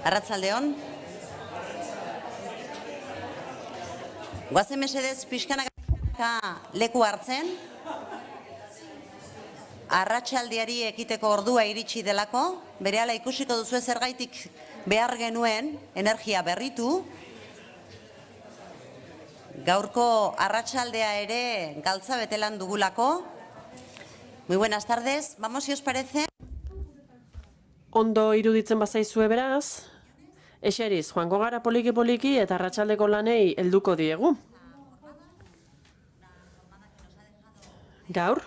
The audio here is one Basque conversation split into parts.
Arratsaldeon. Goazen mesedez pixkanaka leku hartzen. Arratsaldiari ekiteko ordua iritsi delako, berehala ikusiko duzu zergaitik behar genuen energia berritu. Gaurko arratsaldea ere galtza betelan dugulako. Muy buenas tardes. Vamos, si os parece. Ondo iruditzen bazaizue beraz, eseriz joango gara poliki-poliki eta arratsaldeko lanei helduko diegu. Gaur,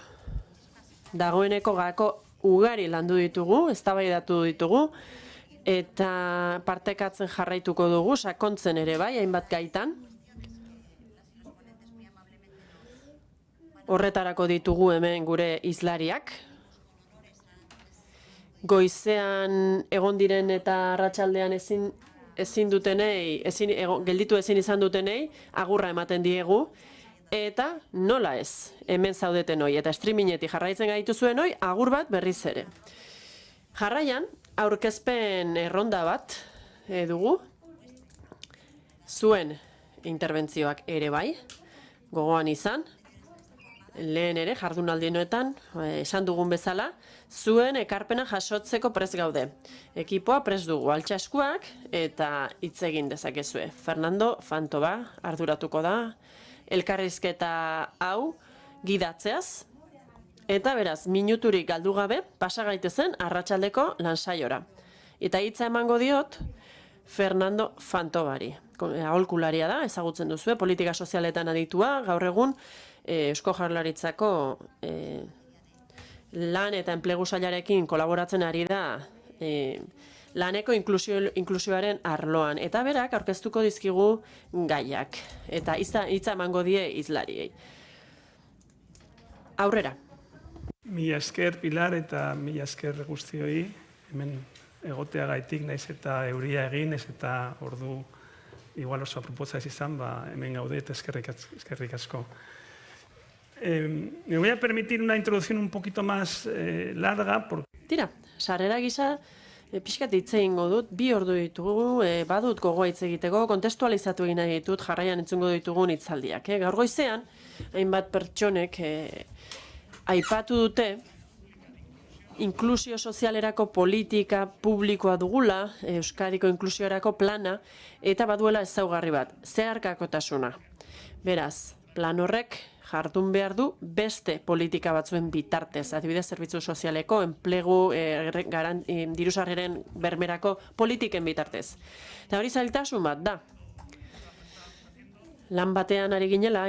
dagoeneko gako ugari landu ditugu, eztabaidatu ditugu, eta partekatzen jarraituko dugu, sakontzen ere bai, hainbat gaitan. Horretarako ditugu hemen gure hizlariak. Goizean egon diren eta arratsaldean gelditu ezin izan dutenei, agurra ematen diegu, eta nola ez, hemen zaudeten hoi, eta streamingetik jarraitzen gaitu zuen hoi, agur bat berriz ere. Jarraian, aurkezpen erronda bat dugu, zuen interbentzioak ere bai, gogoan izan, lehen ere, jardunaldinoetan, esan dugun bezala, zuen ekarpena jasotzeko prest gaude. Ekipoa prest dugu, altxa eskuak eta hitz egin dezakezue. Fernando Fantova arduratuko da, elkarrizketa hau gidatzeaz, eta beraz, minuturik galdu gabe, pasa gaitezen arratsaldeko lansaiora. Eta hitza emango diot, Fernando Fantovari. Aholkularia da, ezagutzen duzue, politika sozialetan aditua, gaur egun, Eusko Jaurlaritzako lan eta enplegu sailarekin kolaboratzen ari da laneko inklusioaren arloan. Eta berak aurkeztuko dizkigu gaiak. Eta hitza emango die hizlariei. Aurrera. Mila esker, Pilar, eta mila esker guztioi. Hemen egoteagaitik naiz eta euria egin, ez eta ordu igual oso aproposa ez izan, hemen gaude eta eskerrik asko. Me voy a permitir una introducción un poquito más larga. Tira, sarrera gisa, pixkat hitz egingo dut, 2 ordu ditugu, badut gogoa hitz egiteko, kontestualizatu egin nahi ditut, jarraian entzungo ditugun hitzaldiak. Gaur goizean, hainbat pertsonek aipatu dute, inklusio sozialerako politika publikoa dugula, Euskadiko inklusiorako plana, eta baduela ezaugarri bat, zeharkakotasuna. Beraz, plan horrek jardun behar du beste politika batzuen bitartez, adibidez zerbitzu sozialeko, enplegu, diru-sarreren bermerako politiken bitartez. Eta hori zailtasun bat da. Lan batean ari ginela,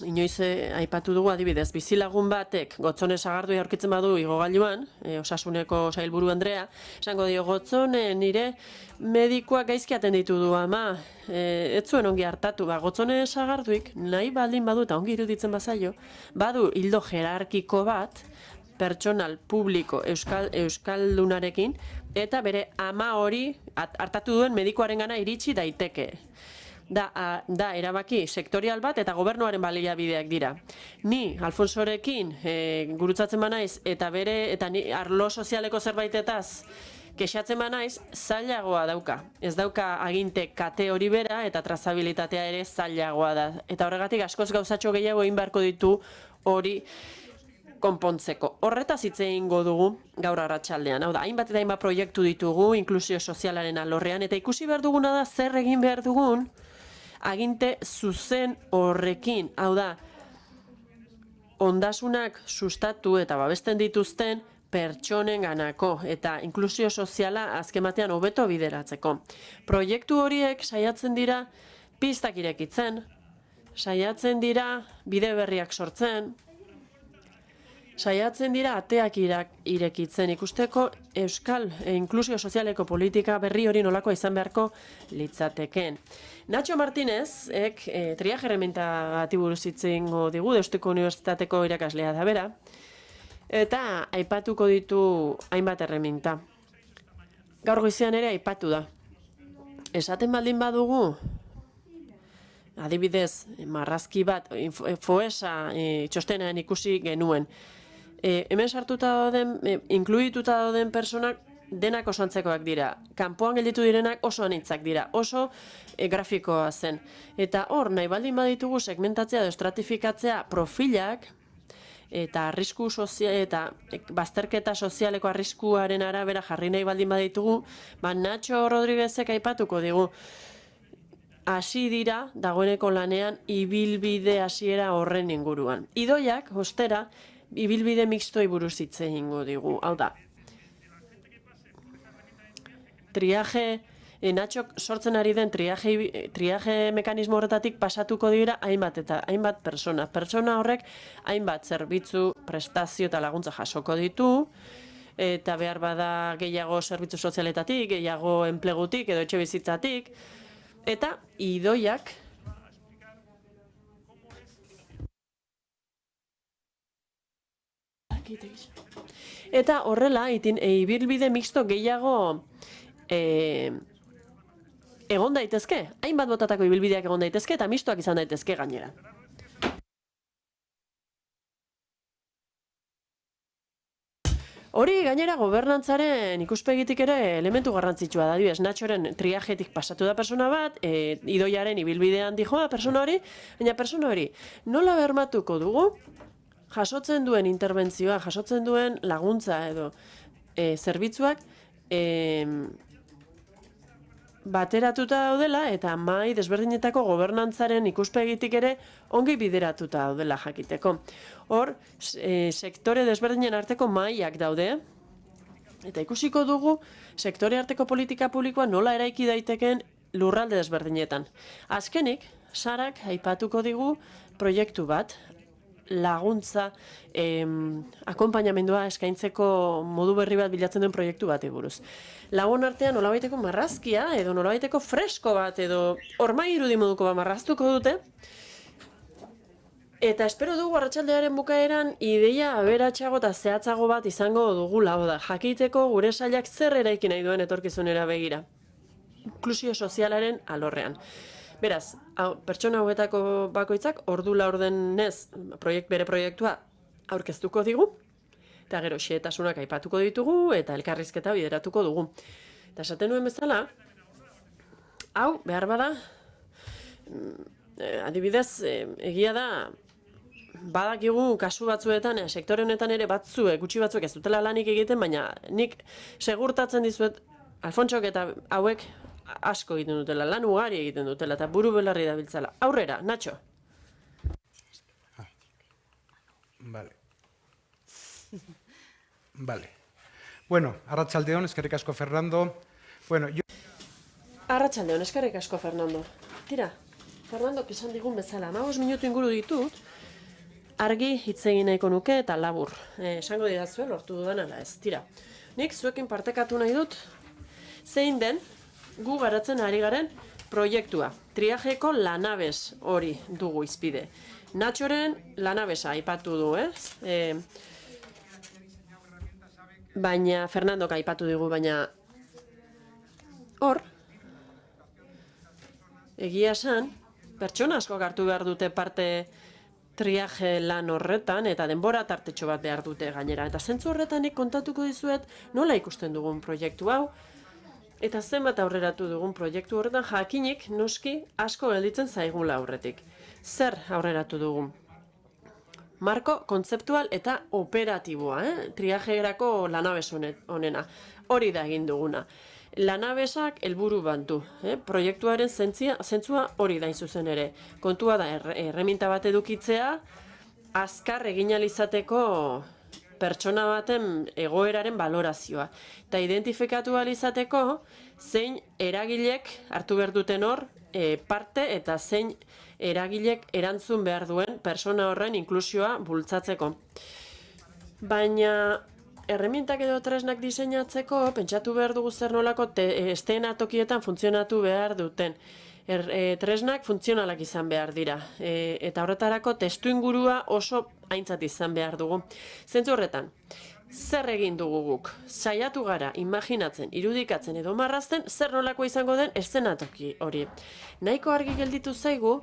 inoiz aipatu dugu adibidez, bizilagun batek gotzone sagardua aurkitzen badu igogailuan, Osasuneko sailburu Andrea, esango dio, gotzone nire medikuak gaizki atenditu du ama, ez zuen ongi hartatu, gotzone sagarduik nahi baldin badu eta ongi iruditzen bazaio, badu hildo jerarkiko bat, pertsonal publiko euskaldunarekin, eta bere ama hori hartatu duen medikuarengana iritsi daiteke. Da erabaki sektorial bat eta gobernuaren baliabideak dira. Ni, Alfonsorekin, gurutzatzen banaiz, eta ni arlo sozialeko zerbaitetaz kexatzen banaiz, zailagoa dauka. Ez dauka aginte kate hori bera eta trazabilitatea ere zailagoa da. Eta horregatik askoz gauzatxo gehiago egin beharko ditu hori konpontzeko. Horretaz hitz egingo dugu gaur arratsaldean. Hau da, hainbat eta hainbat proiektu ditugu inklusio sozialaren alorrean, eta ikusi behar duguna da zer egin behar dugun aginte zuzen horrekin, hau da, ondasunak sustatu eta babesten dituzten pertsonen ganako eta inklusio soziala azken batean hobeto bideratzeko. Proiektu horiek saiatzen dira pistak irekitzen, saiatzen dira bide berriak sortzen, saiatzen dira ateak irekitzen ikusteko euskal inklusio sozialeko politika berri hori nolakoa izan beharko litzateken. Nacho Martínez, triaje erreminta bati buruz hitz egingo digu, Deustuko Unibertsitateko irakaslea da bera, eta aipatuko ditu hainbat erreminta. Gaur goizean ere aipatu da. Esaten baldin badugu, adibidez, marrazki bat, Foesa txostenean ikusi genuen, hemen sartuta dauden, inkluituta dauden personak denak oso antzekoak dira. Kanpoan gelditu direnak oso anitzak dira, oso grafikoa zen. Eta hor, nahi baldin baditugu segmentatzea edo estratifikatzea profilak, eta arrisku eta bazterketa sozialeko arriskuaren arabera jarri nahi baldin baditugu, Nacho Rodriguezek aipatuko digu. Hasi dira, dagoeneko lanean, ibilbide hasiera horren inguruan. Idoiak, ostera, ibilbide mixtoi buruz hitz egingo digu. Hau da, triaje, Natxok sortzen ari den triaje mekanismo horretatik pasatuko dira hainbat persona. Pertsona horrek hainbat zerbitzu, prestazio eta laguntza jasoko ditu, eta behar bada gehiago zerbitzu sozialetatik, gehiago enplegutik edo etxe bizitzatik, eta idoiak eta horrela ibilbide mixto gehiago egon daitezke, hainbat botatako ibilbideak egon daitezke eta mistoak izan daitezke gainera. Hori gainera gobernantzaren ikuspegitik ere elementu garrantzitsua da, adibidez, Natxoren triajetik pasatu da persona bat, idoiaren ibilbidean dijoa persona hori, baina persona hori nola bermatuko dugu jasotzen duen interbentzioa, jasotzen duen laguntza edo zerbitzuak bateratuta daudela eta mahai desberdinetako gobernantzaren ikuspegitik ere ongi bideratuta daudela jakiteko. Hor, sektore desberdinen arteko mahaiak daude, eta ikusiko dugu sektore arteko politika publikoa nola eraiki daiteken lurralde desberdinetan. Azkenik, Sarak aipatuko digu proiektu bat, laguntza, akonpainamendua eskaintzeko modu berri bat bilatzen duen proiektu bati buruz. Lagun artean nolabaiteko marrazkia edo nolabaiteko fresko bat edo hormai irudi moduko bat marraztuko dute. Eta espero dugu arratsaldearen bukaeran ideia aberatsago eta zehatzago bat izango dugula, da jakiteko gure sailak zer eraiki nahi duen etorkizunera begira. Inklusio sozialaren alorrean. Beraz, pertsona hauetako bakoitzak ordu laurdenez bere proiektua aurkeztuko digu, eta gero xehetasunak aipatuko ditugu eta elkarrizketa bideratuko dugu. Eta esaten nuen bezala, hau behar bada, adibidez, egia da, badakigu kasu batzuetan, sektore honetan ere gutxi batzuek ez dutela lanik egiten, baina nik segurtatzen dizuet, Alfontsok eta hauek asko egiten dutela, lan ugari egiten dutela, eta buru belarri dabiltzala. Aurrera, Natxo. Vale. Bueno, arratsaldeon, eskerrik asko Fernando. Arratsaldeon, eskerrik asko Fernando. Tira, Fernando, esan digun bezala, 15 minutu inguru ditut, argi hitz egin nahiko nuke eta labur. Esango didazue, lortu dudan ala ez. Tira, nik zuekin partekatu nahi dut, zein den, gu garatzen ari garen proiektua. Triajeko lanabes hori dugu izpide. Natxoren lanabesa aipatu du, ez? Baina, Fernandok aipatu digu, baina hor, egia esan, pertsona asko hartu behar dute parte triaje lan horretan, eta denbora tartetxo bat behar dute gainera. Eta zentzu horretanik kontatuko dizuet nola ikusten dugun proiektu hau, eta zenbat aurreratu dugun proiektu horretan jakinik noski asko gelditzen zaigula aurretik. Zer aurreratu dugun? Marko kontzeptual eta operatiboa, triajerako lanabes honena. Hori da egin duguna. Lanabesak helburu bat du. Proiektuaren zentzua hori da zuzen ere. Kontua da erreminta bat edukitzea, azkar egin ahal izateko pertsona baten egoeraren balorazioa. Eta identifikatu ahal izateko zein eragilek hartu behar duten hor parte eta zein eragilek erantzun behar duen pertsona horren inklusioa bultzatzeko. Baina erremintak edo tresnak diseinatzeko pentsatu behar dugu zer nolako eszenatokietan funtzionatu behar duten. Tresnak funtzionalak izan behar dira, eta horretarako testu ingurua oso aintzat izan behar dugu. Zentzu horretan, zer egin dugu guk? Saiatu gara, imaginatzen, irudikatzen edo marrazten, zer nolako izango den eszenatoki hori. Nahiko argi gelditu zaigu,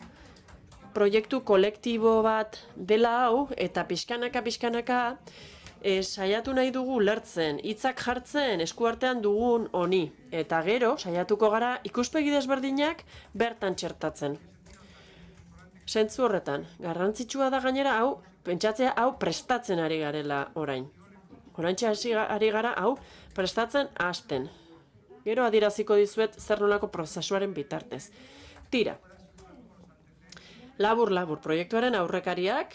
proiektu kolektibo bat dela hau, eta pixkanaka saiatu nahi dugu lertzen, hitzak jartzen eskuartean dugun honi, eta gero saiatuko gara ikuspegi desberdinak bertan txertatzen. Zentzu horretan, garrantzitsua da gainera hau, pentsatzea hau prestatzen ari garela orain. Oraintxe hasi ari gara hau prestatzen hasten. Gero adieraziko dizuet zer nolako prozesuaren bitartez. Tira, labur, proiektuaren aurrekariak,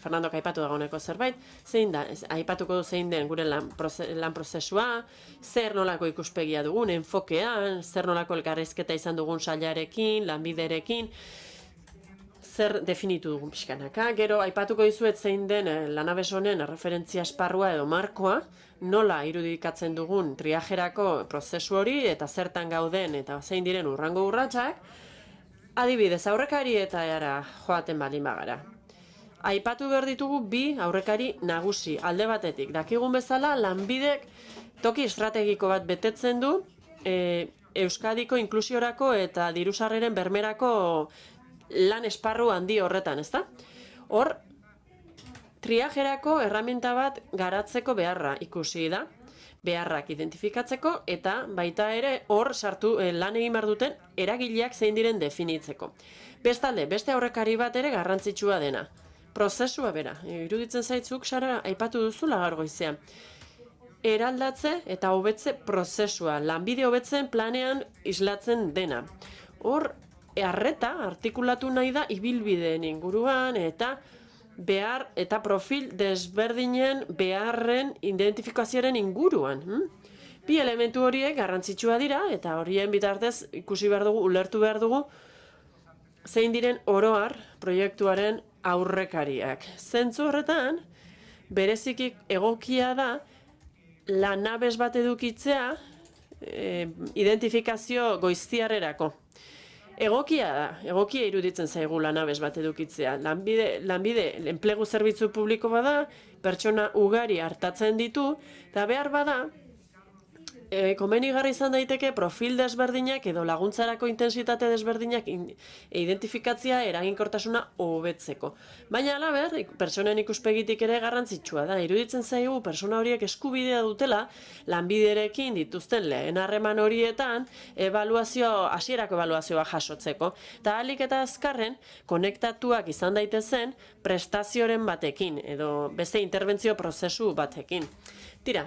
Fernandok aipatu dagoeneko zerbait, zein da, aipatuko du zein den gure lan prozesua, zer nolako ikuspegia dugun, enfokean, zer nolako elkarrizketa izan dugun sailarekin, lanbiderekin, zer definitu dugun pixkanaka. Gero, aipatuko dizuet zein den Lanabes honen referentzia esparrua edo markoa, nola irudikatzen dugun triajerako prozesu hori, eta zertan gauden, eta zein diren urrango urratsak, adibidez, aurrekari eta joaten baldin bagara. Aipatu behar ditugu bi aurrekari nagusi, alde batetik. Dakigun bezala, lanbidek toki estrategiko bat betetzen du Euskadiko inklusiorako eta dirusarreren bermerako lan esparru handi horretan, ezta? Hor, triajerako erraminta bat garatzeko beharra ikusi da, beharrak identifikatzeko eta baita ere hor sartu lan egin behar duten eragileak zein diren definitzeko. Bestalde, beste aurrekari bat ere garrantzitsua dena. Prozesua bera, iruditzen zaitzuk, Sara, aipatu duzula gaur goizean. Eraldatze eta hobetze prozesua, lanbide hobetzen planean islatzen dena. Hor, arreta artikulatu nahi da ibilbideen inguruan eta behar eta profil desberdinen beharren identifikazioaren inguruan. Bi elementu horiek garrantzitsua dira eta horien bitartez ikusi behar dugu, ulertu behar dugu, zein diren oroar proiektuaren aurrekariak. Zentzu horretan, bereziki egokia da Lanabes bat edukitzea identifikazio goiztiarrerako. Egokia iruditzen zaigu Lanabes bat edukitzea. Lanbide enplegu zerbitzu publiko bada, pertsona ugari hartatzen ditu, eta behar bada, komenigarri izan daiteke profil desberdinak edo laguntzarako intensitate desberdinak identifikatzea eraginkortasuna hobetzeko. Baina halaber, pertsonen ikuspegitik ere garrantzitsua da. Iruditzen zaigu pertsona horiek eskubidea dutela lanbiderekin dituzten lehen harreman horietan hasierako ebaluazioa jasotzeko. Eta ahalik eta azkarren konektatuak izan daitezen prestazioren batekin edo beste interbentzio prozesu batekin. Tira,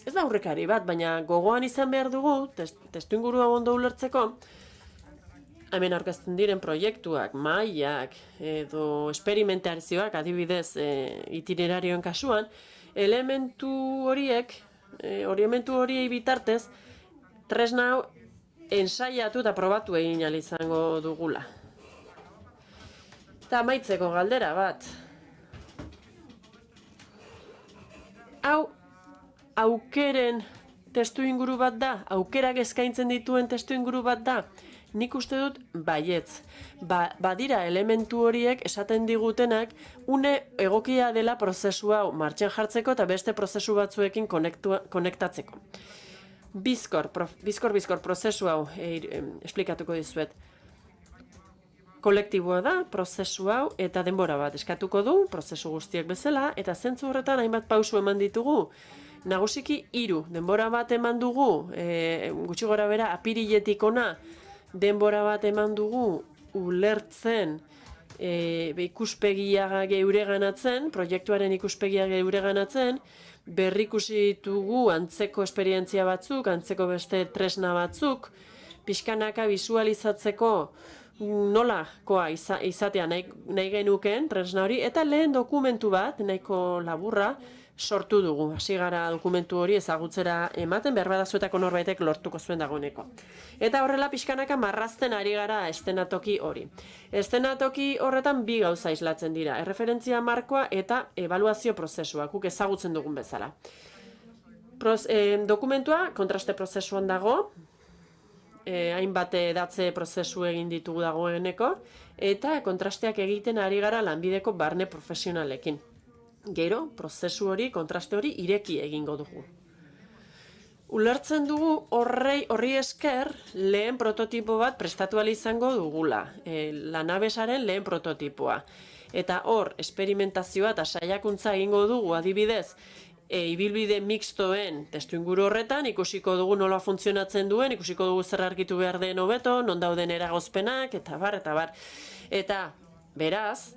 ez da aurrekari bat, baina gogoan izan behar dugu, testuingurua ondo ulertzeko, hemen aurkezten diren proiektuak, mailak edo esperimentazioak, adibidez itinerarioen kasuan, elementu horiei bitartez, tresna hau ensaiatu eta probatu egin ahal izango dugula. Eta amaitzeko galdera bat. Hau, aukeren testuinguru bat da? Aukerak eskaintzen dituen testuinguru bat da? Nik uste dut baietz. Badira elementu horiek esaten digutenak une egokia dela prozesu hau martxan jartzeko eta beste prozesu batzuekin konektatzeko. Bizkor prozesu hau esplikatuko dizuet. Kolektiboa da, prozesu hau eta denbora bat eskatuko du, prozesu guztiek bezala, eta zentzu horretan hainbat pausu eman ditugu. Nagusiki 3 denbora bat eman dugu, gutxi gora bera apiriletik ona, denbora bat eman dugu ulertzen, ikuspegia geureganatzen, proiektuaren ikuspegia geureganatzen, berrikusi ditugu antzeko esperientzia batzuk, antzeko beste tresna batzuk, pixkanaka bisualizatzeko nolakoa izatea nahi genuken tresna hori, eta lehen dokumentu bat, nahiko laburra, sortu dugu. Hasi gara dokumentu hori ezagutzera ematen, behar badazuetako norbaitek lortuko zuen dagoeneko. Eta horrela pixkanaka marrazten ari gara eszenatoki hori. Eszenatoki horretan 2 gauza islatzen dira, erreferentzia markoa eta ebaluazio prozesua, guk ezagutzen dugun bezala. Dokumentua kontraste prozesuan dago, hainbat edatze prozesu egin ditugu dagoeneko, eta kontrasteak egiten ari gara lanbideko barne profesionalekin. Gero, prozesu hori, kontraste hori, ireki egingo dugu. Ulertzen dugu horri esker lehen prototipo bat prestatu ahal izango dugula, Lanabesaren lehen prototipoa. Eta hor, esperimentazioa eta saiakuntza egingo dugu adibidez, ibilbide mixtoen testuinguru horretan, ikusiko dugu nola funtzionatzen duen, ikusiko dugu zer argitu behar den hobeto, non dauden eragozpenak, eta bar, eta bar. Eta, beraz,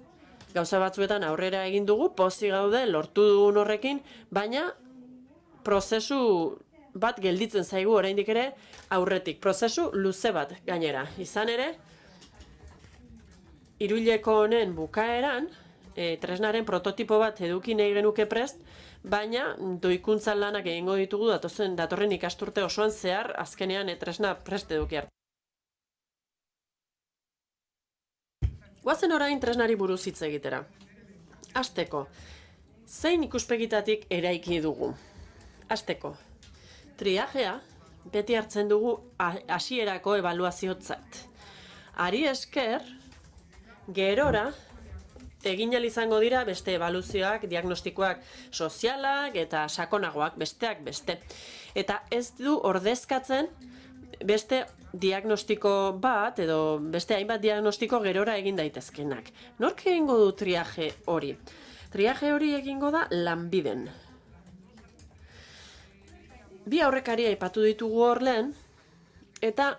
gauza batzuetan aurrera egin dugu, pozik gaude, lortu dugun horrekin, baina prozesu bat gelditzen zaigu oraindik ere aurretik. Prozesu luze bat gainera. Izan ere, hiruileko honen bukaeran, tresnaren prototipo bat eduki nahi genuke prest, baina doikuntza lanak egingo ditugu datorren ikasturte osoan zehar azkenean tresna prest eduki arte. Goazen orain tresnari buruz hitz egitera. Hasteko, zein ikuspegitatik eraiki dugu? Hasteko, triajea beti hartzen dugu hasierako ebaluaziotzat. Ari esker, gerora, egin ahal izango dira beste ebaluzioak, diagnostikoak sozialak eta sakonagoak, besteak beste. Eta ez du ordezkatzen beste diagnostiko bat edo beste hainbat diagnostiko gerora egin daitezkenak. Nork egingo du triaje hori? Triaje hori egingo da lanbiden. Bi aurrekari aipatu ditugu hor lehen, eta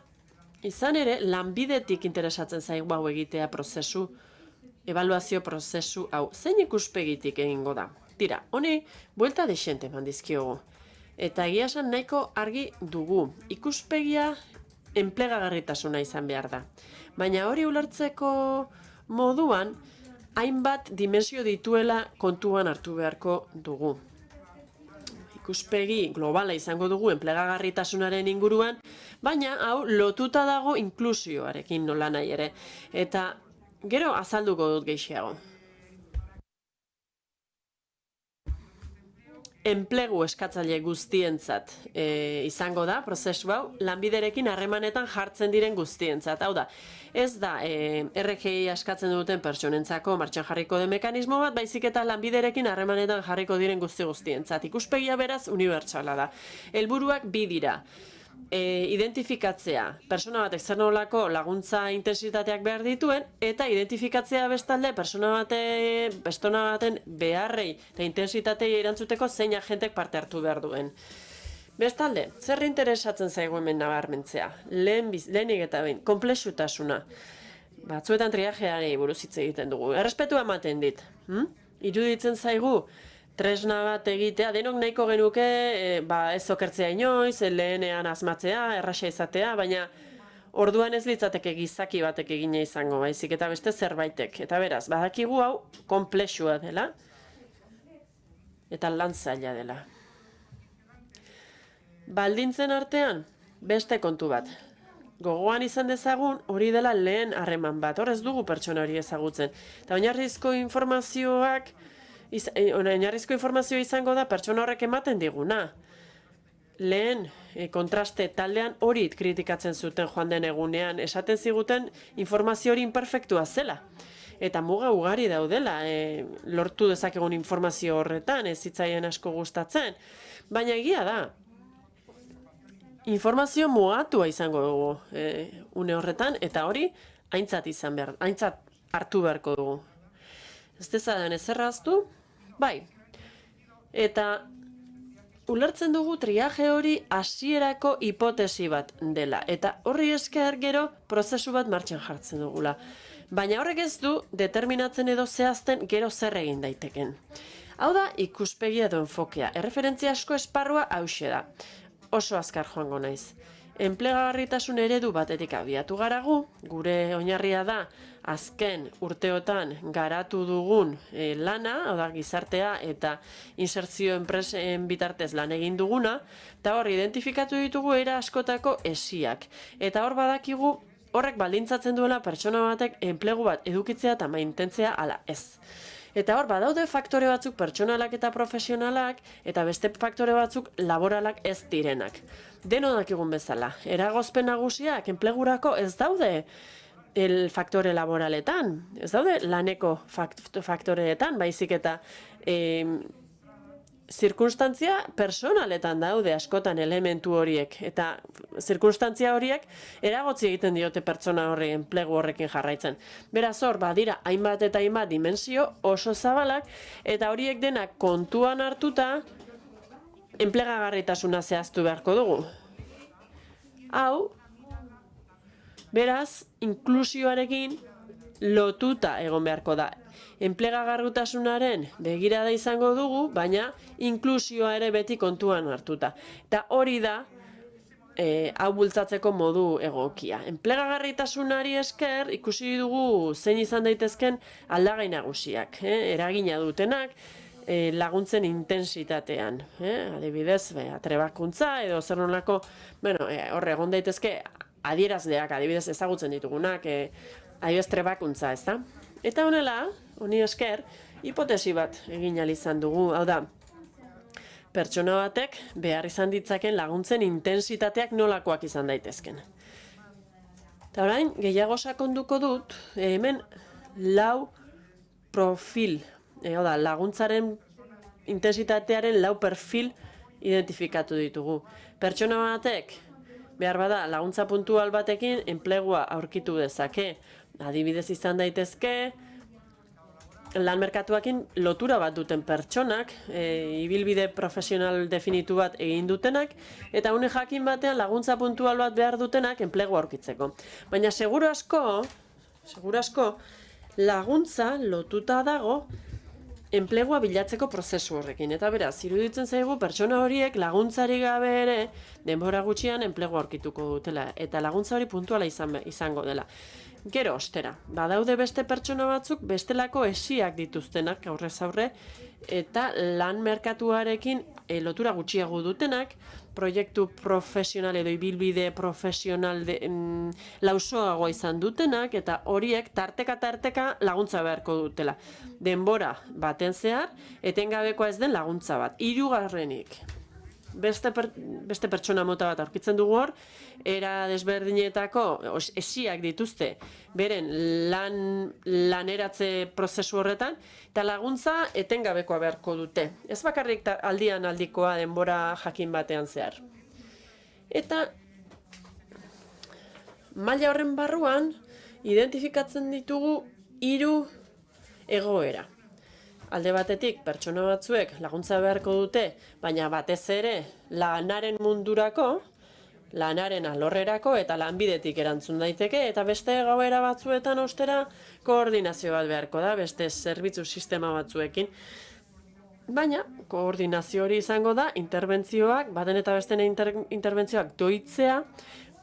izan ere lanbidetik interesatzen zaigu hau egitea prozesu, ebaluazio prozesu hau. Zein ikuspegitik egingo da? Tira, honi buelta dexente eman dizkiogu. Eta egia esan nahiko argi dugu. Ikuspegia enplegagarritasuna izan behar da. Baina hori ulertzeko moduan, hainbat dimensio dituela kontuan hartu beharko dugu. Ikuspegi globala izango dugu enplegagarritasunaren inguruan, baina hau lotuta dago inklusioarekin nola nahi ere. Eta gero azalduko dut gehiago. Enplegu eskatzaile guztientzat izango da, prozesu hau, lanbiderekin harremanetan jartzen diren guztientzat. Hau da, ez da RGI askatzen duten pertsonentzako martxan jarriko den mekanismo bat, baizik eta lanbiderekin harremanetan jarriko diren guztientzat. Ikuspegia beraz unibertsala da. Helburuak bi dira. Identifikatzea, persona batek zer nolako laguntza intensitateak behar dituen, eta identifikatzea bestalde persona baten beharrei eta intensitatei erantzuteko zein agentek parte hartu behar duen. Bestalde, zer interesatzen zaigu hemen nabarmentzea? Lehenik eta behin, konplexutasuna. Batzuetan triajeari buruz hitz egiten dugu. Errespetua ematen dit. Iruditzen zaigu, tresna bat egitea, denok nahiko genuke, ez okertzea inoiz, lehenean asmatzea, erraxa izatea, baina orduan ez litzateke gizaki batek egina izango, baizik eta beste zerbaitek. Eta beraz, badakigu hau konplexua dela, eta lan zaila dela. Baldintzen artean, beste kontu bat. Gogoan izan dezagun, hori dela lehen harreman bat, hor ez dugu pertsona hori ezagutzen. Eta oinarrizko informazioa izango da pertsona horrek ematen diguna. Lehen kontraste taldean hori kritikatzen zuten joan den egunean, esaten ziguten informazio hori imperfektua zela. Eta muga ugari daudela, lortu dezakegun informazio horretan, ez zitzaien asko gustatzen. Baina egia da, informazio mugatua izango dugu une horretan, eta hori aintzat hartu beharko dugu. Ez dezadan ezerraztu, bai. Eta ulertzen dugu triaje hori hasierako hipotesi bat dela. Eta horri esker gero prozesu bat martxan jartzen dugula. Baina horrek ez du determinatzen edo zehazten gero zer egin daiteken. Hau da ikuspegia edo enfokea. Erreferentzia asko esparrua hauxe da. Oso azkar joango naiz. Enplegagarritasun eredu batetik abiatu garagu, gure oinarria da azken urteotan garatu dugun lana, hau da gizartea eta insertzio enpresen bitartez lan egin duguna, eta hor identifikatu ditugu era askotako esiak. Eta hor badakigu horrek baldintzatzen duela pertsona batek enplegu bat edukitzea eta mantentzea ala ez. Eta hor, badaude faktore batzuk pertsonalak eta profesionalak, eta beste faktore batzuk laboralak ez direnak. Deno dakigun bezala, eragozpen nagusiak enplegurako ez daude faktore laboraletan, ez daude laneko faktoreetan, baizik eta zirkunstantzia personaletan daude askotan elementu horiek, eta zirkunstantzia horiek eragotzi egiten diote pertsona horri enplegu horrekin jarraitzen. Beraz hor, badira hainbat eta hainbat dimensio oso zabalak, eta horiek denak kontuan hartuta enplegagarritasuna zehaztu beharko dugu. Hau, beraz, inklusioarekin lotuta egon beharko da. Enplegagarritasunaren begirada izango dugu, baina inklusioa ere beti kontuan hartuta. Eta hori da, hau bultzatzeko modu egokia. Enplegagarritasunari esker ikusi dugu zein izan daitezken aldagai nagusiak, eragina dutenak, laguntzen intensitatean. Adibidez, trebakuntza edo zer nolako, horre egon daitezke adierazleak, adibidez ezagutzen ditugunak, adibidez trebakuntza, ez da? Eta honela, honi esker, hipotesi bat egin ahal izan dugu, hau da, pertsona batek behar izan ditzaken laguntzen intensitateak nolakoak izan daitezken. Eta orain, gehiago sakonduko dut, hemen 4 profil, laguntzaren intensitatearen 4 perfil identifikatu ditugu. Pertsona batek, behar bada, laguntza puntual batekin enplegua aurkitu dezake. Adibidez izan daitezke, lan merkatuakin lotura bat duten pertsonak, ibilbide profesional definitu bat egin dutenak, eta une jakin batean laguntza puntual bat behar dutenak enplegua aurkitzeko. Baina seguru asko, laguntza lotuta dago enplegua bilatzeko prozesu horrekin. Eta beraz, iruditzen zaigu pertsona horiek laguntzari gabe ere denbora gutxian enplegua aurkituko dutela, eta laguntza hori puntuala izango dela. Gero ostera, badaude beste pertsona batzuk bestelako esiak dituztenak aurrez aurre, eta lan merkatuarekin lotura gutxiago dutenak, proiektu profesional edo ibilbide profesional lausoagoa izan dutenak, eta horiek tarteka laguntza beharko dutela. Denbora baten zehar, etengabekoa ez den laguntza bat. Hirugarrenik, beste pertsona mota bat aurkitzen dugu hor, era desberdinetako esiak dituzte beren laneratze prozesu horretan, eta laguntza etengabekoa beharko dute. Ez bakarrik aldian aldikoa denbora jakin batean zehar. Eta maila horren barruan identifikatzen ditugu 3 egoera. Alde batetik, pertsona batzuek laguntza beharko dute, baina batez ere lanaren mundurako, lanaren alorrerako eta lanbidetik erantzun daiteke, eta beste egoera batzuetan ostera koordinazio bat beharko da, beste zerbitzu sistema batzuekin. Baina, koordinazio hori izango da, interbentzioak, baten eta besten interbentzioak doitzea,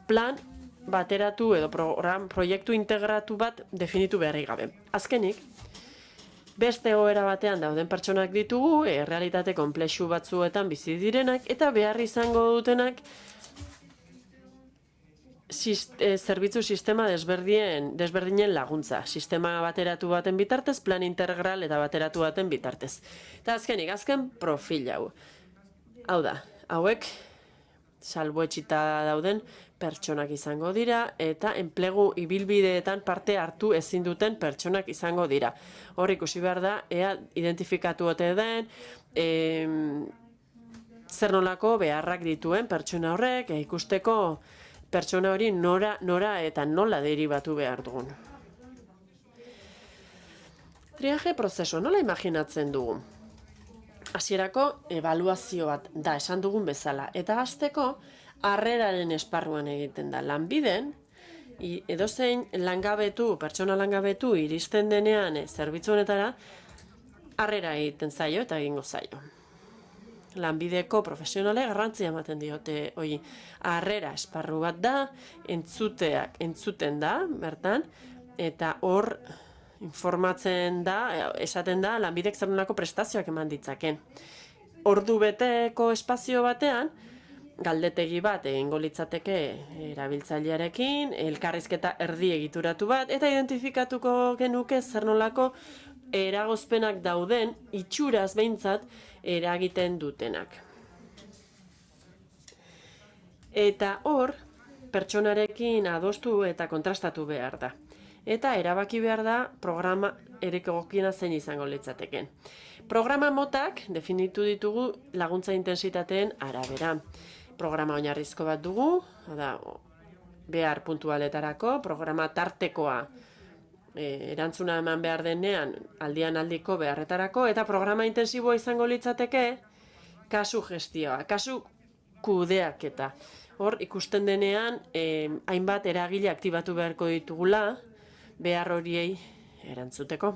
plan bateratu edo proiektu integratu bat definitu beharrik gabe. Azkenik, beste egoera batean dauden pertsonak ditugu, realitate konplexu batzuetan bizi direnak, eta behar izango dutenak zerbitzu sistema desberdinen laguntza. Sistema bateratu baten bitartez, plan integral eta bateratu baten bitartez. Eta azken profil hau. Hau da, hauek salbuetsita dauden pertsonak izango dira, eta enplegu ibilbideetan parte hartu ezin duten pertsonak izango dira. Hor ikusi behar da, ea identifikatu ote den, zer nolako beharrak dituen pertsona horrek, ikusteko pertsona hori nora eta nola deribatu behar dugun. Triaje prozesu, nola imaginatzen dugu? Hasierako ebaluazio bat da esan dugun bezala, eta hasteko harreraren esparruan egiten da. Lanbiden, edozein pertsona langabetu iristen denean zerbitzu honetara, harrera egiten zaio eta egingo zaio. Lanbideko profesionale garrantzia ematen diote hori. Harrera esparru bat da, entzuten da, bertan, eta hor informatzen da, esaten da, lanbidek zer nolako prestazioak eman ditzaken. Ordu beteko espazio batean, galdetegi bat egingo litzateke erabiltzailearekin, elkarrizketa erdi egituratu bat, eta identifikatuko genuke zer nolako eragozpenak dauden, itxuraz behintzat eragiten dutenak. Eta hor, pertsonarekin adostu eta kontrastatu behar da. Eta erabaki behar da erik egokiena zein izango litzateken. Programa motak definitu ditugu laguntza intensitateen arabera. Programa oinarrizko bat dugu, da, behar puntualetarako, programa tartekoa erantzuna eman behar denean aldian aldiko beharretarako, eta programa intensiboa izango litzateke kasu gestioa, kasu kudeaketa. Hor, ikusten denean, hainbat eragile aktibatu beharko ditugula, behar horiei erantzuteko.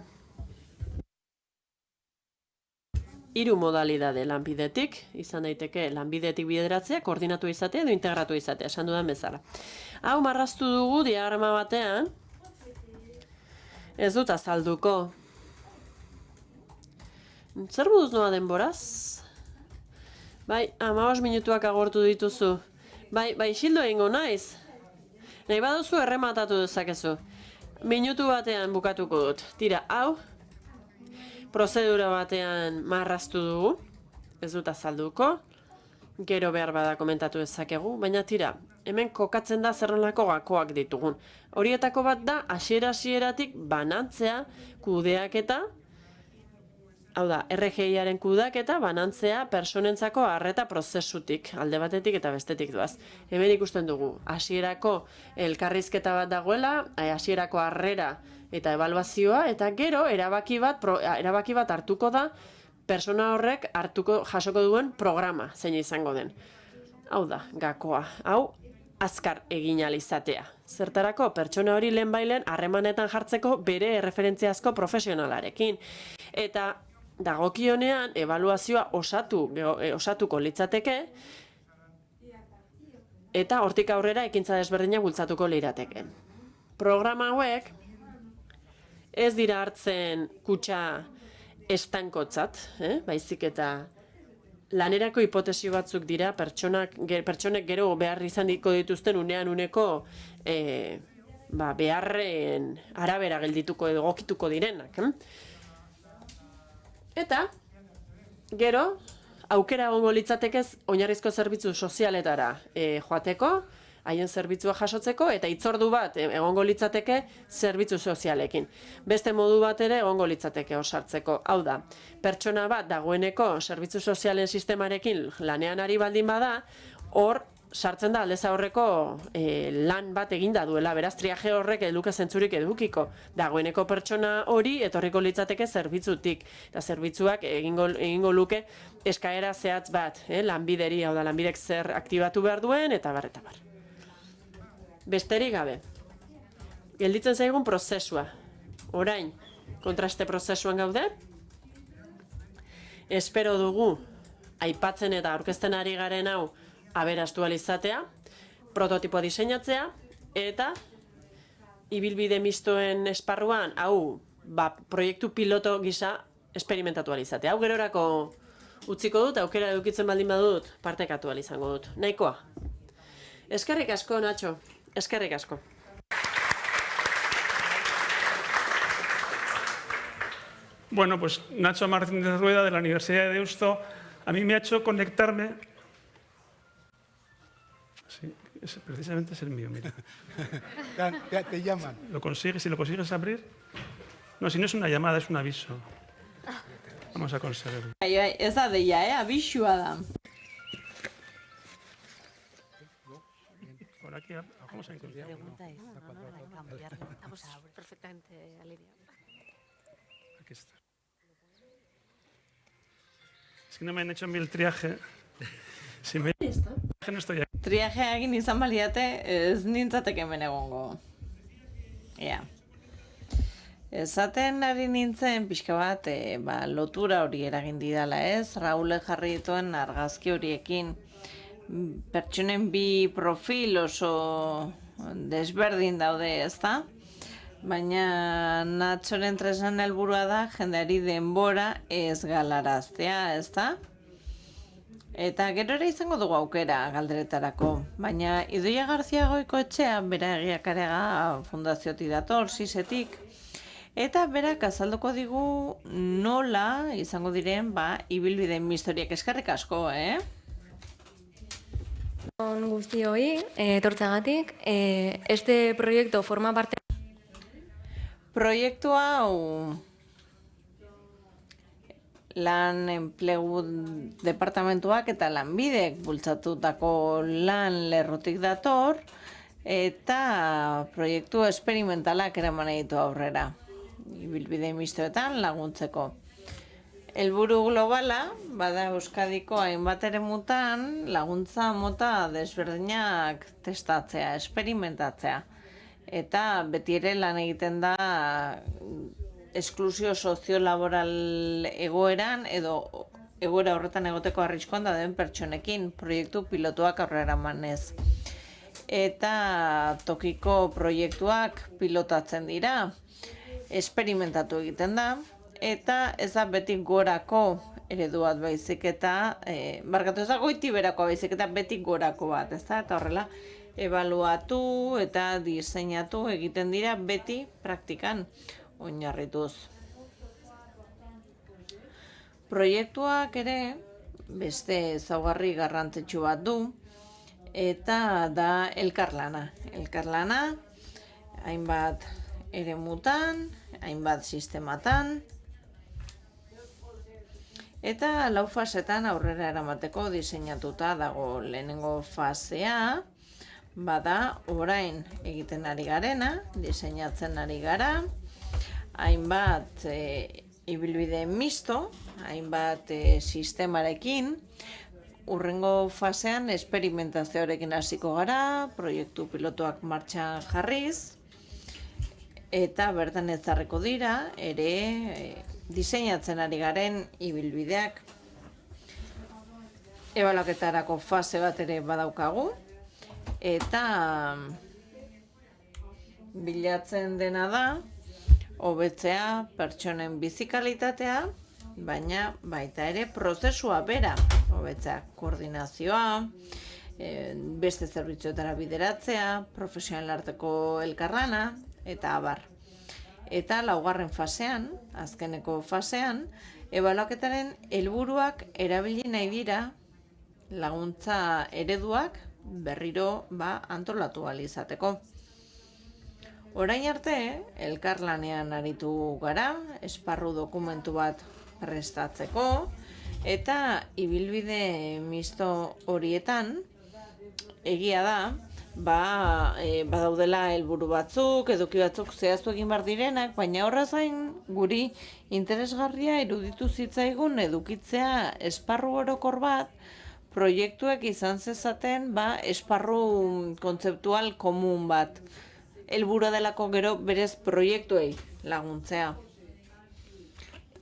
3 modalidade lanbidetik, izan daiteke lanbidetik bideratzea, koordinatu izatea edo integratu izatea, esan dudan bezala. Hau marraztu dugu diagrama batean, ez dut azalduko. Zer buduz noa denboraz? Bai, 15 minutuak agortu dituzu. Bai, xildo egingo naiz. Nahi baduzu errematatu dezakezu. Minutu batean bukatuko dut. Tira, hau, prozedura batean marraztu dugu. Ez dut azalduko. Gero behar bada komentatu dezakegu. Baina tira, hemen kokatzen da zerrelako gakoak ditugun. Horietako bat da, hasieratik banantzea, kudeaketa, hau da, RGI-aren kudeaketa, banantzea personentzako arreta prozesutik, alde batetik eta bestetik doaz. Hemen ikusten dugu, hasierako elkarrizketa bat dagoela, hasierako harrera eta ebaluazioa, eta gero erabaki bat hartuko da persona horrek jasoko duen programa zein izango den. Hau da, gakoa. Hau, azkar egin ahal izatea. Zertarako, pertsona hori lehenbailen harremanetan jartzeko bere erreferentziazko profesionalarekin. Eta dagokionean, ebaluazioa osatuko litzateke, eta hortik aurrera ekintza desberdinak bultzatuko lirateke. Programa hauek ez dira hartzen kutxa estankotzat, baizik eta lanerako hipotesi batzuk dira pertsonek gero behar izan dituzten unean uneko beharren arabera geldituko edo egokituko direnak. Eta, gero, aukera egongo litzatekez oinarrizko zerbitzu sozialetara joateko, haien zerbitzua jasotzeko, eta hitzordu bat egongo litzateke zerbitzu sozialekin. Beste modu bat ere egongo litzateke osartzeko. Hau da, pertsona bat dagoeneko zerbitzu sozialen sistemarekin lanean ari baldin bada, hor sartzen da aldez aurreko lan bat eginda duela, beraz triaje horrek eduke zentzurik edukiko. Dagoeneko pertsona hori etorriko litzateke zerbitzutik, eta zerbitzuak egingo luke eskaera zehatz bat, lanbideri, hau da, lanbidek zer aktibatu behar duen, eta bar, eta bar. Besterik gabe, gelditzen zaigun prozesua. Orain, kontraste prozesuan gaude, espero dugu aipatzen eta aurkezten ari garen hau aberastu ahal izatea, prototipo diseinatzea, eta ibilbide mistoen esparruan, hau, proiektu piloto gisa esperimentatu ahal izatea. Hau gerorako utziko dut, aukera edukitzen baldin badut, partekatu ahal izango dut. Nahikoa. Eskerrik asko, Nacho. Eskerrik asko. Bueno, pues Nacho Martínez Rueda, de la Universidad de Deusto, a mí me ha hecho conectarme. Sí, precisamente es el mío, mira. Te llaman. Si lo consigues abrir. No, si no es una llamada, es un aviso. Vamos a conseguirlo. Ez da deia, abisua da. Por aquí, vamos a encontrar. Estamos perfectamente alineados. Aquí está. Es que no me han hecho a mí el triaje. Si me no estoy aquí. Triajea egin izan baliate, ez nintzateke hemen egongo. Ja. Esaten ari nintzen pixka bat, lotura hori eragin didala ez, Raulek jarri dituen argazki horiekin. Pertsonen bi profil oso desberdin daude, ezta? Baina Natxoren tresnan helburua da jendeari denbora ez galaraztea, ezta? Eta gero ere izango dugu aukera galderetarako. Baina Idoia Garzia Goikoetxea, bera Egiakarega fundaziotik dator, sisetik. Eta berak azalduko digu nola izango diren ibilbideen mistoriak. Eskerrik asko, Guztioi, etortzagatik, este proyecto forma parte... Proiektu hau lan enplegu departamentuak eta lanbidek bultzatutako lan lerrotik dator, eta proiektu esperimentalak eraman ditu aurrera, ibilbide mistoetan laguntzeko. Helburu globala, bada Euskadiko hainbat eremutan laguntza mota desberdinak testatzea, esperimentatzea. Eta beti ere lan egiten da esklusio soziolaboral egoeran edo egoera horretan egoteko arriskuan dauden pertsonekin proiektu pilotuak aurrera emanez. Eta tokiko proiektuak pilotatzen dira, esperimentatu egiten da, eta ez da beti gorako eredu bat baizik eta, barkatu ez da goiti berakoa baizik eta beti gorako bat, ez da? Eta horrela, ebaluatu eta diseinatu egiten dira beti praktikan oinarrituz. Proiektuak ere beste ezaugarri garrantzitsu bat du, eta da elkarlana. Elkarlana, hainbat eremutan, hainbat sistematan, eta 4 fasetan aurrera eramateko diseinatuta dago. Lehenengo fasea, bada orain egiten ari garena, diseinatzen ari gara, hainbat ibilbide misto, hainbat sistemarekin, hurrengo fasean esperimentazioarekin hasiko gara, proiektu pilotuak martxan jarriz, eta bertan ezarriko dira, ere diseinatzen ari garen ibilbideak. Ebaluaketarako fase bat ere badaukagu, eta bilatzen dena da, hobetzea pertsonen bizikalitatea, baina baita ere prozesua bera, hobetzea koordinazioa, beste zerbitzuetara bideratzea, profesional arteko elkarlana, eta abar. Eta 4. fasean, azkeneko fasean, ebaluaketaren helburuak erabili nahi dira laguntza ereduak berriro antolatu ahal izateko. Orain arte, elkarlanean aritu gara, esparru dokumentu bat prestatzeko, eta ibilbide misto horietan, egia da, badaudela helburu batzuk, eduki batzuk zehaztu egin behar direnak, baina horrez gain guri interesgarria iruditu zitzaigun edukitzea esparru orokor bat, proiektuek izan zezaten esparru kontzeptual komun bat. Helburua delako gero berez proiektuei laguntzea.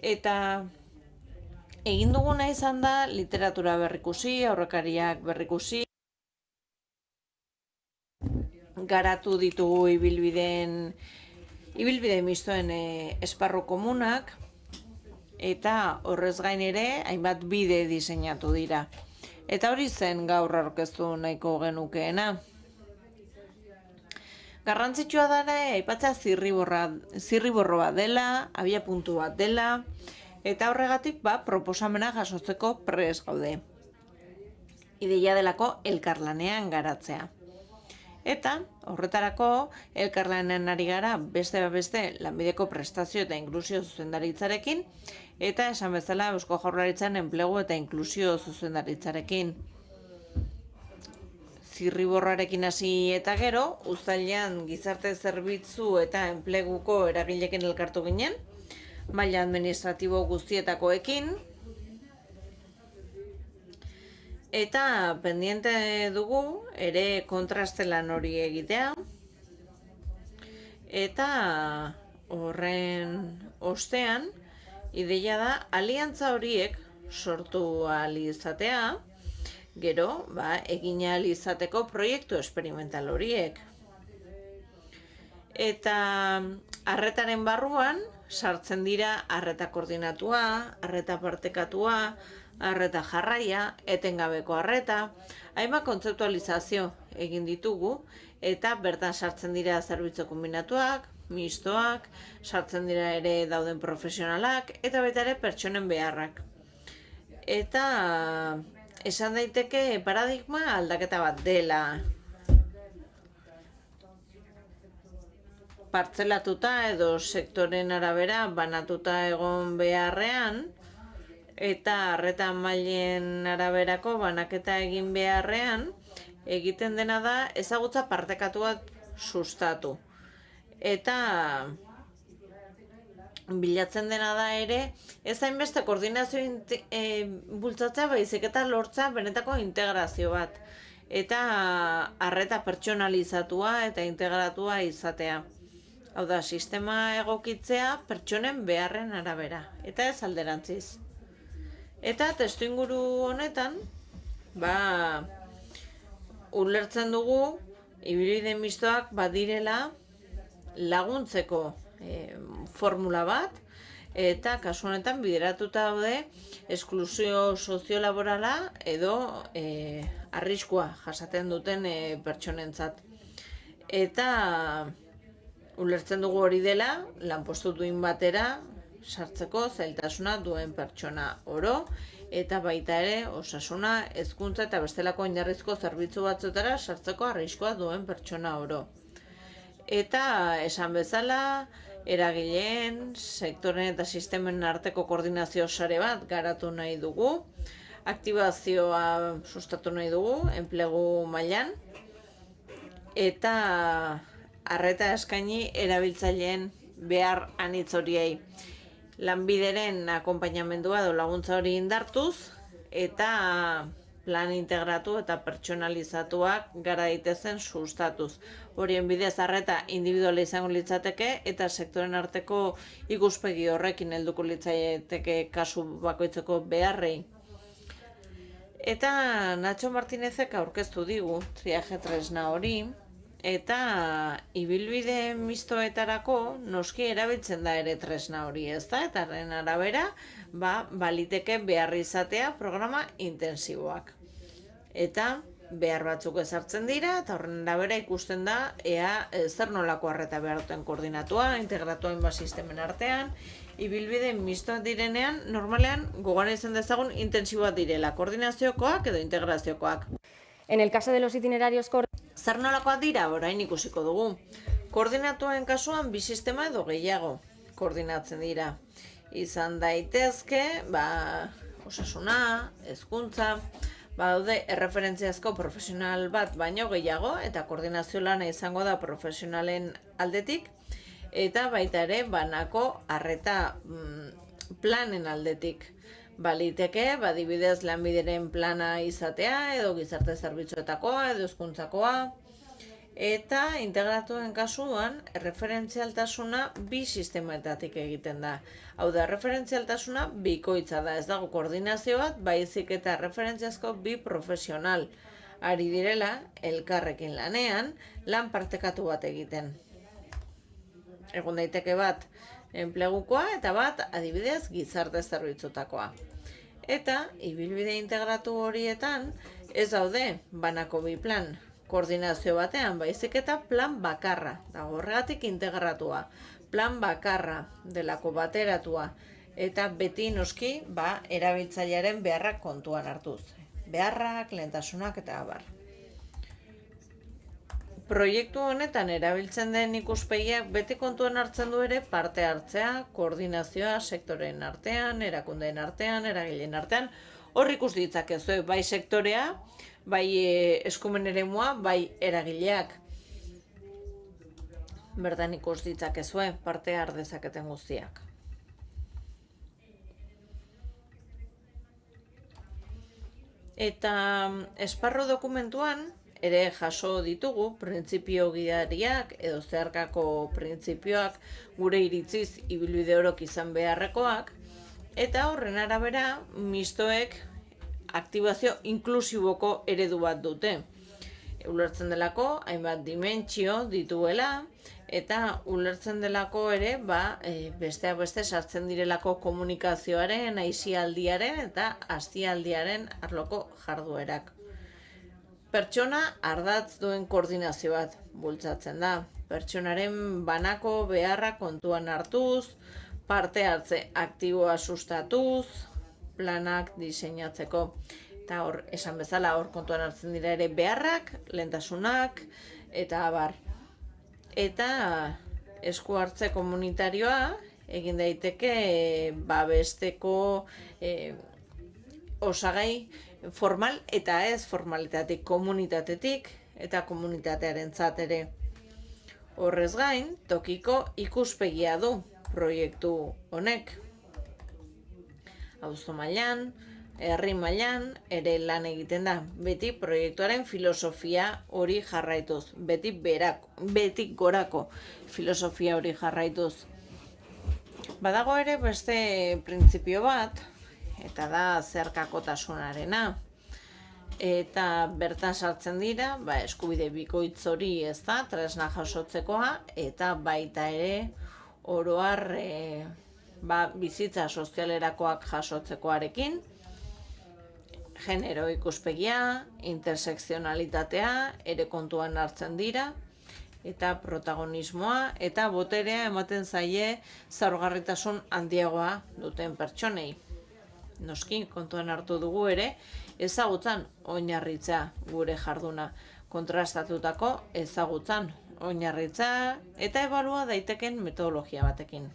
Eta egin duguna izan da literatura berrikusi, aurrekariak berrikusi, garatu ditugu ibilbide mistoen esparru komunak, eta horrez gain ere hainbat bide diseinatu dira. Eta hori zen gaur aurkeztu nahiko genukeena. Garrantzitsua da ere aipatzea zirriborro bat dela, abiapuntu bat dela, eta horregatik proposamena jasotzeko prest gaude. Ideia delako elkarlanean garatzea. Eta horretarako elkarlanean ari gara beste lanbideko prestazio eta inklusio zuzendaritzarekin, eta esan bezala Eusko Jaurlaritzan enplegu eta inklusio zuzendaritzarekin. Zirriborrarekin hasi eta gero, uztailean gizarte zerbitzu eta enpleguko eragilekin elkartu ginen, maila administratibo guztietakoekin, eta pendiente dugu ere kontrastelan hori egitea, eta horren ostean, ideia da aliantza horiek sortu ahal izatea, gero, egin ahal izateko proiektu esperimental horiek. Eta arretaren barruan sartzen dira arreta koordinatua, arreta partekatua, arreta jarraia, etengabeko arreta, hainbat kontzeptualizazio egin ditugu, eta bertan sartzen dira zerbitzu kombinatuak, mistoak, sartzen dira ere dauden profesionalak, eta baita ere pertsonen beharrak. Eta esan daiteke paradigma aldaketa bat dela. Partzelatuta edo sektoren arabera banatuta egon beharrean, eta arreta mailen araberako banaketa egin beharrean, egiten dena da ezagutza partekatu bat sustatu. Eta bilatzen dena da ere, ez hainbeste koordinazio bultzatzea, baizik eta lortza benetako integrazio bat. Eta arreta pertsonalizatua eta integratua izatea. Hau da, sistema egokitzea pertsonen beharren arabera, eta ez alderantziz. Eta testuinguru honetan, ulertzen dugu, ibilbide mistoak badirela laguntzeko formula bat, eta kasu honetan bideratuta daude esklusio soziolaborala edo arriskua jasaten duten pertsonentzat. Eta ulertzen dugu hori dela, lanpostu duin batera sartzeko zailtasuna duen pertsona oro, eta baita ere osasuna, hezkuntza eta bestelako oinarrizko zerbitzu batzuetara sartzeko arriskua duen pertsona oro. Eta esan bezala, eragileen, sektoren eta sistemen arteko koordinazio sare bat garatu nahi dugu, aktibazioa sustatu nahi dugu, enplegu mailan, eta arreta eskaini erabiltzaileen behar anitz horiei. Lanbideren akonpainamendua edo laguntza hori indartuz, eta plan integratu eta pertsonalizatuak gara daitezen sustatuz. Horien bidez arreta individuala izango litzateke eta sektoren arteko ikuspegi horrekin helduko litzateke kasu bakoitzeko beharrei. Eta Nacho Martinezek aurkeztu digu triaje tresna hori, eta ibilbide mistoetarako noski erabiltzen da ere tresna hori, ezta? Eta horren arabera, baliteke behar izatea programa intensiboak. Eta behar batzuk ezartzen dira, eta horren arabera ikusten da ea zer nolako arreta behar duten koordinatua, integratua hainbat sistemen artean, ibilbide mistoak direnean, normalean gogoan izan dezagun intensiboak direla, koordinaziokoak edo integraziokoak. En el caso de los itinerarios Zer nolakoak dira, orain ikusiko dugu. Koordinatuen kasuan bi sistema edo gehiago koordinatzen dira. Izan daitezke, osasuna, hezkuntza, daude erreferentziazko profesional bat baino gehiago, eta koordinazio lana izango da profesionalen aldetik, eta baita ere banako arreta planen aldetik. Baliteke, adibidez lanbideren plana izatea, edo gizarte zerbitzuetakoa, edo hezkuntzakoa. Eta integratuen kasuan, erreferentzialtasuna bi sistemetatik egiten da. Hau da, erreferentzialtasuna bikoitza da, ez dago koordinazio bat, baizik eta erreferentziazko bi profesional ari direla, elkarrekin lanean, lan partekatu bat egiten. Egon daiteke bat, enplegukoa eta bat adibidez gizarte zerbitzutakoa. Eta ibilbide integratu horietan ez daude banako bi plan koordinazio batean, baizik eta plan bakarra, dago horregatik integratua, plan bakarra delako bateratua, eta beti noski erabiltzailearen beharrak kontuan hartuz. Beharrak, lehentasunak eta abar. Proiektu honetan erabiltzen den ikuspegiak beti kontuan hartzen du ere parte hartzea, koordinazioa sektoreen artean, erakundeen artean, eragileen artean. Hor ikus ditzakezue, bai sektorea, bai eskumen eremua, bai eragileak. Bertan ikus ditzakezue, parte har dezaketen guztiak. Eta esparru dokumentuan, ere jaso ditugu printzipio gidariak edo zeharkako printzipioak gure iritziz ibilbide orok izan beharrekoak, eta horren arabera mistoek aktibazio inklusiboko eredu bat dute. Ulertzen delako, hainbat dimentsio dituela, eta ulertzen delako ere, besteak beste sartzen direlako komunikazioaren, aisialdiaren eta hastialdiaren arloko jarduerak. Pertsona ardatz duen koordinazio bat bultzatzen da. Pertsonaren banako beharra kontuan hartuz, parte hartze aktiboa sustatuz, planak diseinatzeko. Eta hor, esan bezala, hor kontuan hartzen dira ere beharrak, lehentasunak, eta abar. Eta esku hartze komunitarioa egin daiteke besteko osagai formal eta ez formalitatetik, komunitatetik eta komunitatearentzat ere. Horrez gain, tokiko ikuspegia du proiektu honek. Auzo mailan, herri mailan ere lan egiten da, beti proiektuaren filosofia hori jarraituz, beti gorako filosofia hori jarraituz. Badago ere beste printzipio bat, eta da zeharkakotasunarena. Eta bertan sartzen dira, eskubide bikoitz hori ez da, tresna jasotzekoa, eta baita ere oroar bizitza sozialerakoak jasotzekoarekin, genero ikuspegia, intersekzionalitatea ere kontuan hartzen dira, eta protagonismoa eta boterea ematen zaie zaurgarritasun handiagoa duten pertsonei. Noski, kontuan hartu dugu ere, ezagutzan oinarritza gure jarduna, kontrastatutako ezagutzan oinarritza eta ebalua daiteken metodologia batekin.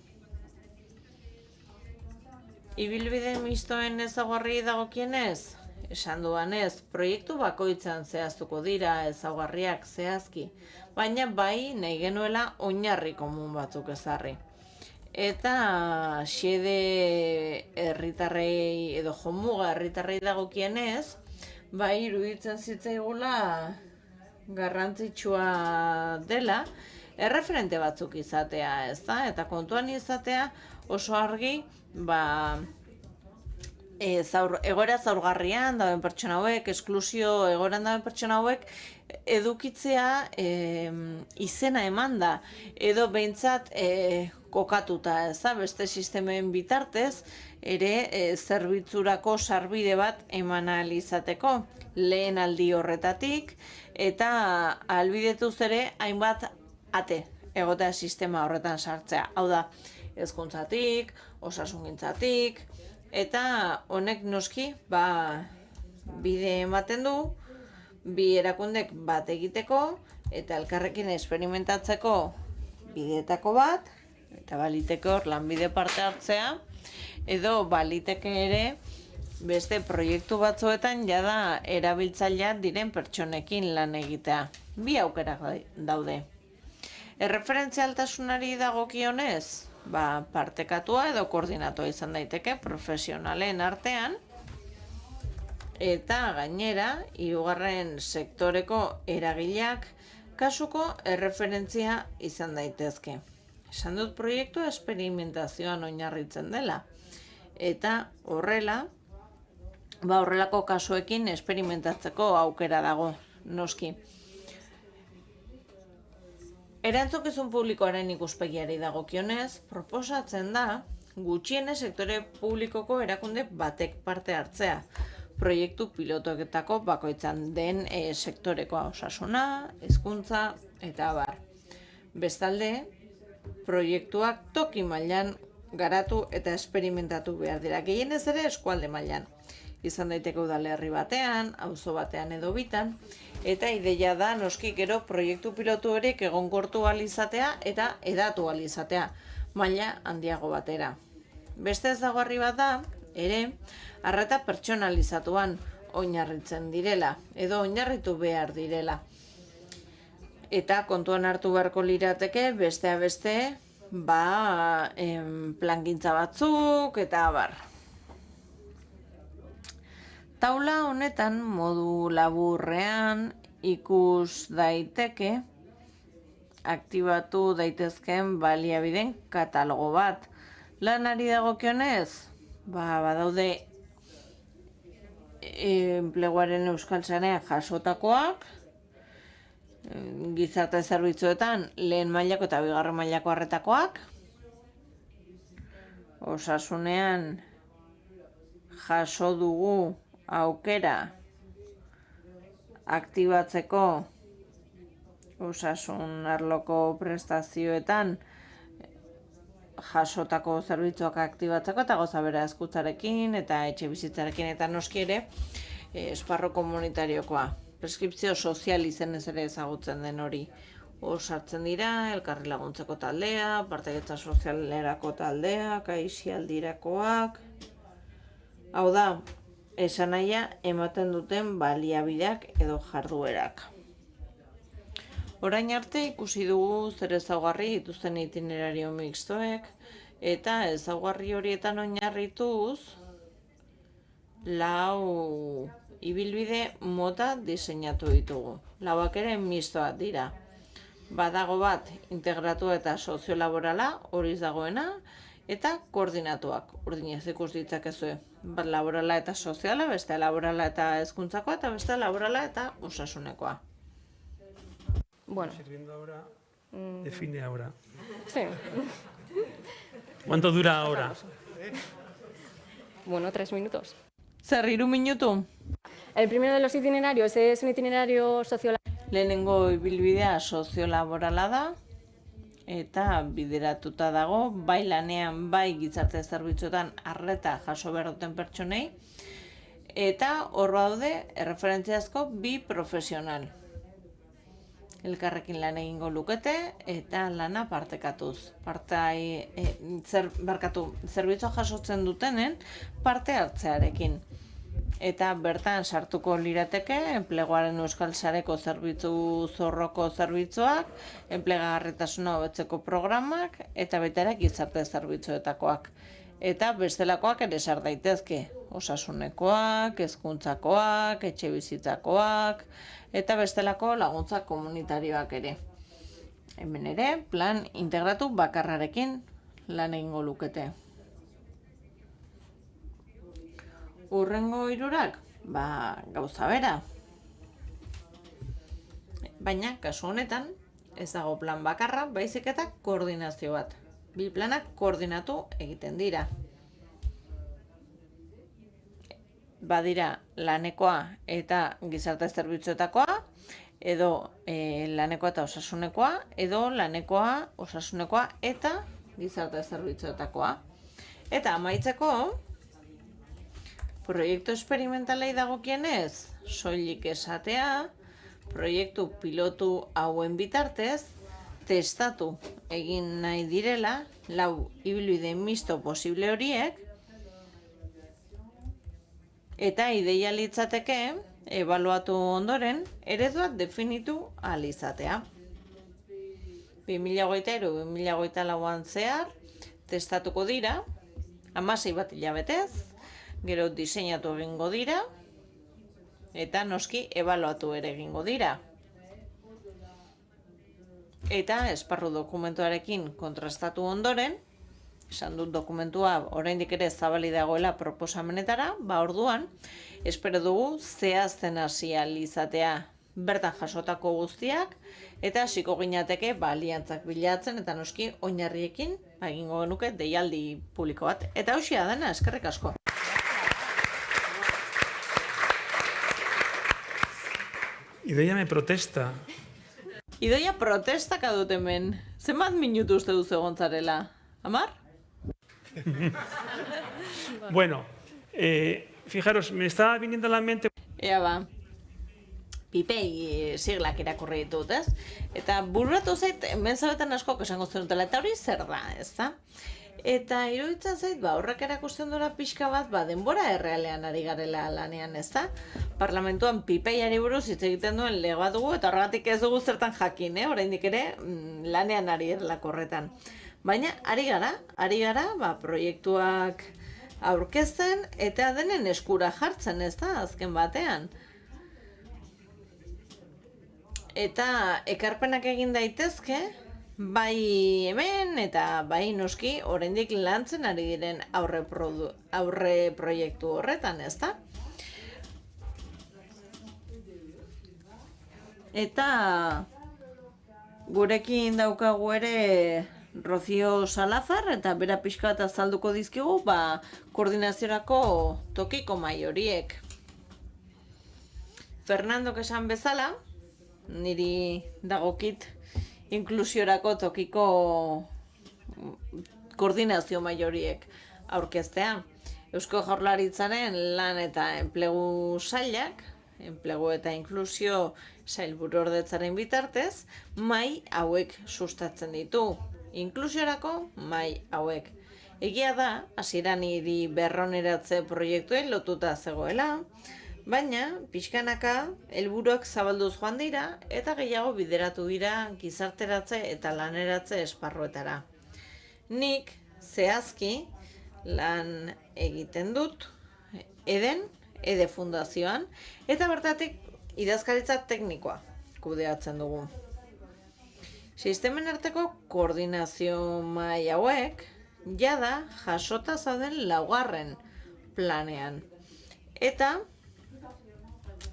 Ibilbide mistoen ezaugarri dagokienez, esan duanez, proiektu bakoitzan zehaztuko dira ezaugarriak zehazki, baina bai nahi genuela oinarri komun batzuk ezarri. Eta xede herritarrei edo jomuga herritarrei dagokienez, bai iruditzen zitzaigula garrantzitsua dela erreferente batzuk izatea, ez da? Eta kontuan izatea oso argi, egoera zaurgarrian dauden pertsona hauek, esklusio egoeran dauden pertsona hauek, edukitzea izena eman da, edo behintzat kokatuta, ez da, beste sistemen bitartez, ere zerbitzurako sarbide bat eman ahal izateko, lehen aldi horretatik, eta ahalbidetuz ere hainbat ate egotea sistema horretan sartzea. Hau da, hezkuntzatik, osasungintzatik, eta honek noski bide ematen du, bi erakundek bat egiteko eta elkarrekin esperimentatzeko bideetako bat, eta baliteke hor lanbide parte hartzea, edo baliteke ere beste proiektu batzuetan jada erabiltzailea diren pertsonekin lan egitea. Bi aukerak daude. Erreferentzialtasunari dagokionez, partekatua edo koordinatua izan daiteke profesionalen artean, eta gainera, hirugarren sektoreko eragileak kasuko erreferentzia izan daitezke. Esan dut proiektua esperimentazioan oinarritzen dela, eta horrelako kasuekin esperimentatzeko aukera dago, noski. Erantzukizun publikoaren ikuspegiari dagokionez, proposatzen da gutxienez sektore publikoko erakunde batek parte hartzea, proiektu pilotoetako bakoitzan den sektorekoa, osasuna, hezkuntza eta abar. Bestalde, proiektuak toki mailan garatu eta esperimentatu behar dira, gehienez ere eskualde mailan. Izan daiteke udalerri batean, auzo batean edo bitan, eta ideia da noski gero proiektu pilotu horiek egonkortu ahal izatea eta hedatu ahal izatea, maila handiago batera. Beste ezaugarri bat da, ere, arreta pertsonalizatuan oinarritzen direla, edo oinarritu behar direla. Eta kontuan hartu beharko lirateke, besteak beste, plangintza batzuk, eta abar. Taula honetan modu laburrean ikus daiteke aktibatu daitezkeen baliabideen katalogo bat. Lanari dagokionez, badaude enpleguaren euskal sarean jasotakoak, gizarte zerbitzuetan lehen mailako eta bigarren mailako arretakoak, osasunean jaso dugu aukera aktibatzeko osasun arloko prestazioetan jasotako zerbitzuak aktibatzeko eta gauza bera hezkuntzarekin eta etxe bizitzarekin eta noski ere esparru komunitariokoa. Preskripzio sozial izenez ere ezagutzen den hori. Sartzen dira, elkarri laguntzeko taldea, partaidetza sozialerako taldeak, aisialdirakoak. Hau da, esanahia ematen duten baliabideak edo jarduerak. Orain arte ikusi dugu zer ezaugarri dituzten itinerario mixtoek, eta ezaugarri horietan oinarrituz, 4 ibilbide mota diseinatu ditugu. 4 ere mistoak dira. Badago bat integratua eta soziolaborala, hori dagoena, eta koordinatuak. Urdinez ikus ditzakezue. Bat laborala eta soziala, beste laborala eta hezkuntzakoa, eta beste laborala eta osasunekoa. Bueno, Sirviendo ahora, define ahora. sí. ¿Cuánto dura ahora? Bueno, 3 minutos. Zer, 3 minutu? El primero de los itinerarios es un itinerario sociolaboral. Lehenengo ibilbidea soziolaborala da, eta bideratuta dago, bai lanean, bai gizarte zerbitzuetan arreta jaso behar duten pertsonei, eta hor daude erreferentziazko 2 profesional. Elkarrekin lan egingo lukete eta lana partekatuz. Zerbitzua jasotzen dutenen parte hartzearekin. Eta bertan sartuko lirateke enpleguaren euskal sareko zerbitzu zorroko zerbitzuak, enplegagarritasuna hobetzeko programak eta baita ere gizarte zerbitzuetakoak. Eta bestelakoak ere sar daitezke, osasunekoak, hezkuntzakoak, etxebizitzakoak eta bestelako laguntza komunitarioak ere. Hemen ere plan integratu bakarrarekin lan egingo lukete. Urrengo 3, gauza bera. Baina, kasu honetan, ez dago plan bakarra, baizik eta koordinazio bat. 2 planak koordinatu egiten dira. Badira lanekoa eta gizarte zerbitzuetakoa, edo lanekoa eta osasunekoa, edo lanekoa, osasunekoa eta gizarte zerbitzuetakoa. Eta amaitzeko, proiektu esperimentalei dagokienez, soilik esatea, proiektu pilotu hauen bitartez, testatu egin nahi direla, 4 ibilbide misto posible horiek, eta ideia litzateke, ebaluatu ondoren, ereduak definitu ahal izatea. 2023-2024an zehar, testatuko dira, 16 bat hilabetez, gero diseinatu egingo dira, eta noski ebaluatu ere egingo dira. Eta esparru dokumentuarekin kontrastatu ondoren, esan dut dokumentua oraindik ere zabali dagoela proposamenetara, orduan, espero dugu zehazten hasi ahal izatea bertan jasotako guztiak, eta hasiko ginateke aliantzak bilatzen, eta noski oinarriekin egingo genuke deialdi publiko bat. Eta hausia dena, eskerrik asko. Idoia me protesta. Idoia protestaka dut hemen. Zenbat minutu uste duzu egon zarela? 10? Bueno, fijaros, me está viniendo a la mente... Ea ba, pipei siglak irakurri ditut, ez? Eta bururatu zait, hemen zabetan askok esango zenutela, eta hori zer da, ez da? Eta iruditzen zait, horrek erakusten duela pixka bat, denbora errealean ari garela lanean, ez da? Parlamentuan pipeiari buruz hitz egiten duen lege bat dugu, eta horregatik ez dugu zertan jakin, oraindik ere lanean ari erlako horretan. Baina, ari gara, proiektuak aurkezten, eta denen eskura jartzen, ez da, azken batean. Eta ekarpenak egin daitezke, bai hemen eta bai noski oraindik lantzen ari diren aurre proiektu horretan, ez da? Eta gurekin daukagu ere Rocío Salazar, eta bera pixka bat azalduko dizkigu, koordinaziorako tokiko mahai horiek. Fernandok esan bezala, niri dagokit inklusiorako tokiko koordinazio mahai horiek aurkeztea. Eusko Jaurlaritzaren lan eta enplegu sailak enplegu eta inklusio sailburuordetzaren bitartez, mahai hauek sustatzen ditu. Inklusiorako mahai hauek. Egia da, hasieran hiri berroneratze proiektuen lotuta zegoela, baina pixkanaka helburuak zabalduz joan dira eta gehiago bideratu dira gizarteratze eta laneratze esparruetara. Nik zehazki lan egiten dut Ede Fundazioan, eta bertatik idazkaritza teknikoa kudeatzen dugu. Sistemen arteko koordinazio mahai hauek jada jasota zauden 4. planean. Eta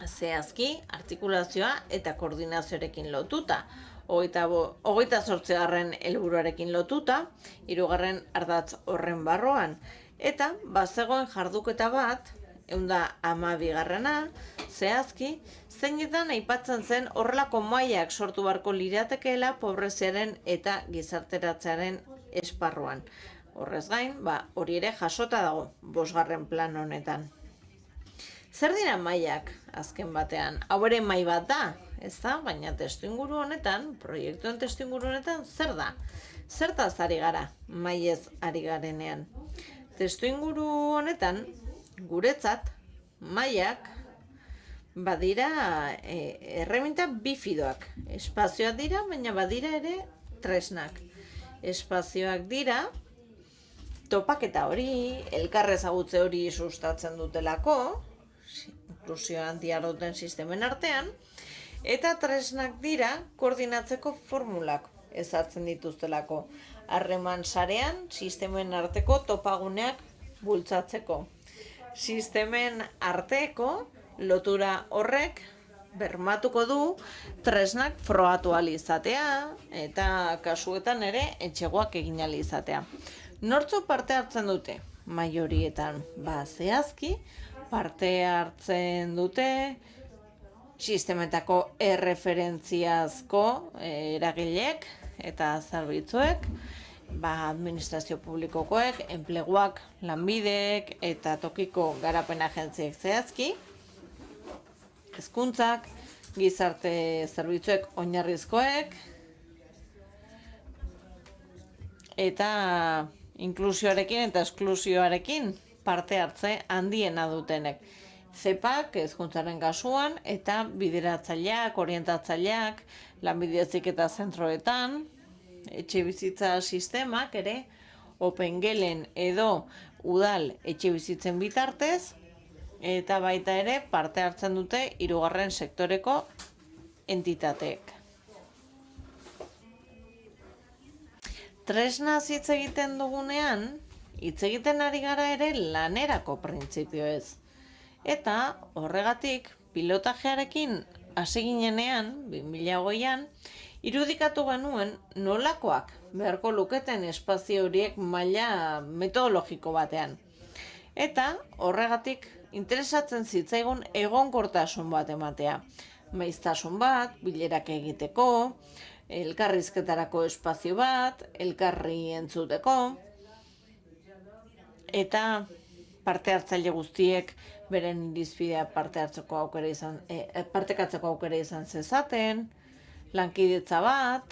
zehazki artikulazioa eta koordinazioarekin lotuta, 28. helburuarekin lotuta, 3. ardatz horren barroan, eta bazegoen jarduketa bat, 112. zehazki, zeinetan aipatzen zen horrelako mailak sortu beharko liratekeela pobreziaren eta gizarteratzearen esparruan. Horrez gain, hori ere jasota dago 5. plan honetan. Zer dira mailak azken batean? Hau ere mahai bat da, ez da? Baina testuinguru honetan, proiektuen testuinguru honetan, zer da? Zertaz ari gara, mailez ari garenean? Testuinguru honetan, guretzat, mailak badira erreminta bifidoak. Espazioak dira, baina badira ere tresnak. Espazioak dira, topaketa hori, elkarrezagutze hori sustatzen dutelako, inklusioan diarduten sistemen artean, eta tresnak dira koordinatzeko formulak ezartzen dituztelako. Harreman sarean, sistemen arteko topaguneak bultzatzeko. Sistemen arteko lotura horrek bermatuko du tresnak frogatu ahal izatea eta kasuetan ere etxegoak egin ahal izatea. Nortzuk parte hartzen dute? Mahai horietan, zehazki parte hartzen dute sistemetako erreferentziazko eragileek eta zerbitzuek, administrazio publikokoek, enpleguak, lanbideek eta tokiko garapen agentziek zehazki, hezkuntzak, gizarte zerbitzuek oinarrizkoek, eta inklusioarekin eta esklusioarekin parte hartze handiena dutenek. CEPAK hezkuntzaren kasuan eta bideratzaileak, orientatzaileak, lanbide heziketa zentroetan, etxe bizitza sistemak ere opengelen edo udal etxe bizitzen bitartez, eta baita ere parte hartzen dute 3. sektoreko entitateek. Tresnaz hitz egiten dugunean, hitz egiten ari gara ere lanerako printzipioez. Eta horregatik pilotajearekin hasi ginenean, 2008an, irudikatu genuen nolakoak beharko luketen espazio horiek maila metodologiko batean. Eta horregatik interesatzen zitzaigun egonkortasun bat ematea. Maiztasun bat, bilerak egiteko, elkarrizketarako espazio bat, elkarri entzuteko, eta parte hartzaile guztiek beren irizpidea partekatzeko aukera izan zezaten, lankidetza bat,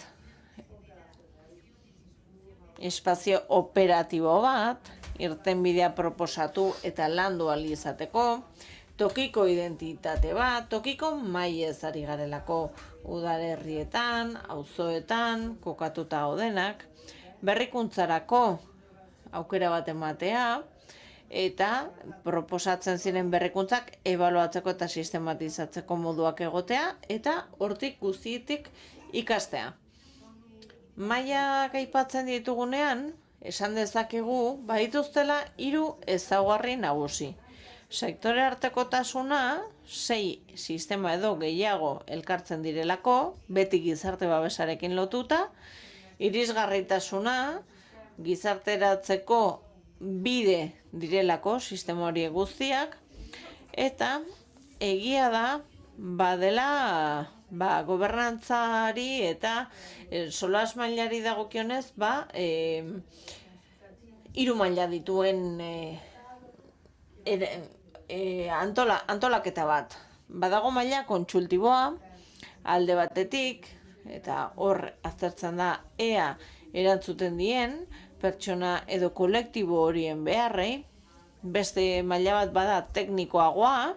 espazio operatibo bat, irtenbidea proposatu eta landu ahal izateko, tokiko identitate bat, tokiko mailez ari garelako udalerrietan, auzoetan, kokatuta gaudenak, berrikuntzarako aukera bat ematea, eta proposatzen ziren berrikuntzak ebaluatzeko eta sistematizatzeko moduak egotea, eta hortik guztietik ikastea. Mailak aipatzen ditugunean, esan dezakegu, badituztela 3 ezaugarri nagusi. Sektore artekotasuna, 6 sistema edo gehiago elkartzen direlako, beti gizarte babesarekin lotuta, irisgarritasuna, gizarteratzeko bide direlako sistema horiek guztiak, eta egia da badela gobernantzari eta solas mailari dagokionez 3 maila dituen antolaketa bat. badago maila kontsultiboa alde batetik, eta hor aztertzen da ea erantzuten dien pertsona edo kolektibo horien beharrei. Beste maila bat bada teknikoagoa,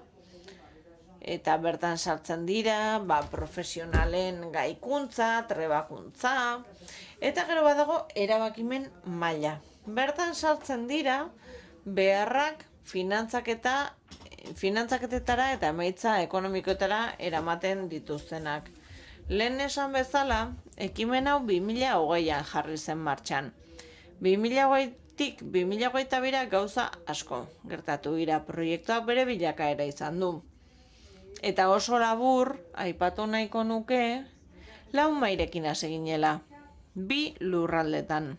eta bertan sartzen dira profesionalen gaikuntza, trebakuntza, eta gero badago erabakimen maila. Bertan sartzen dira beharrak finantzaketetara eta emaitza ekonomikoetara eramaten dituztenak. Lehen esan bezala, ekimen hau 2020an jarri zen martxan. 2020tik 2022ra gauza asko gertatu dira, proiektuak bere bilakaera izan du. Eta oso labur, aipatu nahiko nuke, 4 mairekin hasi ginela, 2 lurraldetan.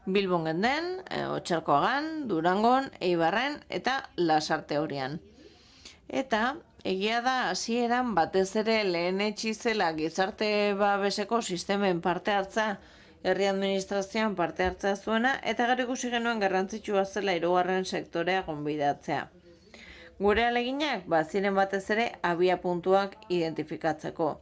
Bilbon genden, Otxarkoagan, Durangon, Eibarren eta Lasarte Horian. Eta egia da hasieran batez ere lehenetsi zela gizarte babeseko sistemen parte hartza, herri administrazioan parte hartza zuena, eta gero ikusi genuen garrantzitsua zela 3. sektorea gonbidatzea. Gure aleginak, ziren batez ere abia puntuak identifikatzeko.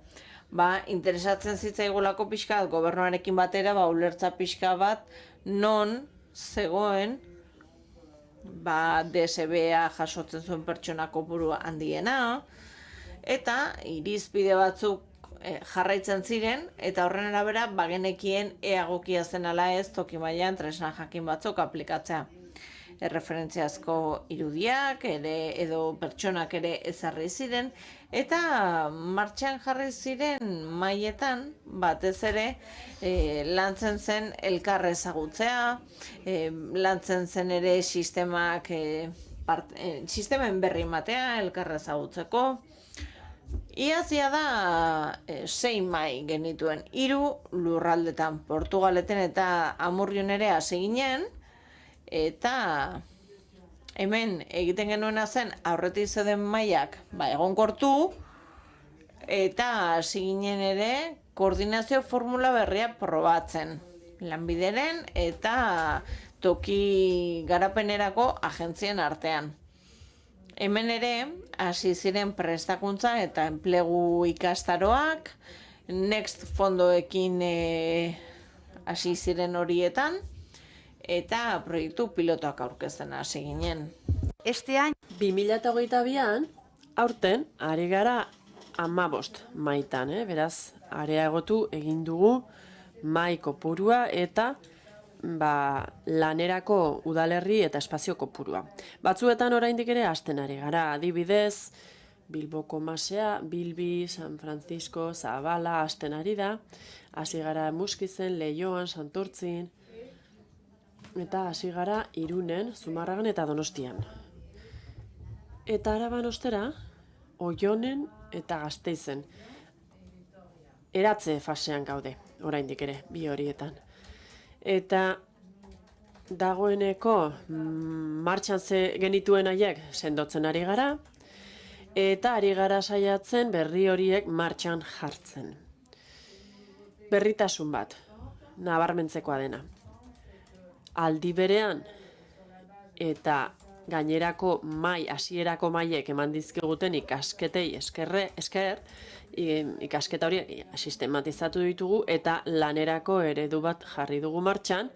Interesatzen zitzaigulako pixka bat, gobernuarekin batera, ulertza pixka bat, non zegoen DSB-a jasotzen zuen pertsona kopuru handiena, eta irizpide batzuk jarraitzen ziren, eta horren arabera bagenekien eagokia zen ala ez toki mailan tresna jakin batzuk aplikatzea. Referentziazko irudiak edo pertsonak ere ezarri ziren, eta martxan jarri ziren mailetan batez ere lantzen zen elkar ezagutzea, lantzen zen ere sistemen berri ematea elkar ezagutzeko. Iazia da 6 mai genituen, 3 lurraldetan, Portugaleten eta Amurrion ere hasi ginen, eta hemen egiten genuena zen aurretik zeuden mailak egonkortu, eta hasi ginen ere koordinazio formula berria probatzen. Lanbideren eta toki garapenerako agentzien artean. Hemen ere hasi ziren prestakuntza eta enplegu ikastaroak, Next fondoekin hasi ziren horietan, eta proiektu pilotoak aurkezten hasi ginen. 2022an, aurten, ari gara 15 maitan, beraz, areagotu egin dugu mai kopurua eta lanerako udalerri eta espazio kopurua. Batzuetan oraindik ere hasten ari gara, adibidez, Bilboko Masea, Bilbi, San Francisco, Zabala hasten ari da, hasi gara Muskizen, Leioan, Santurtzin, eta hasi gara Irunen, Zumarragan eta Donostian. Eta Araban ostera, Oionen eta Gasteizen. Eratze fasean gaude, oraindik ere, bi horietan. Eta dagoeneko martxan genituen haiek sendotzen ari gara, eta ari gara saiatzen berri horiek martxan jartzen. Berritasun bat, nabarmentzekoa dena. Aldi berean eta gainerako hasierako maiek eman dizkiguten ikasketei esker, ikasketa hori sistematizatu ditugu eta lanerako eredu bat jarri dugu martxan.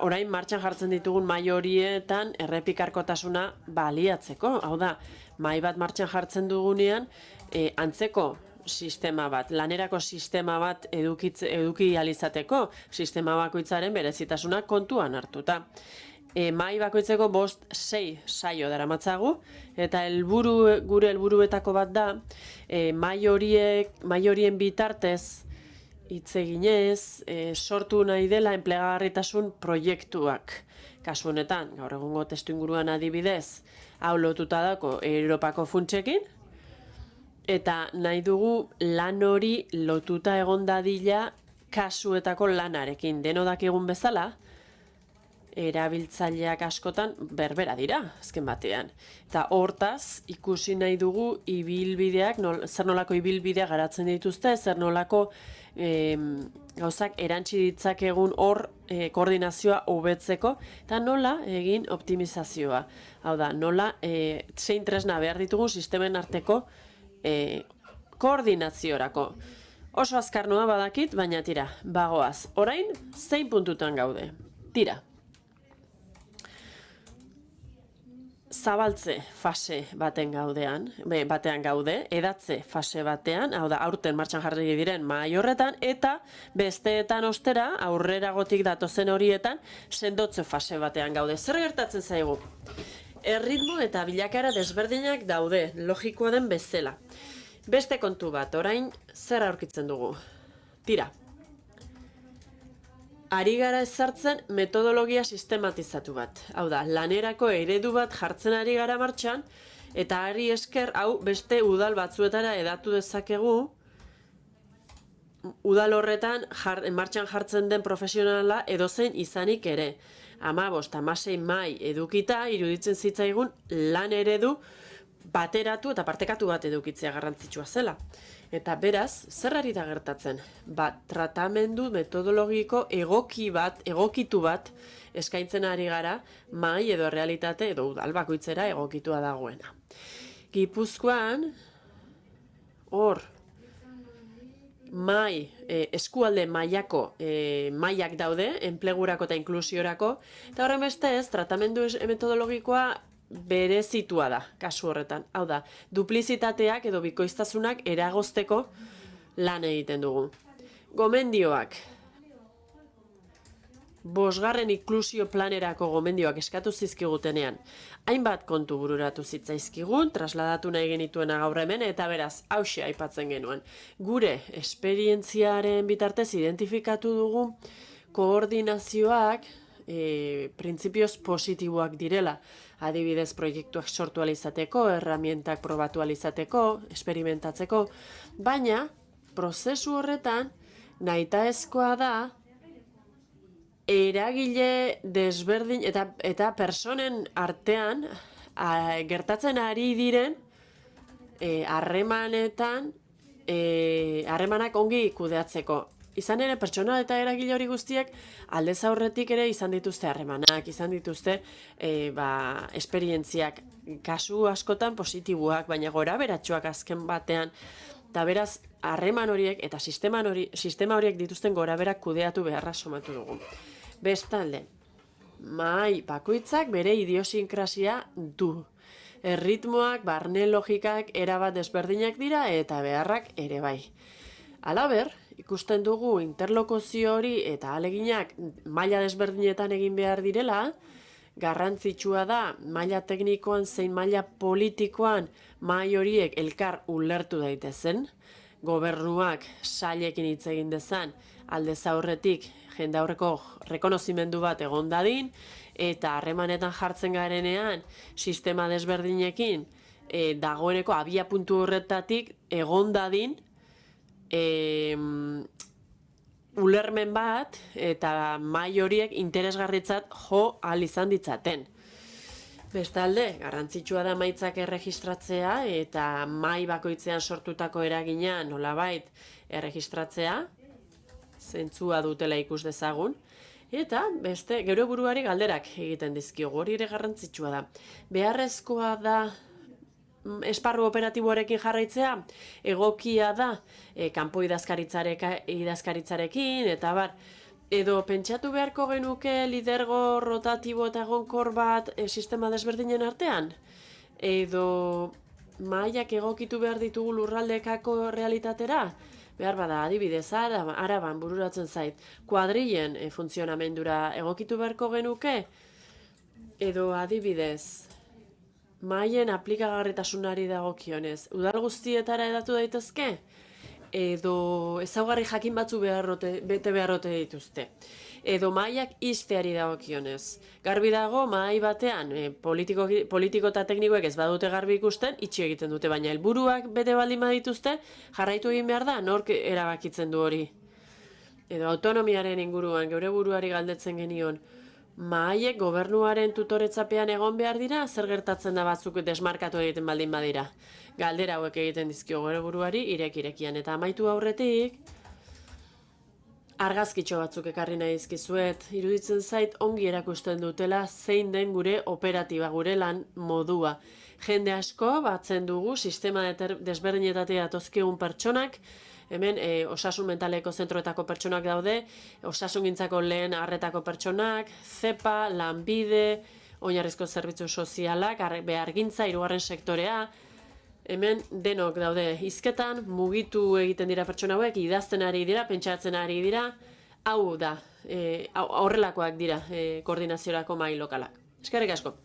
Orain martxan jartzen ditugun mai horietan errepikarkotasuna baliatzeko. Hau da, mai bat martxan jartzen dugunean antzeko sistema bat, lanerako sistema bat eduki alizateko, sistema bakoitzaren berezitasuna kontuan hartuta. Mai bakoitzeko 5-6 saio daramatzagu, eta gure helburuetako bat da, mai horien bitartez hitz eginez, sortu nahi dela enplegagarritasun proiektuak. Kasu honetan, gaur egungo testuinguruan adibidez, hau lotuta dako Europako funtsekin, eta nahi dugu lan hori lotuta egon dadila kasuetako lanarekin. Deno dakigun bezala, erabiltzaileak askotan berbera dira, azken batean. Eta hortaz, ikusi nahi dugu ibilbideak, zer nolako ibilbideak garatzen dituzte, zer nolako gauzak erantzi ditzakegun hor koordinazioa hobetzeko, eta nola egin optimizazioa. Hau da, nola zein tresna behar ditugu sistemen arteko koordinaziorako. Oso azkar noa badakit, baina tira, bagoaz. Orain, zein puntutan gaude? Tira. Zabaltze fase batean gaude, edatze fase batean, hau da, aurten martxan jarri diren mahai horretan, eta besteetan ostera, aurreragotik datozen horietan, sendotze fase batean gaude. Zer gertatzen zaigu? Erritmo eta bilakara desberdinak daude, logikoa den bezala. Beste kontu bat, orain zer aurkitzen dugu? Tira. Ari gara ezartzen metodologia sistematizatu bat. Hau da, lanerako eredu bat jartzen ari gara martxan, eta ari esker hau beste udal batzuetara edatu dezakegu, udal horretan martxan jartzen den profesionala edozein izanik ere. 15-16 mai edukita, iruditzen zitzaigun lan eredu bateratu eta partekatu bat edukitzea garrantzitsua zela. Eta beraz, zer ari da gertatzen? Tratamendu metodologiko egokitu bat eskaintzen ari gara, mahai edo realitate edo udal bakoitzera egokitua dagoena. Gipuzkoan, hor, eskualde mailako mailak daude, enplegurako eta inklusiorako, eta horren beste ez, tratamendu metodologikoa berezitua da, kasu horretan. Hau da, duplizitateak edo bikoiztasunak eragozteko lan egiten dugu. Gomendioak. 5. inklusio planerako gomendioak eskatu zizkigutenean. Hainbat kontu bururatu zitzaizkigun, trasladatu nahi genituena gaur hemen, eta beraz, hauxe aipatzen genuen. Gure esperientziaren bitartez identifikatu dugu koordinazioak printzipioz positiboak direla. Adibidez, proiektuak sortu alizateko, erramientak probatu alizateko, esperimentatzeko, baina prozesu horretan nahitaezkoa da eragile desberdin eta personen artean gertatzen ari diren harremanak ongi kudeatzeko. Izan ere, pertsona eta eragile hori guztiak aldez aurretik ere izan dituzte harremanak, izan dituzte esperientziak, kasu askotan positiboak, baina gora beratxoak azken batean. Eta beraz, harreman horiek eta sistema horiek dituzten gora berak kudeatu beharra somatu dugu. Bestalde, mahai bakoitzak bere idiosinkrasia du. Erritmoak, barne logikak erabat desberdinak dira eta beharrak ere bai. Halaber, ikusten dugu interlokuzio hori eta ahaleginak maila desberdinetan egin behar direla, garrantzitsua da maila teknikoan zein maila politikoan mahai horiek elkar ulertu daitezen, gobernuak sailekin hitz egin dezan aldez aurretik jendaurreko rekonozimendu bat egon dadin, eta harremanetan jartzen garenean sistema desberdinekin dagoeneko abiapuntu horretatik egon dadin ulermen bat eta mahai horiek interesgarritzat jo ahal izan ditzaten. Bestalde, garrantzitsua da emaitzak erregistratzea eta mahai bakoitzean sortutako eragina nolabait erregistratzea, zentzua dutela ikus dezagun, eta beste geure buruari galderak egiten dizkiogu, hori ere garrantzitsua da. Beharrezkoa da esparru operatiboarekin jarraitzea, egokia da kanpo idazkaritzarekin, eta bar, edo pentsatu beharko genuke lidergo rotatibo eta egonkor bat sistema desberdinen artean, edo mahaiak egokitu behar ditugu lurraldekako realitatera, behar bada adibidez, Araban bururatzen zait, kuadrilen funtzionamendura egokitu beharko genuke, edo adibidez, mahaien aplikagarritasunari dagokionez, udal guztietara edatu daitezke, edo ezaugarri jakin batzu bete beharrote dituzte. Edo mahaiak ixteari dagokionez. Garbi dago, mahai batean, politiko eta teknikoek ez badute garbi ikusten, itxi egiten dute, baina helburuak bete baldin badituzte, jarraitu egin behar da, nork erabakitzen du hori. Edo autonomiaren inguruan, geure buruari galdetzen genion, Mahaiek gobernuaren tutoretzapean egon behar dira, zer gertatzen da batzuk desmarkatu egiten baldin badira. Galdera hauek egiten dizkio gure buruari irekirekian. Eta amaitu aurretik, argazkitxo batzuk ekarri nahi dizkizuet, iruditzen zait ongi erakusten dutela zein den gure operatiba, gure lan modua. Jende asko batzen dugu sistema desberdinetatik datozkigun pertsonak, hemen osasun mentaleko zentroetako pertsonak daude, osasungintzako lehen arretako pertsonak, ZEPA, Lanbide, oinarrizko zerbitzu sozialak, behargintza, hirugarren sektorea, hemen denok daude hizketan, mugitu egiten dira pertsona hauek, idazten ari dira, pentsatzen ari dira, hau da, horrelakoak dira koordinaziorako mahai lokalak. Eskerrik asko.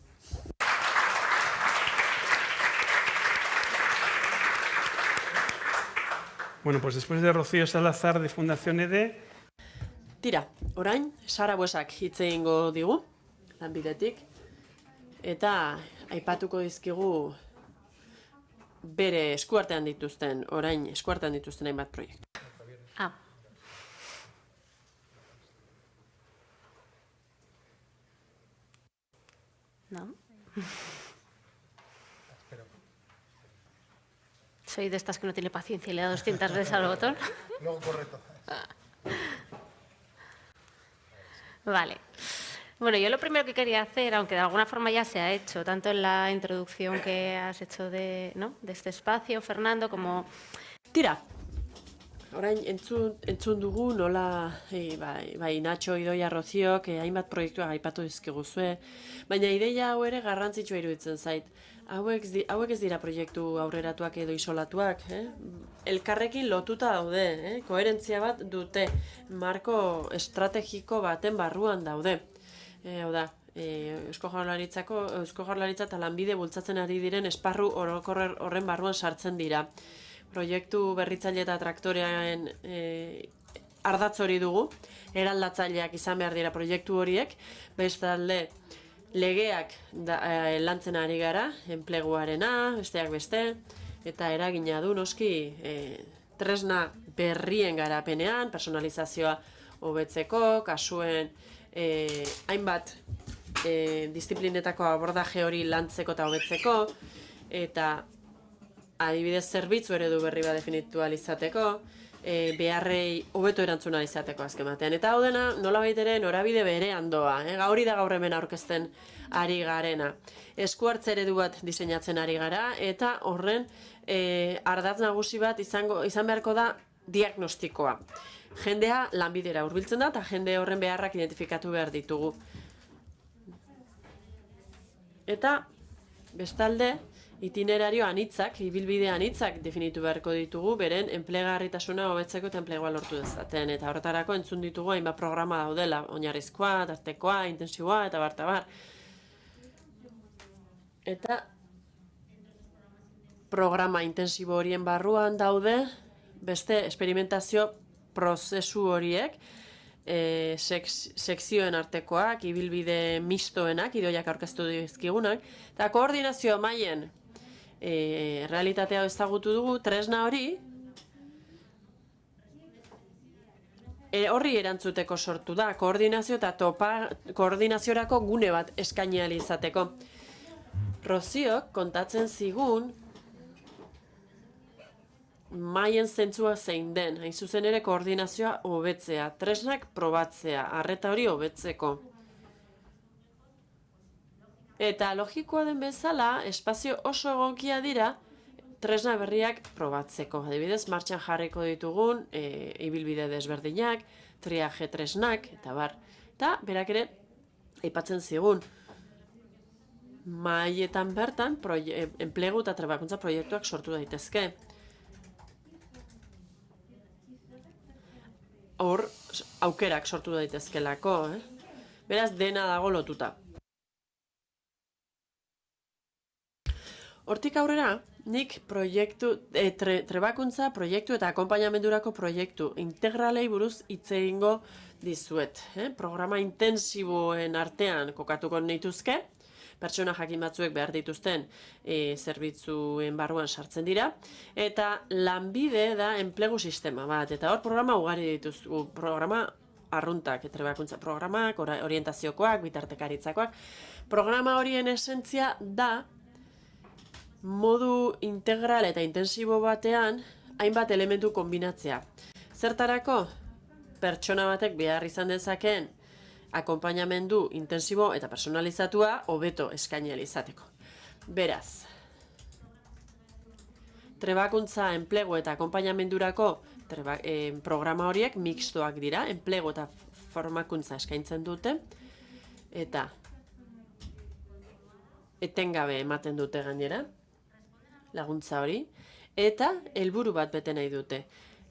Bueno, pues después de Rocío Salazar de Fundación EDE... Tira, orain, Sara Buesak hitz egingo digu, Lanbidetik, eta aipatuko dizkigu bere eskuartean dituzten, orain eskuartean dituzten hainbat proiektu. ¿No? Soy de estas que no tiene paciencia y le da 200 veces al botón. No, correcto. Vale. Bueno, yo lo primero que quería hacer, aunque de alguna forma ya se ha hecho, tanto en la introducción que has hecho de este espacio, Fernando, como... Tira, orain entzun dugu nola bai Nacho, Idoia, Roziok hainbat proiektuak aipatu dizkiguzue, baina ideia hau ere garrantzitsua iruditzen zait. Hauek ez dira proiektu aurreratuak edo isolatuak, elkarrekin lotuta daude, koherentzia bat dute, marko estrategiko baten barruan daude. Hau da, Eusko Jaurlaritza eta Lanbide bultzatzen ari diren esparru orokorrer horren barruan sartzen dira. Proiektu berritzaile eta traktorean ardatz hori dugu, eraldatzaileak izan behar dira proiektu horiek, bestalde legeak lantzen ari gara, enpleguarena, besteak beste, eta eragina du noski tresna berrien garapenean, personalizazioa hobetzeko, kasuen hainbat disiplinetako abordaje hori lantzeko eta hobetzeko, eta adibidez zerbitzu eredu berri bat definitu izateko, beharrei hobeto erantzuna izateko azken batean. Eta hau dena nolabait ere norabide berean doa, hori da gaur hemen aurkezten ari garena. Eskuartze eredu bat diseinatzen ari gara, eta horren ardatz nagusi bat izan beharko da diagnostikoa. Jendea lanbidera hurbiltzen da, eta jende horren beharrak identifikatu behar ditugu. Eta bestalde, itinerario anitzak, ibilbide anitzak definitu beharko ditugu, beren enplegarritasuna hobetzeko eta enplegua lortu dezaten. Eta horretarako entzun ditugu hainbat programa daudela, oinarrizkoa, tartekoa, intensiboa, eta bar. Eta programa intensibo horien barruan daude, beste esperimentazio prozesu horiek, sekzioen artekoak, ibilbide mistoenak, Idoiak aurkeztu dizkigunak, eta koordinazio mailen realitatea ezagutu dugu, tresna hori horri erantzuteko sortu da, koordinazio eta koordinaziorako gune bat eskaini ahal izateko. Roziok kontatzen zigun mailen zentzua zein den, hain zuzen ere koordinazioa hobetzea, tresnak probatzea, arreta hori hobetzeko. Eta logikoa den bezala, espazio oso egokia dira, tresna berriak probatzeko. Adibidez, martxan jarriko ditugun, ibilbide desberdinak, triaje tresnak, eta bar. Eta berak ere, aipatzen zigun, mahaietan bertan, enplegu eta trebakuntza proiektuak sortu daitezke. Hor, aukerak sortu daitezkelako, Beraz, dena dago lotuta. Hortik aurrera, nik trebakuntza proiektu eta akonpainamendurako proiektu integralei buruz hitz egingo dizuet. Programa intensiboen artean kokatuko nituzke, pertsona jakin batzuek behar dituzten zerbitzuen barruan sartzen dira, eta Lanbide da enplegu sistema bat, eta hor programa ugari dituzgu, programa arruntak, trebakuntza programak, orientaziokoak, bitartekaritzakoak. Programa horien esentzia da modu integral eta intensibo batean hainbat elementu kombinatzea. Zertarako, pertsona batek behar izan dezakeen akonpainamendu intensibo eta personalizatua hobeto eskaini ahal izateko. Beraz, trebakuntza, enplegu eta akonpainamendurako programa horiek mixtoak dira, enplegu eta formakuntza eskaintzen dute, eta etengabe ematen dute gainera, laguntza hori, eta helburu bat bete nahi dute.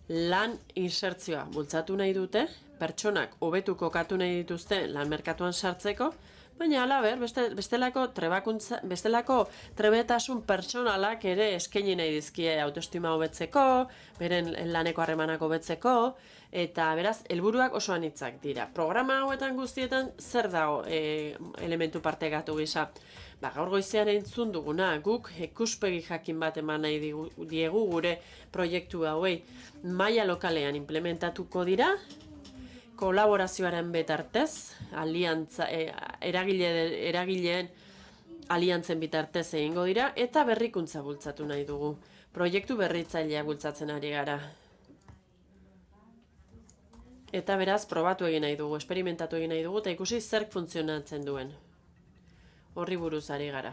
Lan insertzioa bultzatu nahi dute, pertsonak hobetu kokatu nahi dituzte lan merkatuan sartzeko, baina halaber, bestelako trebetasun pertsonalak ere eskaini nahi dizkie autoestima hobetzeko, beren laneko harremanak hobetzeko, eta beraz, helburuak oso anitzak dira. Programa hauetan guztietan zer dago elementu partekatu gisa? Gaur goizean entzun duguna, guk ikuspegi jakin bat eman nahi diegu gure proiektu hauei maila lokalean implementatuko dira, kolaborazioaren betartez, eragileen aliantzen bitartez egingo dira, eta berrikuntza bultzatu nahi dugu. Proiektu berritzailea bultzatzen ari gara. Eta beraz, probatu egin nahi dugu, esperimentatu egin nahi dugu, eta ikusi zerk funtzionatzen duen. Horri buruz ari gara.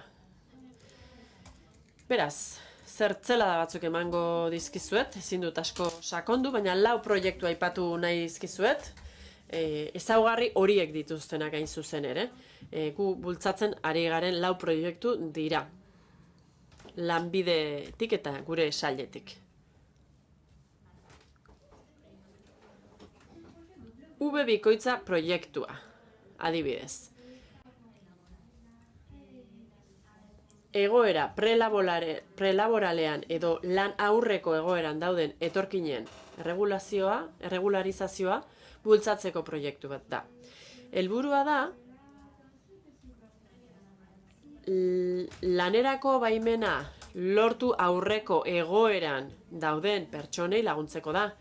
Beraz, zertzelada batzuk emango dizkizuet, ezin dut asko sakondu, baina 4 proiektu aipatu nahi dizkizuet, ezaugarri horiek dituztenak hain zuzen ere. Gu bultzatzen ari garen 4 proiektu dira. Lanbidetik eta gure sailetik. V-bikoitza proiektua, adibidez. Egoera prelaboralean edo lan aurreko egoeran dauden etorkinen erregularizazioa bultzatzeko proiektu bat da. Helburua da, lanerako baimena lortu aurreko egoeran dauden pertsonei laguntzeko da.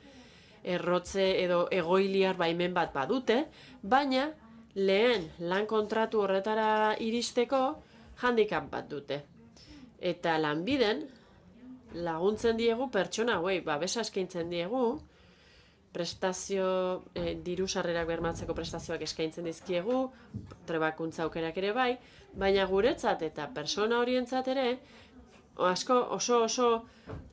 Errotze edo egoiliar baimen bat badute, baina lehen lan kontratu horretara iristeko handicap bat dute. Eta lanbiden laguntzen diegu pertsona hauei, babesa eskaintzen diegu, prestazio, diru sarrerak bermatzeko prestazioak eskaintzen dizkiegu, trebakuntza aukerak ere bai, baina guretzat eta persona horientzat ere, oso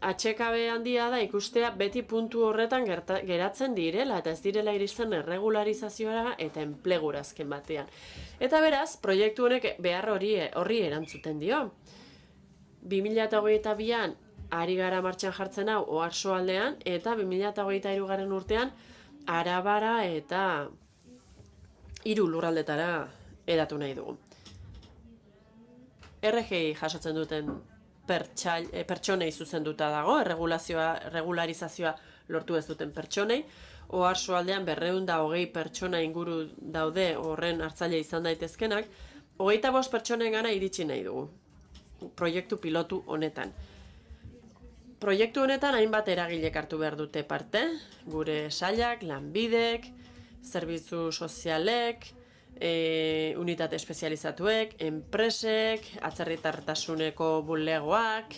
atxekabe handia da ikustea beti puntu horretan geratzen direla eta ez direla iristen erregularizazioa eta enplegura azken batean. Eta beraz, proiektu honek behar horri erantzuten dio. 2022an ari gara martxan jartzen hau Oarsoaldean eta 2023 urtean Arabara eta 3 lurraldetara hedatu nahi dugu. RGI jasotzen duten pertsonei zuzenduta dago, regularizazioa lortu ez duten pertsonei. Oarsoaldean 220 pertsona inguru daude horren hartzaile izan daitezkenak, 25 pertsonengana iritsi nahi dugu, proiektu pilotu honetan. Proiektu honetan hainbat eragilek hartu behar dute parte, gure sailak, lanbidek, zerbitzu sozialek, unitate espezializatuek, enpresek, atzerritartasuneko bulegoak,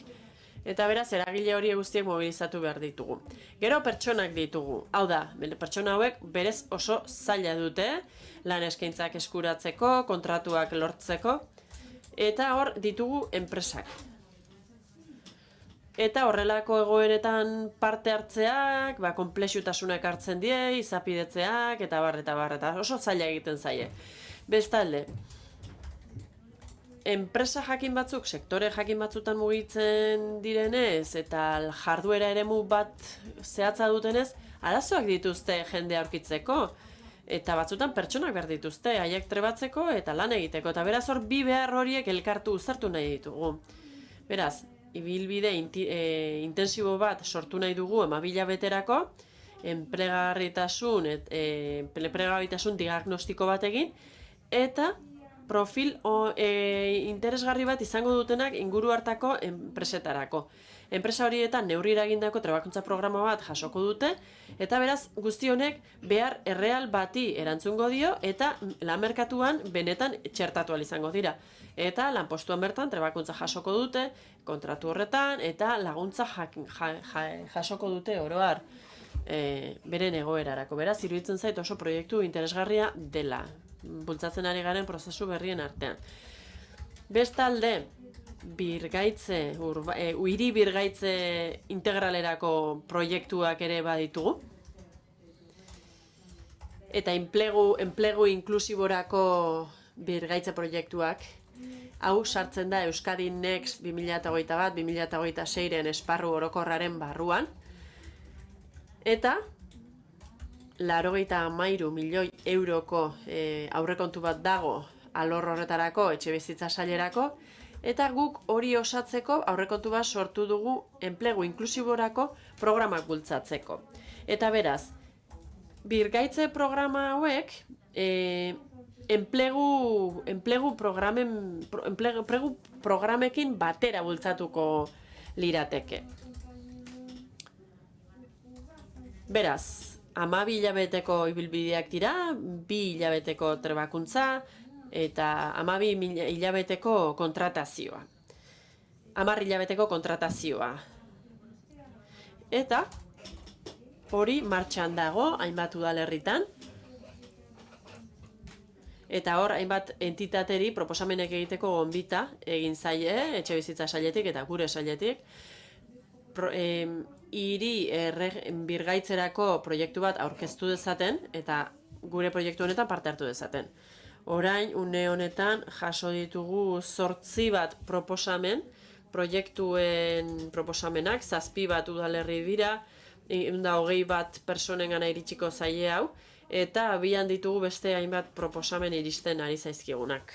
eta beraz eragile hori guztiek mobilizatu behar ditugu. Gero pertsonak ditugu, hau da, pertsona hauek berez oso zaila dute, lan eskaintzak eskuratzeko, kontratuak lortzeko, eta hor ditugu enpresak. Eta horrelako egoeretan parte hartzeak, konplexutasunak hartzen die, izapidetzeak, eta barreta, oso zaila egiten zaie. Bestalde, enpresa jakin batzuk, sektore jakin batzutan mugitzen direnez, eta jarduera eremu bat zehatza dutenez, arazoak dituzte jende aurkitzeko, eta batzutan pertsonak behar dituzte, haiek trebatzeko eta lan egiteko, eta beraz hor bi behar horiek elkartu uztartu nahi ditugu. Beraz, ibilbide intensibo bat sortu nahi dugu 12 beterako, enplegarritasun diagnostiko bat egin, eta profil interesgarri bat izango dutenak inguru hartako enpresetarako. Enpresa horietan neurri eragindako trebakuntza programa bat jasoko dute, eta beraz guzti honek behar erreal bati erantzungo dio eta lan merkatuan benetan txertatu ahal izango dira. Eta lanpostuan bertan trebakuntza jasoko dute, kontratu horretan, eta laguntza jasoko dute oro har beren egoerarako. Beraz, iruditzen zait oso proiektu interesgarria dela, bultzatzen ari garen prozesu berrien artean. Bestalde, hiri birgaitze integralerako proiektuak ere baditugu. Eta enplegu inklusiborako birgaitze proiektuak. Hau sartzen da Euskadi Next 2021-2026-ren esparru orokorraren barruan. Eta 93 milioi euroko aurrekontu bat dago alor horretarako, etxebizitza sailerako, eta guk hori osatzeko aurrekontu bat sortu dugu enplegu inklusiborako programak bultzatzeko. Eta beraz, birgaitze programa hauek enplegu programekin batera bultzatuko lirateke. Beraz, 12 hilabeteko ibilbideak dira, 2 hilabeteko trebakuntza, eta 12 hilabeteko kontratazioa. 10 hilabeteko kontratazioa. Eta hori martxan dago, hainbat udalerritan. Eta hor, hainbat entitateri proposamenek egiteko gonbita egin zaie, etxebizitza sailetik eta gure sailetik. Hiri birgaitzerako proiektu bat aurkeztu dezaten, eta gure proiektu honetan parte hartu dezaten. Orain, une honetan, jaso ditugu 8 bat proposamen, proiektuen proposamenak, 7 bat udalerri dira, 120 bat personengana iritsiko zaie hau, eta abian ditugu beste hainbat proposamen iristen ari zaizkigunak.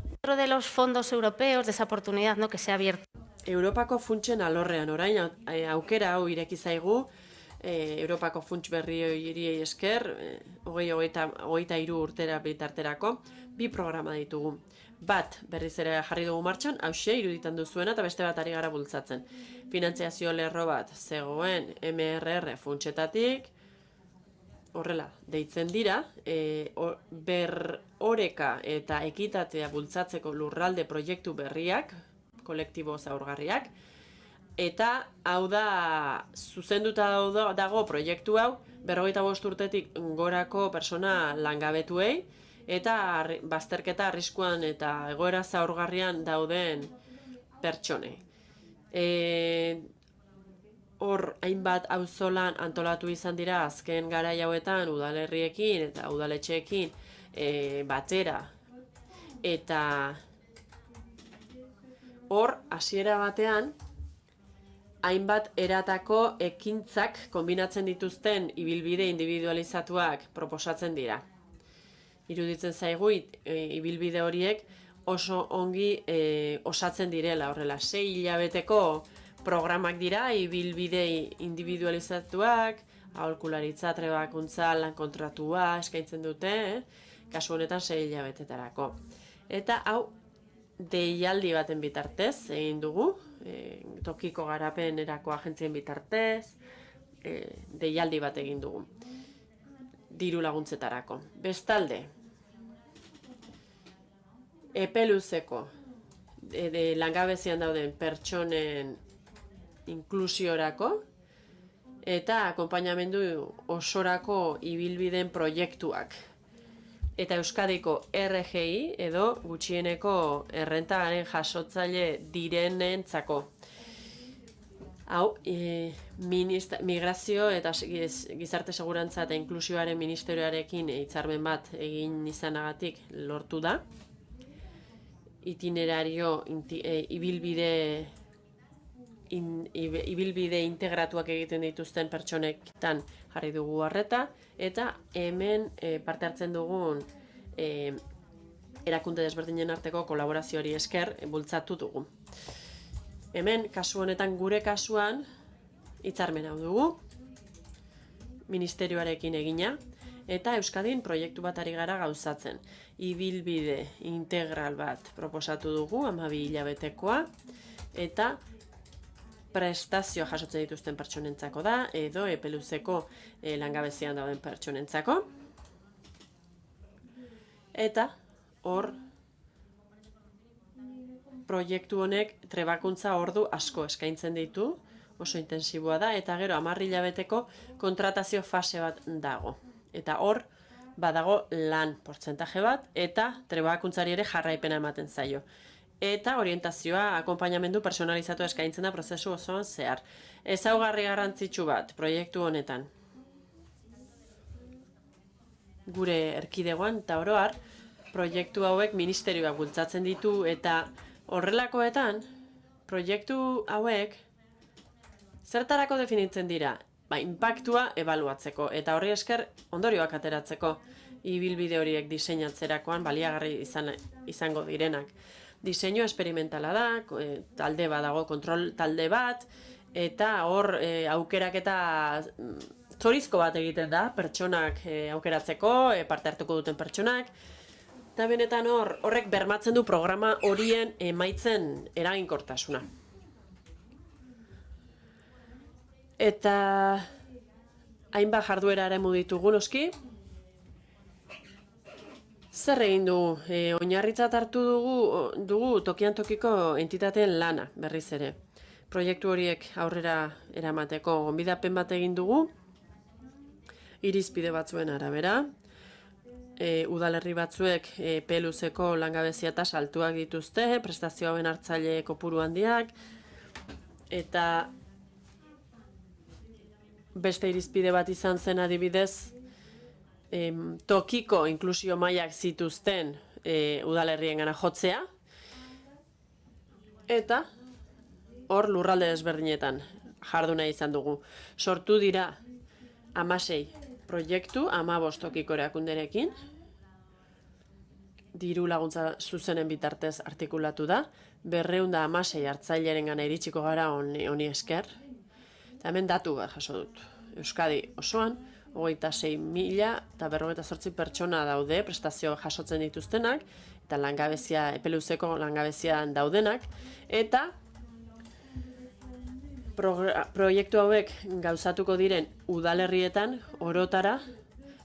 Dentro de los fondos europeos, de esa oportunidad, ¿no?, que se ha abierto. Europako funtsen alorrean, orain, aukera hau ireki zaigu, Europako funts berri horiei esker, 23 urtera bitarterako, 2 programa ditugu. Bat, berriz ere jarri dugu martxan, hauxe iruditan duzuena, eta beste bat ari gara bultzatzen. Finantziazio lerro bat zegoen MRR funtsetatik, horrela, deitzen dira, oreka eta ekitatea bultzatzeko lurralde proiektu berriak, kolektibo zaurgarriak, eta hau da, zuzenduta dago proiektu hau, 45 urtetik gorako persona langabetuei, eta bazterketa arriskuan eta egoera zaurgarrian dauden pertsonei. Hor, hainbat auzolan antolatu izan dira azken garai hauetan udalerriekin eta udaletxeekin batera. Eta hor, hasiera batean, hainbat eratako ekintzak kombinatzen dituzten ibilbide individualizatuak proposatzen dira. Iruditzen zaigu ibilbide horiek oso ongi osatzen direla, horrela 6 hilabeteko programak dira, ibilbide individualizatuak, aholkularitza, trebakuntza, lan kontratua eskaintzen dute, kasu honetan 6 hilabetetarako. Eta hau deialdi baten bitartez egin dugu, tokiko garapenerako agentzien bitartez, deialdi bat egin dugu, diru laguntzetarako. Bestalde, epe luzeko langabezian dauden pertsonen inklusiorako eta akonpainamendu osorako ibilbideen proiektuak. Eta Euskadiko RGI edo gutxieneko errentaren jasotzaile direnentzako. Hau, migrazio eta gizarte segurantza eta inklusioaren ministerioarekin hitzarmen bat egin izanagatik lortu da. Itinerario, ibilbide integratuak egiten dituzten pertsonetan jarri dugu arreta, eta hemen parte hartzen dugun erakunde desberdinen arteko kolaborazioari esker bultzatu dugu. Hemen, kasu honetan gure kasuan, hitzarmen hau dugu, ministerioarekin egina, eta Euskadin proiektu bat ari gara gauzatzen. ibilbide integral bat proposatu dugu, 12 hilabetekoa, eta prestazio jasotzen dituzten pertsonentzako da, edo epeluzeko langabezian dauden pertsonentzako. Eta hor, proiektu honek trebakuntza ordu asko eskaintzen ditu, oso intensiboa da, eta gero 10 hilabeteko kontratazio fase bat dago. Eta hor, badago lan portzentaje bat, eta trebakuntzari ere jarraipena ematen zaio. Eta orientazioa, akonpainamendu personalizatu eskaintzen da prozesu osoan zehar. Ezaugarri garrantzitsu bat, proiektu honetan. Gure erkidegoan, eta oroar, proiektu hauek ministerioak bultzatzen ditu, eta horrelakoetan, proiektu hauek zertarako definitzen dira? Inpaktua ebaluatzeko, eta horri esker ondorioak ateratzeko ibilbide horiek diseinatzerakoan baliagarri izango direnak. Diseinu esperimentala da, talde bat dago, kontrol talde bat, eta hor aukerak eta zorizko bat egiten da, pertsonak aukeratzeko, parte hartuko duten pertsonak, eta benetan horrek bermatzen du programa horien emaitzen eraginkortasuna. Eta hainbat jarduera eremu ditugu noski. Zer egin dugu? Oinarritzat hartu dugu tokian tokiko entitateen lana, berriz ere. Proiektu horiek aurrera eramateko gonbidapen bat egin dugu, irizpide batzuen arabera. Udalerri batzuek peluzeko langabezia tasa altuak dituzte, prestazio hauen hartzaile kopuru handiak, eta beste irizpide bat izan zen adibidez, tokiko inklusio mailak zituzten udalerriengana jotzea, eta hor lurralde desberdinetan jarduna izan dugu. Sortu dira 16 proiektu, 15 tokiko erakunderekin, diru laguntza zuzenen bitartez artikulatu da, 216 hartzailerengana iritsiko gara honi esker. Eta hemen datu bat jaso dut. Euskadi osoan, 26.058 pertsona daude prestazio jasotzen dituztenak, eta langabezia, epeluzeko langabezian daudenak, eta proiektu hauek gauzatuko diren udalerrietan orotara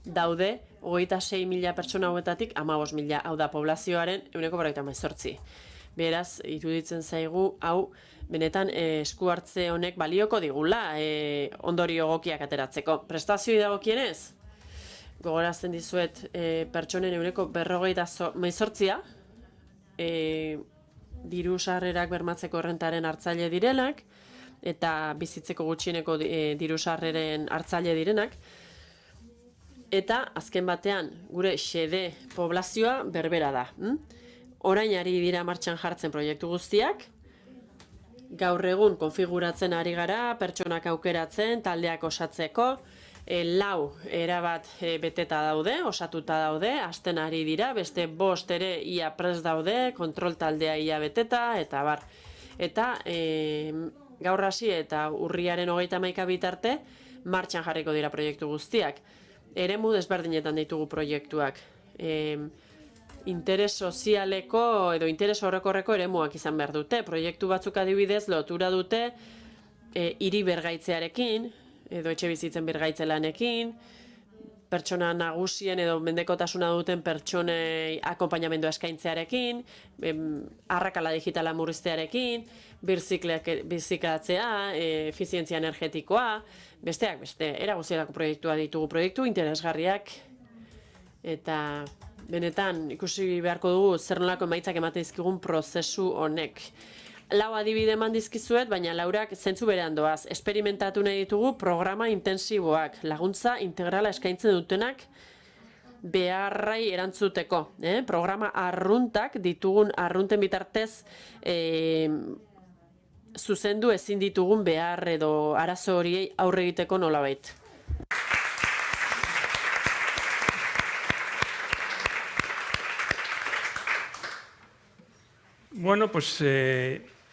daude 26.000 pertsona hauetatik 15.000, hau da poblazioaren 48%. Beraz, iruditzen zaigu, hau benetan esku hartze honek balioko digula ondorio egokiak ateratzeko. Prestazioi dagokienez, gogorazten dizuet pertsonen 48%, diru sarrerak bermatzeko errentaren hartzaile direnak, eta bizitzeko gutxieneko diru sarreren hartzaile direnak, eta azken batean gure xede poblazioa berbera da. Orain ari dira martxan jartzen proiektu guztiak, gaur egun konfiguratzen ari gara, pertsonak aukeratzen, taldeak osatzeko, 4 erabat beteta daude, osatuta daude, hasten ari dira, beste 5 ere ia prest daude, kontrol taldea ia beteta, eta bar. Eta gaur hasi eta urriaren 31 bitarte, martxan jarriko dira proiektu guztiak. Eremu desberdinetan ditugu proiektuak. Interes sozialeko edo interes orokorreko eremuak izan behar dute. Proiektu batzuk adibidez lotura dute hiri bergaitzearekin, edo etxe bizitzen bergaitze lanekin, pertsona nagusien edo mendekotasuna duten pertsonei akonpainamendua eskaintzearekin, arrakala digitala murriztearekin, birziklatzea, efizientzia energetikoa, besteak beste, era guztietako proiektua ditugu, proiektu interesgarriak, eta benetan ikusi beharko dugu zer nolako emaitzak ematen dizkigun prozesu honek. 4 adibide eman dizkizuet, baina laurak zentzu berean doaz. Esperimentatu nahi ditugu programa intensiboak, laguntza integrala eskaintzen dutenak beharrai erantzuteko. Programa arruntak ditugun arrunten bitartez zuzendu ezin ditugun behar edo arazo horiei aurre egiteko nolabait. Bueno, pues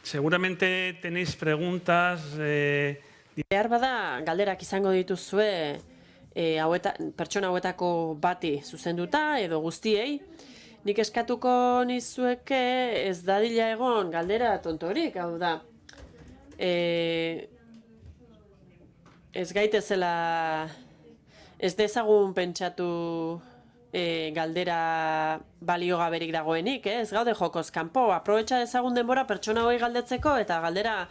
seguramente tenéis preguntas. Behar bada, galderak izango dituzue pertsona hauetako bati zuzenduta edo guztiei. Nik eskatuko nizueke ez dadila egon galdera tontorik, hau da. Ez gaitezela, ez dezagun pentsatu galdera baliogaberik dagoenik, ez gaude jokoz kanpo, aprobetxa dezagun denbora pertsona hori galdetzeko eta galdera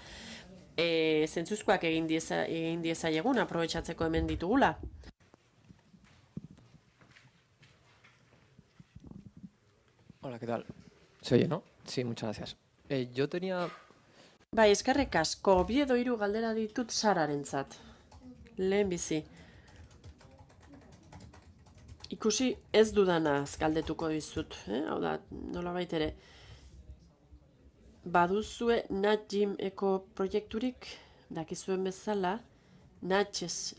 zentzuzkoak egin diezaiegun aprobetxatzeko hemen ditugula. Hola, ¿qué tal? ¿Se oye, no? Sí, muchas gracias. Yo tenía... Bai, eskerrik asko, bi edo hiru galdera ditut Sararentzat. Lehen bizi. Ikusi ez dudanaz galdetuko dizut, hau da, nolabait ere. Baduzue NatGym eko proiekturik, dakizuen bezala, NatGes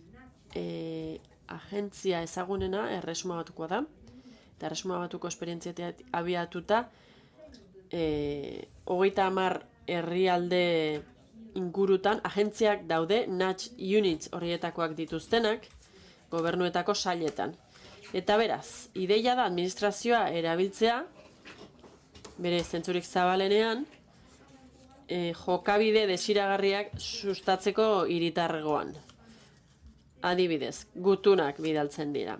agentzia ezagunena Erresuma Batukoa da, eta Erresuma Batuko esperientziatik abiatuta, 30 herrialde ingurutan agentziak daude Natch Units horietakoak dituztenak, gobernuetako sailetan. Eta beraz, ideia da administrazioa erabiltzea, bere zentzurik zabalenean, jokabide desiragarriak sustatzeko hiritargoan. Adibidez, gutunak bidaltzen dira.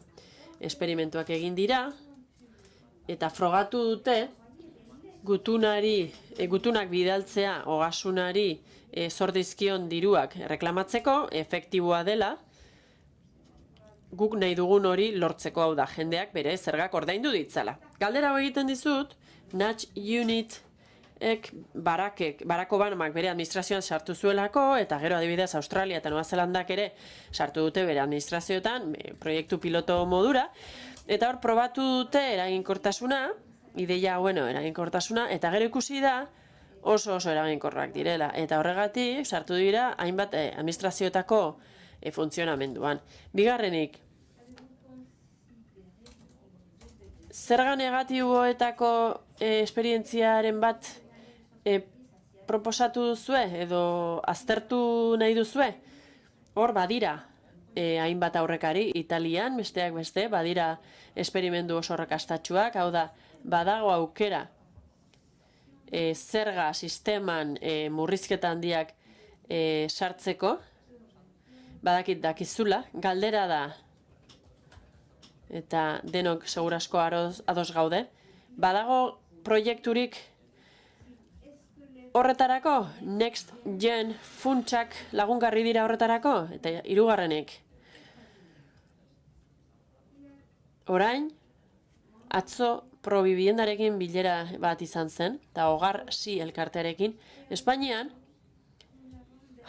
Esperimentuak egin dira, eta frogatu dute, gutunak bidaltzea ogasunari zor dizkion diruak reklamatzeko, efektiboa dela, guk nahi dugun hori lortzeko, hau da, jendeak bere zergak ordaindu ditzala. Galdera hau egiten dizut, Natch Unit Barack Obamak bere administrazioan sartu zuelako, eta gero adibidez Australia eta Nueva Zelandak ere sartu dute bere administrazioetan, proiektu piloto modura, eta hor probatu dute eraginkortasuna, ideia, eraginkortasuna, eta gero ikusi da oso eraginkorrak direla. Eta horregatik sartu dira hainbat administrazioetako funtzionamenduan. Bigarrenik, zerga negatiboetako esperientziaren bat proposatu duzue edo aztertu nahi duzue? Hor badira hainbat aurrekari, Italian, besteak beste, badira esperimentu oso rakastatxuak, hau da, badago aukera zerga sisteman murrizketa handiak sartzeko, badakit dakizula, galdera da, eta denok segurasko ados gaude, badago proiekturik horretarako, Next Gen funtsak lagungarri dira horretarako, eta hirugarrenik. Orain, atzo Proviviendarekin bilera bat izan zen, eta Hogar Si elkartearekin, Espainian,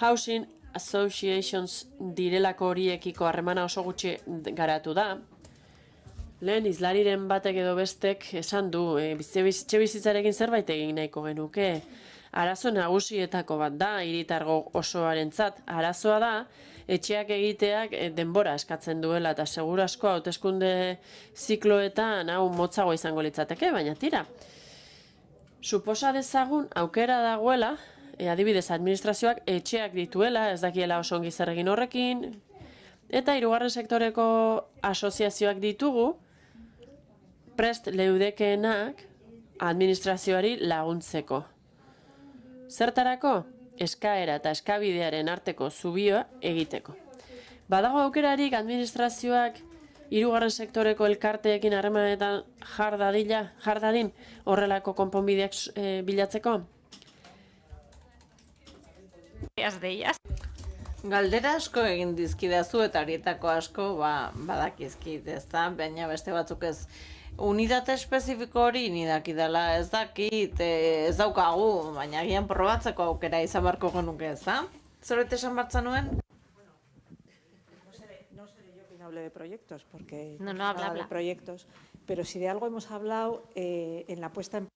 Housing Associations direlako horiekiko harremana oso gutxi garatu da. Lehen izlariren batek edo bestek esan du, etxe bizitzarekin zerbait egin nahiko genuke. Arazo nagusietako bat da, hiritargo osoarentzat. Arazoa da, etxeak egiteak denbora eskatzen duela, eta seguru asko hauteskunde zikloetan hau motzago izango litzateke, baina tira. Suposa dezagun aukera dagoela, adibidez administrazioak etxeak dituela, ez dakiela oso ongi zer egin horrekin, eta hirugarren sektoreko asoziazioak ditugu, prest leudekeenak administrazioari laguntzeko. Zertarako? Eskaera eta eskabidearen arteko zubioa egiteko. Badago aukerarik administrazioak hirugarren sektoreko elkarteekin harremanetan jar dadin horrelako konponbideak bilatzeko? Galdera asko egin dizkidazu eta horietako asko badakizkit, ezta? Baina beste batzuk ez. Unitate espezifiko hori nidakidala ez dakit, ez daukagu, baina agian probatzeko aukera izan barko genuke, ezta? Zerbait esan bartza nuen? No seré yo quien hable de proyectos, porque No, hemos habla. hablado de proyectos, pero si de algo hemos hablado en la puesta en...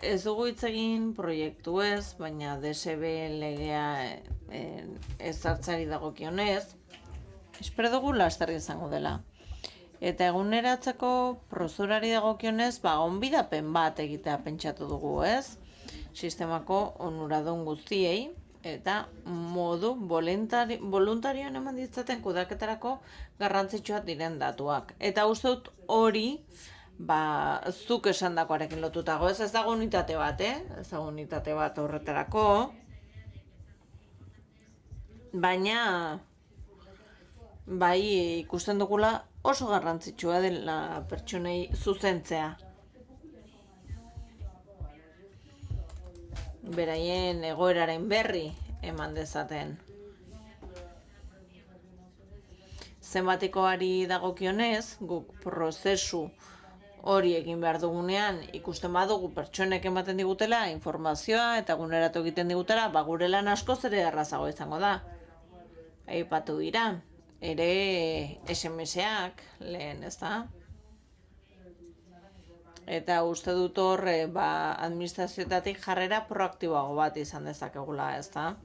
Ez dugu hitz egin proiektu ez, baina DSB legea ez hartzari dagokionez, espero dugu laster izango dela. Eta eguneratzeko prozurari dagokionez, gonbidapen bat egitea pentsatu dugu, ez? Sistemako onuradun guztiei, eta modu voluntarioan eman ditzaten kudaketarako garrantzitsuak diren datuak. Eta uste dut hori zuk esandakoarekin lotutago, ez dago unitate bat, ez dago unitate bat horretarako, baina bai ikusten dugula oso garrantzitsua dela pertsonei zuzentzea. Beraien egoeraren berri eman dezaten. Zenbatekoari dagokionez, guk prozesu hori egin behar dugunean ikusten badugu pertsonek ematen digutela informazioa eta guneratu egiten digutela, gure lan askoz ere errazago izango da. Aipatu dira, ere SMS-ak lehen, ez da? Eta uste dut hor administrazioetatik jarrera proaktiboago bat izan dezakegula, ez da?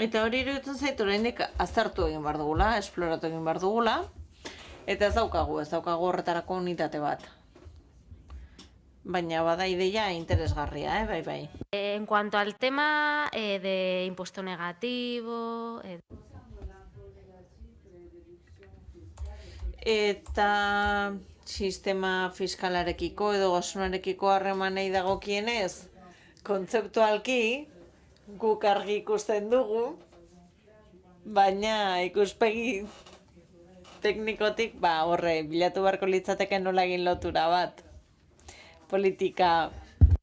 Eta hori iruditzen zaitu oraindik aztertu egin behar dugula, esploratu egin behar dugula, eta ez daukagu horretarako unitate bat. Baina bada ideia interesgarria, bai. En cuanto al tema de impuesto negativo... Eta sistema fiskalarekiko edo gasunarekiko harremanei dagokienez, kontzeptualki guk argi ikusten dugu, baina ikuspegi teknikotik horre bilatu beharko litzateke nola egin lotura bat. Politika...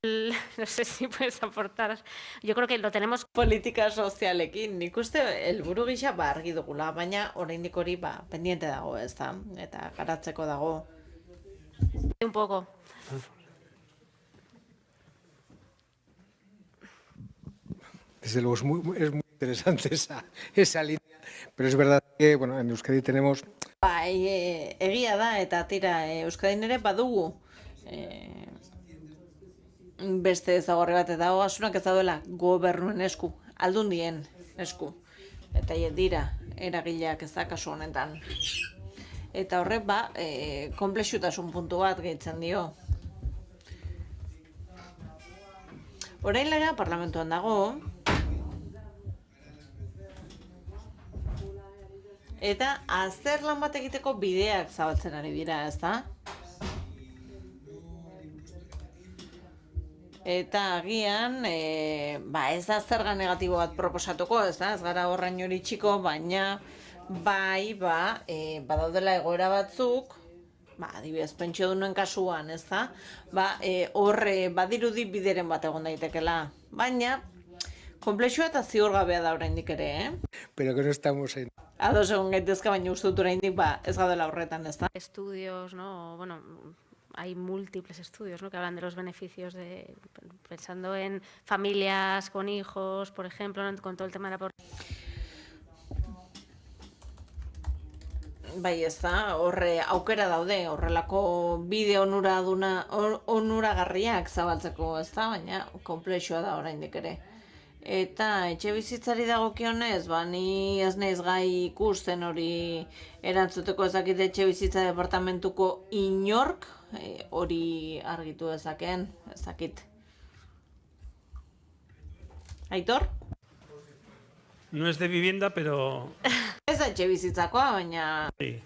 No sé si puedes aportar. Yo creo que lo tenemos... Politika sozialekin, nik uste helburu gisa argi dugula, baina oraindik hori pendiente dago, ez da, eta garatzeko dago. Un poco. Desde luego es muy interesante esa línea, pero es verdad que en Euskadi tenemos... Egia da, eta tira, Euskadin ere badugu beste ezagorri bat eta ogasunak ez daudela gobernuen esku, aldundien esku. Eta dira, eragileak ez da kasu honetan. Eta horrek konplexutasun puntu bat gehitzen dio. Orain lega parlamentuan dago, eta azterlan bat egiteko bideak zabaltzen ari dira, ez da? Eta agian, ez da zerga negatibo bat proposatuko, ez da? Ez gara horrain hori txiko, baina badaudela egoera batzuk, adibidez, pentsio duen kasuan, ez da? Horre badirudi bideren bat egon daitekela, baina konplexua eta ziurgabea da oraindik ere, Pero que no estamos en... Ados egon gaitezka, baina uste dut oraindik ez gaudela horretan, ez da? Estudios, ¿no? Bueno, hay múltiples estudios, ¿no?, que hablan de los beneficios pensando en familias con hijos, por ejemplo, ¿no?, con todo el tema de la pobreza. Bai, ez da, horre aukera daude, horrelako bide onuragarriak zabaltzeko, ez da, baina konplexua da oraindik ere. Eta etxe bizitzari dagokionez, ni ez naiz gai ikusten hori erantzuteko ezakit etxe bizitza departamentuko inork hori argitu ezakeen, ezakit. Aitor? No es de vivienda, pero... Ez da etxe bizitzakoa, baina... Sí.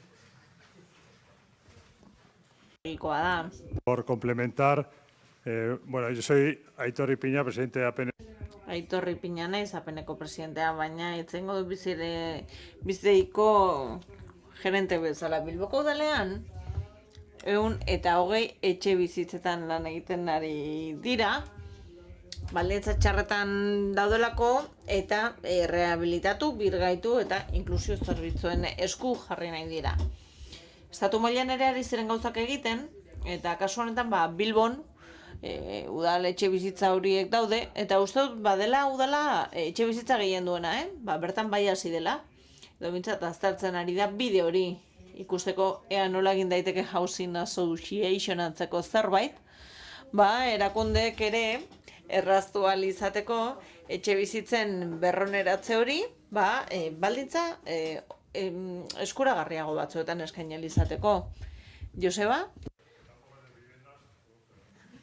Da. Por complementar, yo soy Aitor Ipiña, presidente de APN. Aitor Ipiña naiz, APNeko presidentea, baina itzengo du bizideiko gerente bezala Bilboko udalean, 120 etxe bizitzetan lan egiten ari dira, baldintza txarretan daudelako eta rehabilitatu, birgaitu eta inklusio zerbitzuen esku jarri nahi dira. Estatu mailan ere ari ziren gauzak egiten, eta kasu honetan Bilbon udal etxe bizitza horiek daude, eta uste dut badela udala etxe bizitza gehien duena, bertan bai hasi dela, edo bintzat aztertzen ari da bide hori ikusteko ea nola egin daiteke housing association antzeko zerbait, erakundeek ere erraztu ahal izateko etxe bizitzen berroneratze hori, baldintza eskuragarriago batzuetan eskaini ahal izateko. Joseba?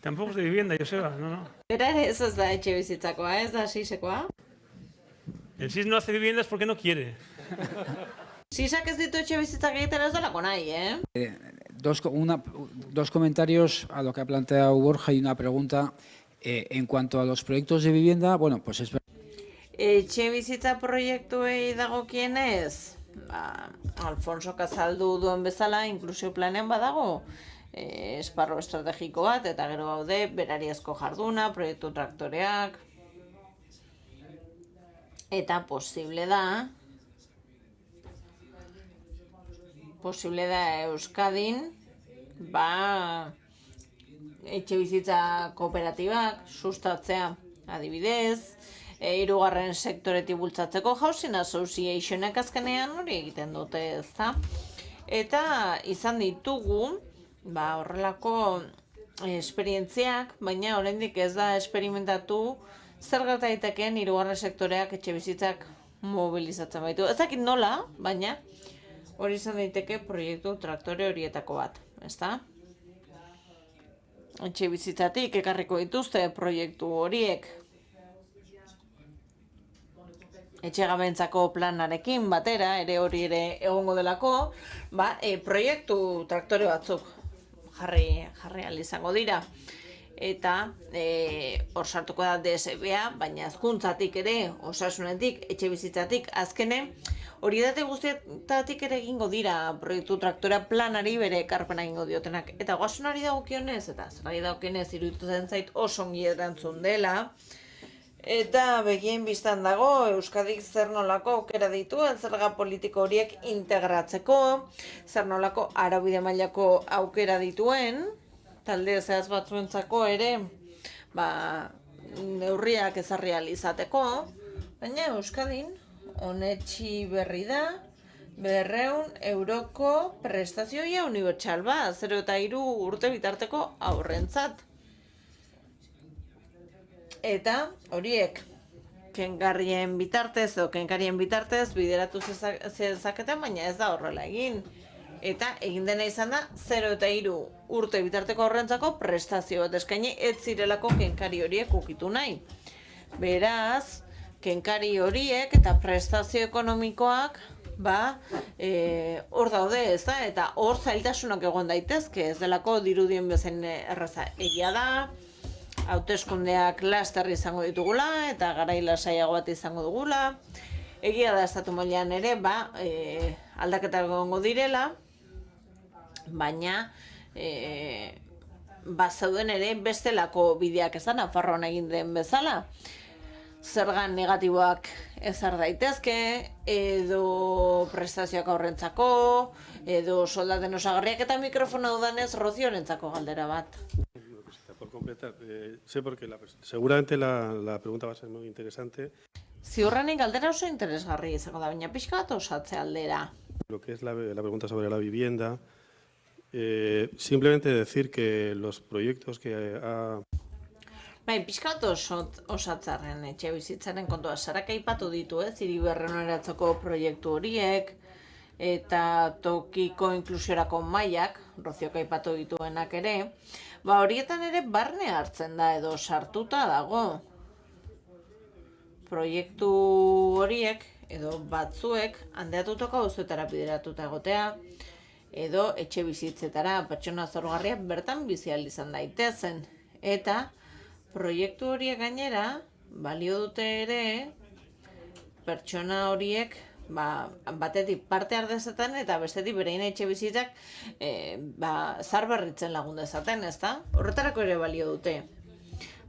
Tampoco es de vivienda, Joseba, no. Era ere ez da etxe bizitzakoa, ez da sisekoa? El SIS no hace viviendas porque no quiere. Sisak ez ditu etxe bizitzak egiten ez delako nahi, Dos comentarios a lo que ha planteado Borja y una pregunta. En cuanto a los proyectos de vivienda, bueno, pues es verdad. Etxe bizitza proiektuei dagokienez, Alfonso azaldu duen bezala, inklusio planean badago, esparru estrategiko bat, eta gero gaude, berariazko jarduna, proiektu traktoreak, eta posible da Euskadin, etxe bizitza kooperatibak sustatzea, adibidez, hirugarren sektoretik bultzatzeko Housing Associationek azkenean hori egiten dute, ezta? Eta izan ditugu, horrelako esperientziak, baina oraindik ez da esperimentatu zer gerta daitekeen hirugarren sektoreak etxe bizitzak mobilizatzen baitu. Ez dakit nola, baina hori izan daiteke proiektu traktore horietako bat, ezta? Etxe bizitzatik ekarriko dituzte proiektu horiek etxegabentzako planarekin batera, ere hori ere egongo delako, proiektu traktore batzuk jarri ahal izango dira. Eta hor sartuko da DSB-a, baina hezkuntzatik ere, osasunetik, etxe bizitzatik, azkene, horietatik guztietatik ere egingo dira proiektu traktorea planari bere ekarpena egingo diotenak. Eta ogasunari dagokionez, eta zerari dagokionez iruditzen zait oso ongi erantzun dela, eta begien biztan dago, Euskadik zer nolako aukera dituen zerga politiko horiek integratzeko, zer nolako araubide mailako aukera dituen, talde zehaz batzuentzako ere, neurriak ezarri ahal izateko, baina Euskadin honetxi berri da 200 euroko prestazioia unibertsal bat, 0 eta 3 urte bitarteko aurrentzat. Eta horiek kenkarien bitartez edo kenkarien bitartez bideratu zezaketen, baina ez da horrela egin. Eta egin dena izan da 0 eta 3 urte bitarteko horrentzako prestazio bat eskaini ez zirelako kenkari horiek ukitu nahi. Beraz, kenkari horiek eta prestazio ekonomikoak hor daude, ez da? Eta hor zailtasunak egon daitezke, ez delako dirudien bezain erraza. Egia da, hauteskundeak laster izango ditugula eta garai lasaiago bat izango dugula. Egia da estatu mailan ere, aldaketak egongo direla, baina bazeuden ere bestelako bideak ezan, Nafarroan egin den bezala. Zergan negatiboak ezar daitezke, edo prestazioak aurrentzako, edo soldaten osagarriak, eta mikrofona dudanez Roziorentzako galdera bat. Por completar, sé porque seguramente la pregunta va a ser muy interesante. Ziurrenik galdera oso interesgarri izango da, baina pixka bat osatze aldera. Lo que es la pregunta sobre la vivienda, simplemente decir que los proyectos que ha... Pixka bat osatzaren etxe bizitzaren kontua Sarak aipatu ditu, hiriberreratzeko proiektu horiek, eta tokiko inklusiorako mailak, Roziok aipatu dituenak ere, horietan ere barne hartzen da edo sartuta dago. Proiektu horiek edo batzuek handeatutako auzoetara bideratuta egotea, edo etxe bizitzetara pertsona zaurgarriak bertan bizi ahal izan daitezen. Eta proiektu horiek gainera balio dute ere pertsona horiek batetik parte hardezaten eta bestetik berein etxe bizitzak zaharberritzen lagun dezaten, ezta? Horretarako ere balio dute.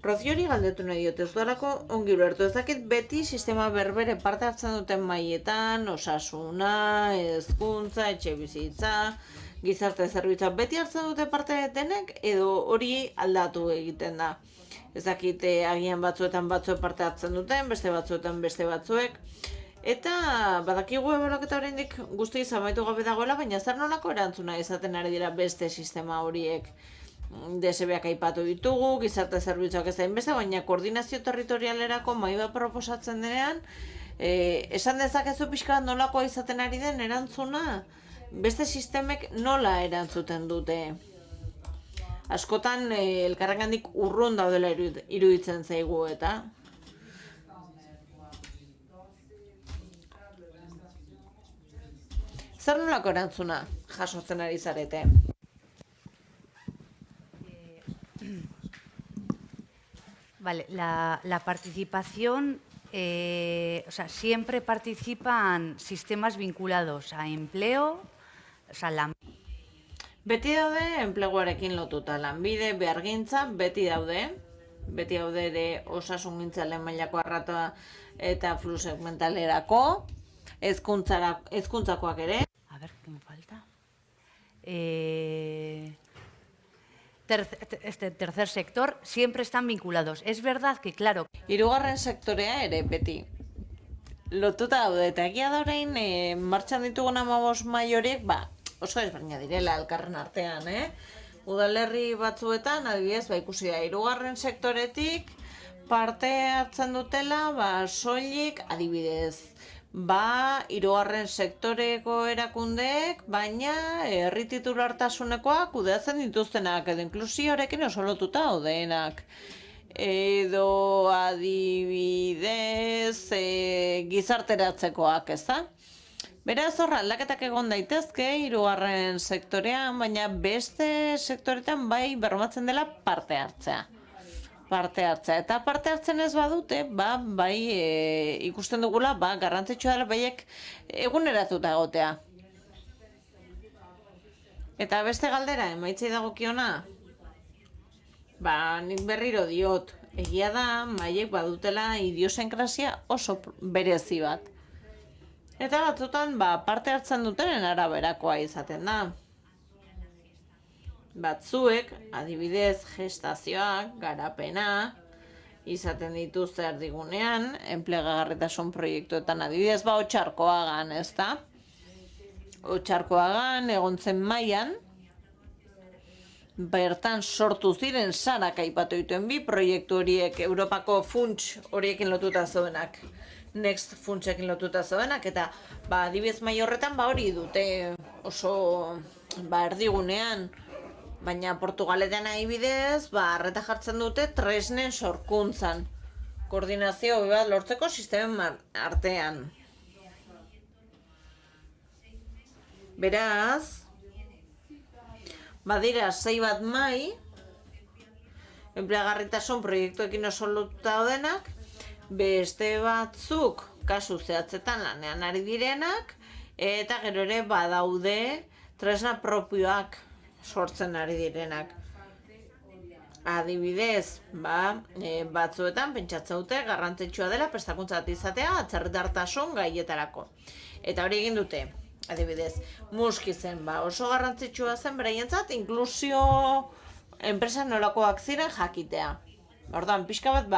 Roziori galdetu nahi diote, ez duelako ongi ulertu, ez dakit beti sistema berbere parte hartzen duten mailetan, osasuna, hezkuntza, etxe bizitza, gizarte zerbitza, beti hartzen dute parte denek edo hori aldatu egiten da. Ez dakit agian batzuetan batzuek parte hartzen duten, beste batzuetan beste batzuek. Eta badakigu ebolaketa oraindik guzti amaitu gabe dagoela, baina zer nolako erantzuna izaten ari dira beste sistema horiek. DSB-ak aipatu ditugu, gizarte zerbitzuak ez da inbeste, baina koordinazio territorialerako mahai bat proposatzen denean, esan dezakezu pixka bat nolakoa izaten ari den erantzuna, beste sistemek nola erantzuten dute. Askotan elkarrengandik urrun daudela iruditzen zaigu eta Zer nolako erantzuna jasotzen ari zarete? Vale, la participación, o sea, siempre participan sistemas vinculados a empleo, o sea, Beti daude enpleguarekin lotuta, lanbide, behargintza, beti daude ere osasungintza lehen mailako arrata eta flusegmentalerako, hezkuntzakoak ere. A ver, ¿qué me falta? Tercer sector siempre están vinculados. Es verdad que, claro... Hirugarren sektorea ere beti lotuta daude, eta egia da orain martxan ditugun 15 mahai horiek, oso ezberdina direla elkarren artean, Udalerri batzuetan, adibidez, ikusi da, hirugarren sektoretik parte hartzen dutela, soilik, adibidez, hirugarren sektoreko erakundeek, baina herri titulartasunekoak kudeatzen dituztenak, edo inklusioarekin oso lotuta daudeenak. Edo adibidez gizarteratzekoak, ez da? Beraz, hor aldaketak egon daitezke hirugarren sektorean, baina beste sektoretan bermatzen dela parte hartzea. Eta parte hartzen ez badute, ikusten dugula, garrantzitsua dela baiek eguneratuta egotea. Eta beste galdera, emaitzei dagokiona, nik berriro diot, egia da, maiek badutela idiosinkrasia oso berezi bat. Eta batzutan, parte hartzen dutenen araberakoa izaten da. Batzuek, adibidez, gestazioak, garapena, izaten dituzte erdigunean, enplegagarritasun proiektuetan adibidez, Otxarkoagan, ez da? Otxarkoagan, egontzen mailan, bertan sortu ziren sarak aipatu dituen bi proiektu horiek, Europako funts horiekin lotuta zeudenak. Next funtsekin lotuta zeudenak, eta adibidez mai horretan hori dute oso erdigunean, baina Portugaletan adibidez arreta jartzen dute tresnen sorkuntzan, koordinazio bat lortzeko sistemen artean. Beraz, badira 6 bat mai, enplegagarritasun proiektuekin oso lotuta daudenak, beste batzuk kasu zehatzetan lanean ari direnak, eta gero ere badaude tresna propioak sortzen ari direnak. Adibidez, batzuetan pentsatzen dute garrantzitsua dela prestakuntza bat izatea atzerritartasun gaietarako. Eta hori egin dute, adibidez, Muskizen oso garrantzitsua zen beraientzat inklusio enpresa nolakoak ziren jakitea. Orduan, pixka bat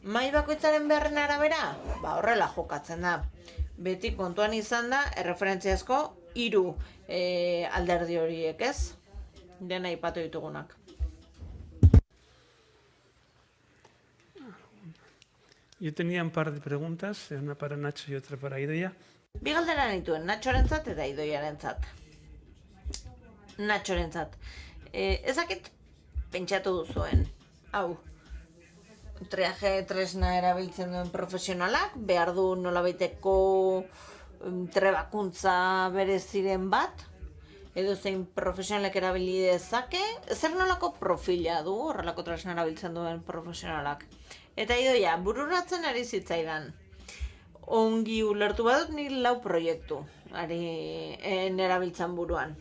mai bakoitzaren beharren arabera, horrela jokatzen da. Beti kontuan izan da, erreferentziazko 3 alderdi horiek, ez? Dena aipatu ditugunak. Yo tenía un par de preguntas, una para Nacho y otra para Idoia. Bi galdera nituen, Nachorentzat eta Idoiarentzat. Nachorentzat. Ezakit pentsatu duzuen, hau, triaje tresna erabiltzen duen profesionalak, behar du nolabaiteko trebakuntza bereziren bat, edo zein profesionalek erabili dezake, zer nolako profila du horrelako tresna erabiltzen duen profesionalak. Eta Idoia, bururatzen ari zitzaidan, ongi ulertu badut nik 4 proiektu erabiltzen buruan.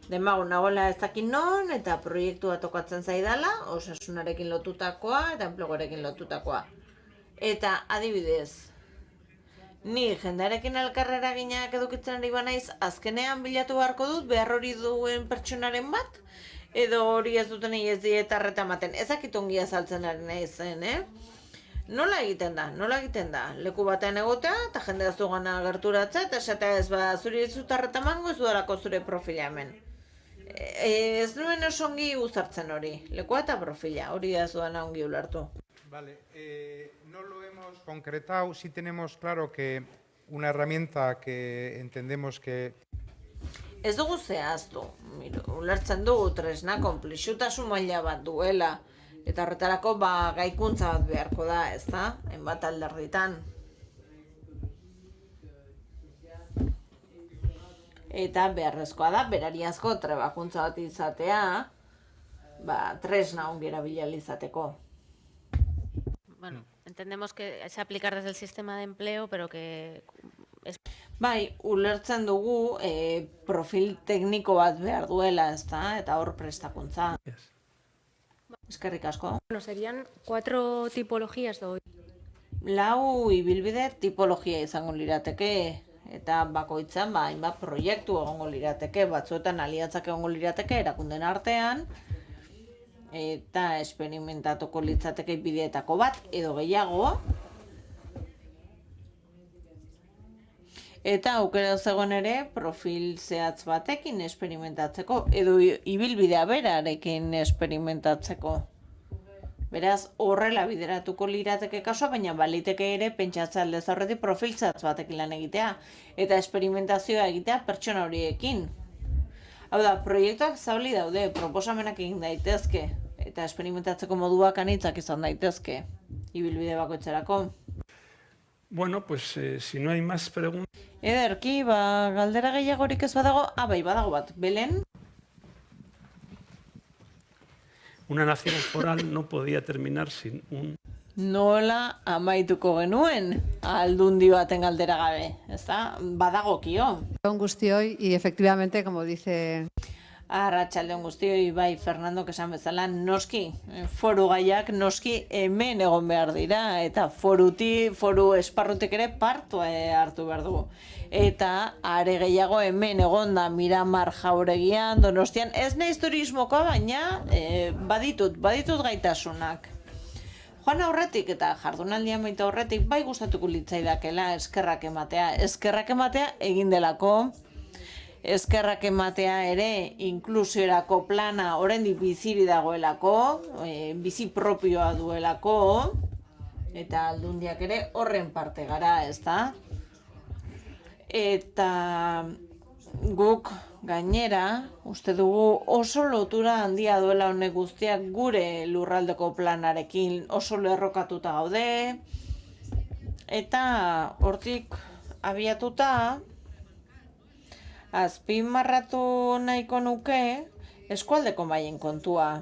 Demagun, nagoela ez dakit non, eta proiektua tokatzen zaidala, osasunarekin lotutakoa eta enpleguarekin lotutakoa. Eta adibidez, ni jendearekin elkarrera ginak edukitzen ari banaiz, azkenean bilatu beharko dut behar hori duen pertsonaren bat, edo hori ez duten ez dieta arreta ematen. Ez dakit ongi azaltzen ari nahi zen, Nola egiten da? Leku batean egotea, eta jende ez dugana gerturatzea, eta esatea ez zuri ez dut arreta emango, ez dudalako zure profila hemen. Ez nuen oso ongi uzartzen hori, lekua eta profila, hori da ez duana ongi ulertu. Vale, no lo hemos concretado, sí tenemos claro que una herramienta que entendemos que... Ez dugu zehaztu, ulertzen dugu tresna konplexutasun maila bat duela, eta horretarako gaikuntza bat beharko da, ez da, hainbat alderditan. eta beharrezkoa da, berariazko trebakuntza bat izatea, tresna ongi erabili izateko. Bueno, entendemos que es aplicar desde el sistema de empleo, pero que... Bai, ulertzen dugu profil tekniko bat behar duela, ezta, eta hor prestakuntza. Eskerrik asko. Bueno, serían 4 tipologías de hoy. 4 ibilbide tipologia izango lirateke, eta bakoitzan hainbat proiektu egongo lirateke, batzuetan aliantzak egongo lirateke erakunden artean, eta esperimentatuko litzateke bideetako bat edo gehiago. Eta aukera zegoen ere profil zehatz batekin esperimentatzeko edo ibilbidea berarekin esperimentatzeko. Beraz, horrela bideratuko lirateke kasua, baina baliteke ere pentsatzea aldez aurretik profil zehatz batekin lan egitea eta esperimentazioa egitea pertsona horiekin. Hau da, proiektuak zabali daude, proposamenak egin daitezke eta esperimentatzeko moduak anitzak izan daitezke ibilbide bakoitzerako. Bueno, pues si no hay más preguntas... Ederki, galdera gehiagorik ez badago, bai, badago bat, Belen? Una nación foral no podía terminar sin un... Nola amaituko genuen aldundi baten galdera gabe, ezta? Badagokio. Un guztioi, y efectivamente, como dice... Arratsaldeon guztioi, bai, Fernandok esan bezala, noski, foru gaiak noski hemen egon behar dira, eta foru esparrutik ere partu hartu behar dugu. Eta are gehiago hemen egon da Miramar Jauregian, Donostian, ez naiz turismokoa, baina baditut gaitasunak. Joan aurretik eta jardunaldia maita aurretik, bai gustatuko litzaidakela eskerrak ematea egin delako, eskerrak ematea ere inklusiorako plana oraindik biziri dagoelako, bizi propioa duelako, eta aldundiak ere horren parte gara, ezta? Eta guk gainera, uste dugu oso lotura handia duela honek guztiak gure lurraldeko planarekin oso lerrokatuta gaude, eta hortik abiatuta, azpimarratu nahiko nuke eskualdeko maien kontua.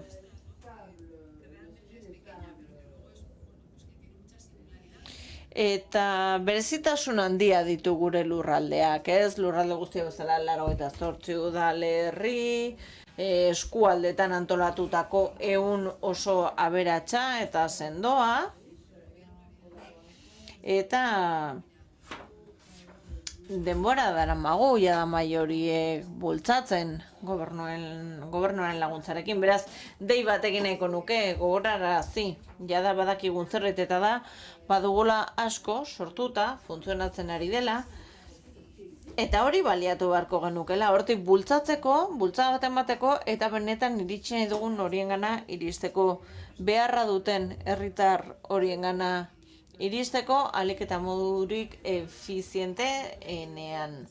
Eta berezitasun handia ditu gure lurraldeak, ez? Lurralde guztia bezala 88 udalerri, eskualdetan antolatutako 100 oso aberatsa eta sendoa. Eta denbora daramagu jada horiek bultzatzen gobernuaren laguntzarekin. Beraz, dei batekin nahiko nuke gogorarazi, jada badakigun zerbait eta da, badugula asko sortuta, funtzionatzen ari dela, eta hori baliatu beharko genukela, hortik bultzatzeko, bultzada baten bateko, eta benetan iritsi nahi dugun horiengana iristeko, beharra duten herritar horiengana iristeko ahalik eta modurik efizienteenean.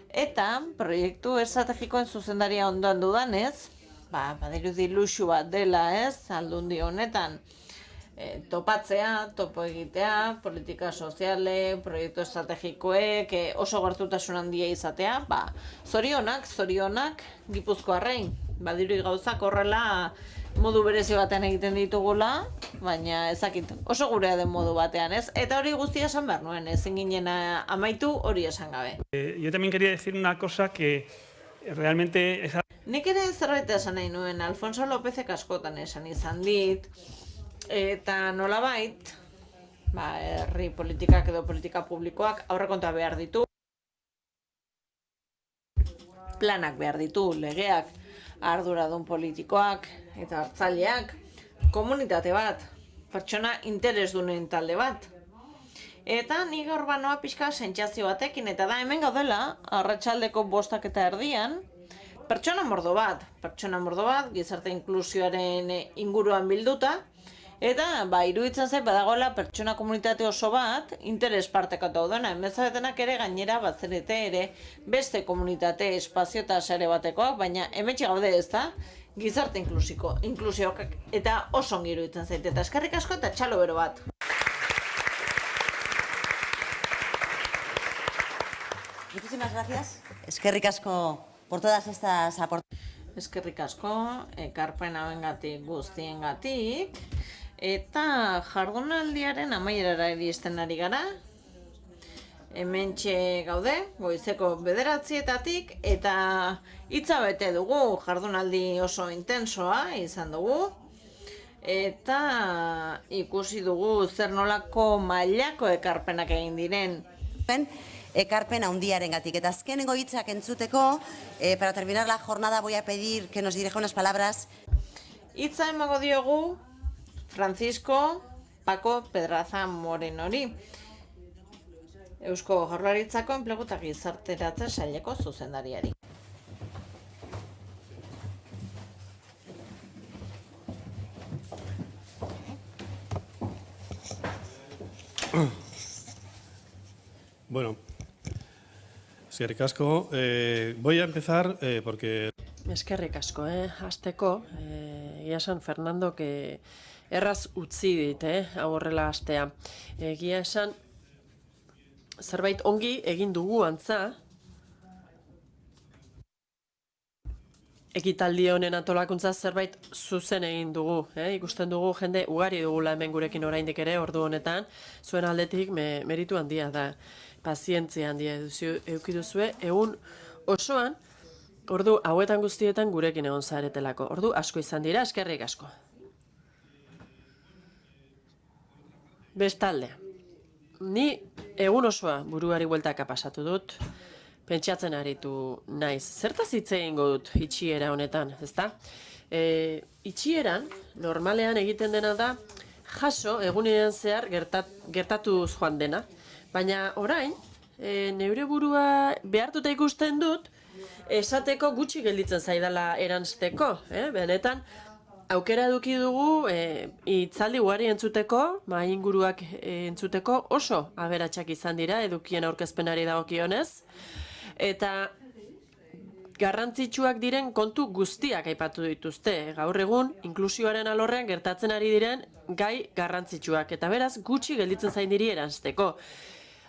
Eta proiektu estrategikoen zuzendaria ondoan dudanez, badirudi luxu bat dela, ez, aldundi honetan, topatzea, topo egitea, politika soziale, proiektu estrategikoek oso gertutasun handia izatea, zorionak Gipuzkoarrei, badirudi gauzak horrela modu berezi batean egiten ditugula, baina ezakit, oso gurea den modu batean, ez? Eta hori guztia esan behar nuen, ezin ginen amaitu hori esan gabe. Yo también quería decir una cosa que realmente... Nik ere zerbait esan nahi nuen, Alfonso Lópezek askotan esan izan dit, eta nolabait, herri politikak edo politika publikoak aurrekontua behar ditu, planak behar ditu, legeak, arduradun politikoak eta hartzaileak, komunitate bat, pertsona interesdunen talde bat. Eta nik gaur banoa pixka sentsazio batekin, eta da hemen gaudela, arratsaldeko 5:30, pertsona mordo bat, gizarte inklusioaren inguruan bilduta, eta iruditzen zait badagoela pertsona komunitate oso bat, interes partekatu daudena, emezabetenak ere gainera batzerete ere beste komunitate espazio eta sare batekoak, baina hemetxe gaude ez da, gizarte inklusioak eta oso ongi iruditzen zait, eta eskerrik asko eta txalo bero bat. Muchísimas gracias. Eskerrik asko por todas estas aportaciones. Eskerrik asko, ekarpen hauengatik guztiengatik, eta jardunaldiaren amaierara iristen ari gara. Hementxe gaude, goizeko 9:00-etatik, eta hitza bete dugu, jardunaldi oso intensoa izan dugu. Eta ikusi dugu zer nolako mailako ekarpenak egin diren. Ekarpen handiarengatik. Eta azkenengo hitzak entzuteko, para terminar la jornada voy a pedir que nos dirija unas palabras. Hitza emango diogu Francisco Paco Pedraza Morenori, Eusko Jaurlaritzako Enplegu eta Gizarteratze Saileko zuzendariari. Bueno, eskerrik asko. Voy a empezar porque... Eskerrik asko, hasteko, egia esan Fernando, erraz utzi dit, hau horrela hastea. Egia esan, zerbait ongi egin dugu antza, ekitaldi honen antolakuntza zerbait zuzen egin dugu. Ikusten dugu jende ugari dugula hemen gurekin oraindik ere ordu honetan, zuen aldetik meritu handia da, pazientzia handia eduki duzue, egun osoan, ordu hauetan guztietan gurekin egon zaretelako. Ordu asko izan dira, eskerrik asko. Bestalde, ni egun osoa buruari bueltaka pasatu dut, pentsatzen aritu naiz. Zertaz hitz egingo dut itxiera honetan, ezta? Itxieran, normalean egiten dena da, jaso egunean zehar gertatuz joan dena. Baina orain, neure burua behartuta ikusten dut, esateko gutxi gelditzen zaidala eranzteko. Benetan, aukera eduki dugu hitzaldi ugari entzuteko, mahai inguruak entzuteko oso aberatsak izan dira edukien aurkezpenari dagokionez. Eta garrantzitsuak diren kontu guztiak aipatu dituzte. Gaur egun, inklusioaren alorrean gertatzen ari diren gai garrantzitsuak. Eta beraz, gutxi gelditzen zain diri eranzteko.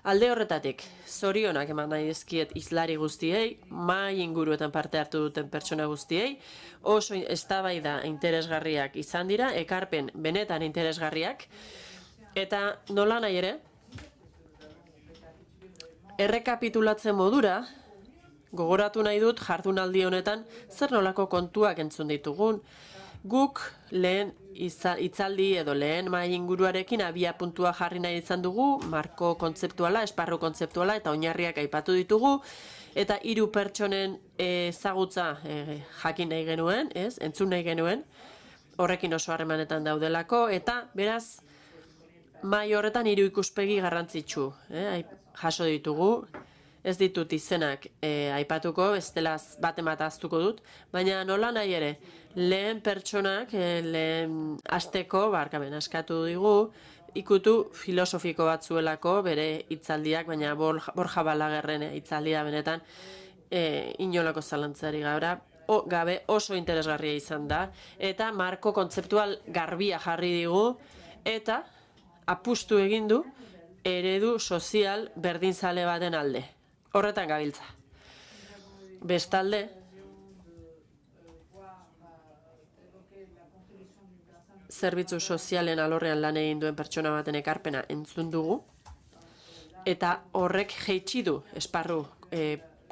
Alde horretatik, zorionak eman nahi dizkiet hizlari guztiei, mahai inguruetan parte hartu duten pertsona guztiei, oso eztabaida interesgarriak izan dira, ekarpen benetan interesgarriak, eta nola nahi ere, errekapitulatzen modura, gogoratu nahi dut jardunaldi honetan zer nolako kontuak entzun ditugun, guk lehen hitzaldi edo lehen mahai inguruarekin abia puntua jarri nahi izan dugu, marko kontzeptuala, esparru kontzeptuala eta oinarriak aipatu ditugu, eta 3 pertsonen ezagutza jakin nahi genuen, entzun nahi genuen, horrekin oso harremanetan daudelako, eta beraz, mahai horretan 3 ikuspegi garrantzitsu jaso ditugu, ez ditut izenak aipatuko, bestelaz bat aztuko dut, baina nola nahi ere, lehen pertsonak, lehen asteko, barkamen askatu digu, ikutu filosofiko bat zuelako, bere hitzaldiak, baina Borja Balaguerren hitzaldia benetan, inolako zalantzari gabe oso interesgarria izan da, eta marko kontzeptual garbia jarri digu, eta apustu egin du eredu sozial berdinzale baten alde. Horretan gabiltza. Bestalde, zerbitzu sozialen alorrean lan egin duen pertsona baten ekarpena entzun dugu, eta horrek jeitsi du esparru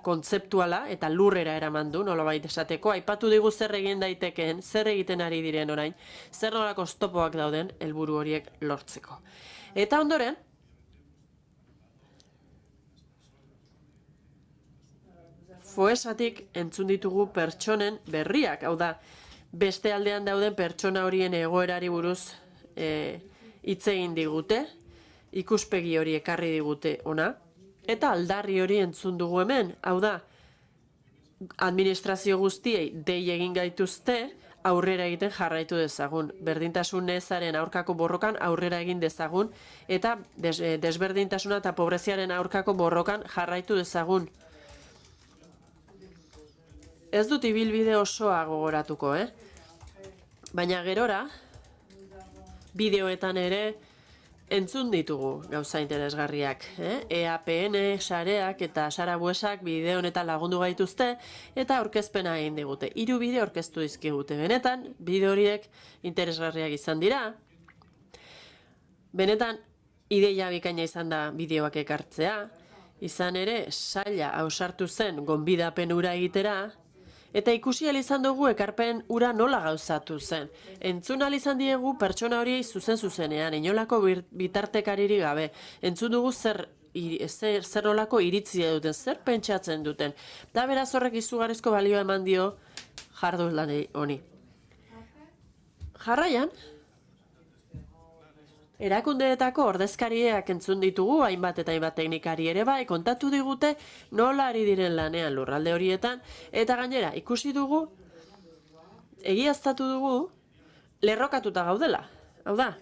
kontzeptuala eta lurrera eraman du, nolabait esateko, aipatu digu zer egin daitekeen, zer egiten ari diren orain, zer nolako oztopoak dauden helburu horiek lortzeko. Eta ondoren, Foesatik entzun ditugu pertsonen berriak, hau da, beste aldean dauden pertsona horien egoerari buruz hitz egin digute, ikuspegi hori ekarri digute ona, eta aldarri hori entzun dugu hemen, hau da, administrazio guztiei dei egin gaituzte, aurrera egiten jarraitu dezagun. Berdintasun ezaren aurkako borrokan aurrera egin dezagun, eta desberdintasuna eta pobreziaren aurkako borrokan jarraitu dezagun. Ez dut ibilbide osoa gogoratuko, baina gerora, bideoetan ere, entzun ditugu gauza interesgarriak. EAPN, sareak eta Sara Buesak bideo honetan lagundu gaituzte eta aurkezpena egin digute. 3 bideo aurkeztu dizkigute. Benetan, bideo horiek interesgarriak izan dira. Benetan, ideia bikaina izan da bideoak ekartzea. Izan ere, saila ausartu zen gonbidapen hura egitera, eta ikusi ahal izan dugu ekarpen ura nola gauzatu zen. Entzun ahal izan diegu pertsona hori zuzenean, inolako bitartekariri gabe. Entzun dugu zer nolako iritzia duten, zer pentsatzen duten. Da beraz horrek izugarrizko balioa eman dio jardun honi. Jarraian, erakundeetako ordezkariak entzun ditugu, hainbat eta hainbat teknikari ere bai, kontatu digute nola ari diren lanean lurralde horietan, eta gainera ikusi dugu, egiaztatu dugu, lerrokatuta gaudela. Hau da,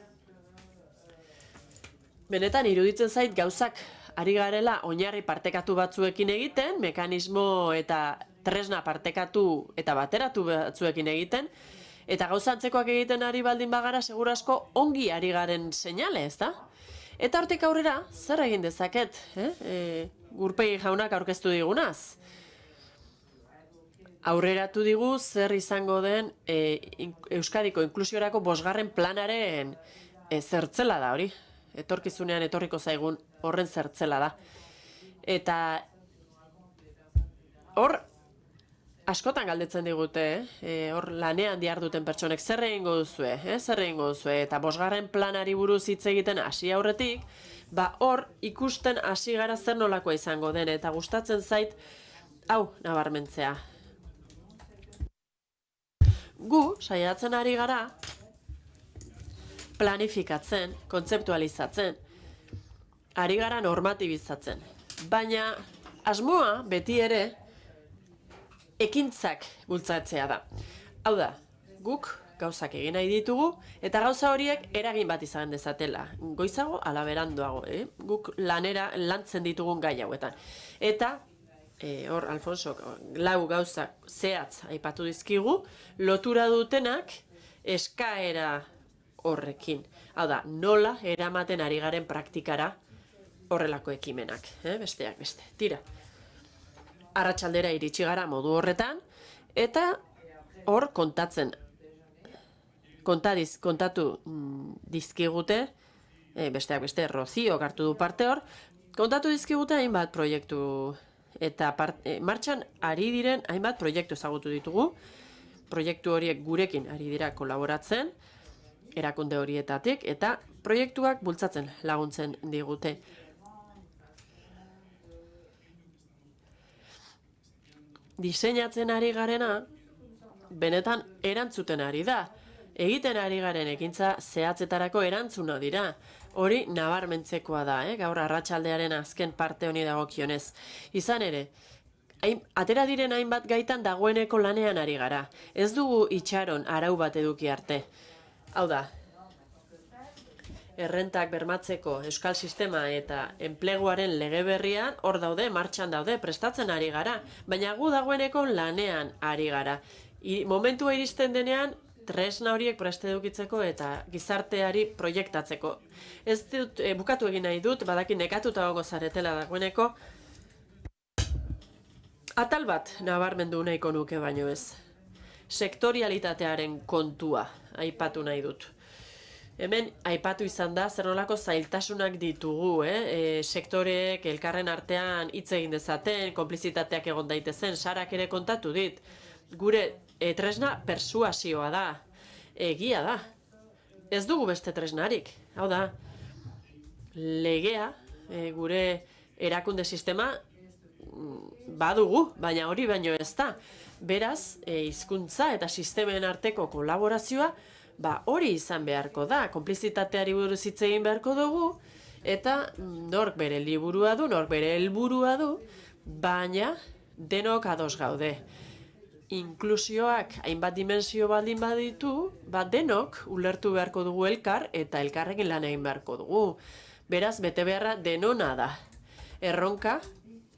benetan iruditzen zait gauzak ari garela oinarri partekatu batzuekin egiten, mekanismo eta tresna partekatu eta bateratu batzuekin egiten, eta gauzantzekoak egiten ari baldin bagara, seguru asko ongi ari garen seinale, ez da? Eta hortik aurrera, zer egin dezaket, Gurpegi jaunak aurkeztu digunaz? Aurreratu digu zer izango den Euskadiko inklusiorako 5. planaren zertzela da hori. Etorkizunean etorriko zaigun horren zertzela da. Eta hor, askotan galdetzen digute, hor lanean diharduten pertsonek zer egingo duzue, eta 5. planari buruz hitz egiten hasi aurretik, hor ikusten hasi gara zer nolakoa izango den, eta gustatzen zait, hau nabarmentzea. Gu, saiatzen ari gara, planifikatzen, kontzeptualizatzen, ari gara normatibizatzen, baina asmoa beti ere, ekintzak bultzatzea da. Hau da, guk gauzak egin nahi ditugu, eta gauza horiek eragin bat izan dezatela. Goizago, ala beranduago, guk lantzen ditugun gai hauetan. Eta, hor, Alfonso, 4 gauza zehatz aipatu dizkigu, lotura dutenak eskaera horrekin. Hau da, nola eramaten ari garen praktikara horrelako ekimenak. Besteak beste, tira. Arratsaldera iritsi gara modu horretan, eta hor kontatu dizkigute, besteak beste, Rocío hartu du parte hor, kontatu dizkigute hainbat proiektu, eta martxan ari diren hainbat proiektu ezagutu ditugu, proiektu horiek gurekin ari dira kolaboratzen, erakunde horietatik, eta proiektuak bultzatzen laguntzen digute. Diseinatzen ari garena, benetan erantzuten ari da. Egiten ari garen ekintza zehatzetarako erantzuna dira. Hori nabarmentzekoa da, gaur arratsaldearen azken parte honi dagokionez. Izan ere, atera diren hainbat gaitan dagoeneko lanean ari gara. Ez dugu itxaron arau bat eduki arte. Hau da, errentak bermatzeko euskal sistema eta enpleguaren lege berrian hor daude, martxan daude, prestatzen ari gara, baina gu dagoeneko lanean ari gara. Momentua iristen denean, tresna horiek preste edukitzeko eta gizarteari proiektatzeko. Ez dut, bukatu egin nahi dut, badaki nekatuta gongo zaretela dagoeneko, atal bat nabarmendu nahiko nuke baino ez. Sektorialitatearen kontua aipatu nahi dut. Hemen, aipatu izan da, zer nolako zailtasunak ditugu, sektoreek elkarren artean hitz egin dezaten, konplizitateak egon daitezen, Sarak ere kontatu dit. Gure tresna persuasioa da, egia da. Ez dugu beste tresnarik, hau da, legea, gure erakunde sistema badugu, baina hori baino ez da. Beraz, hizkuntza eta sistemen arteko kolaborazioa, hori izan beharko da, konplizitateari buruz hitz egin beharko dugu, eta nork bere liburua du, nork bere helburua du, baina denok ados gaude. Inklusioak hainbat dimensio baldin baditu, denok ulertu beharko dugu elkar, eta elkarrekin lan egin beharko dugu. Beraz, bete beharra denona da. Erronka,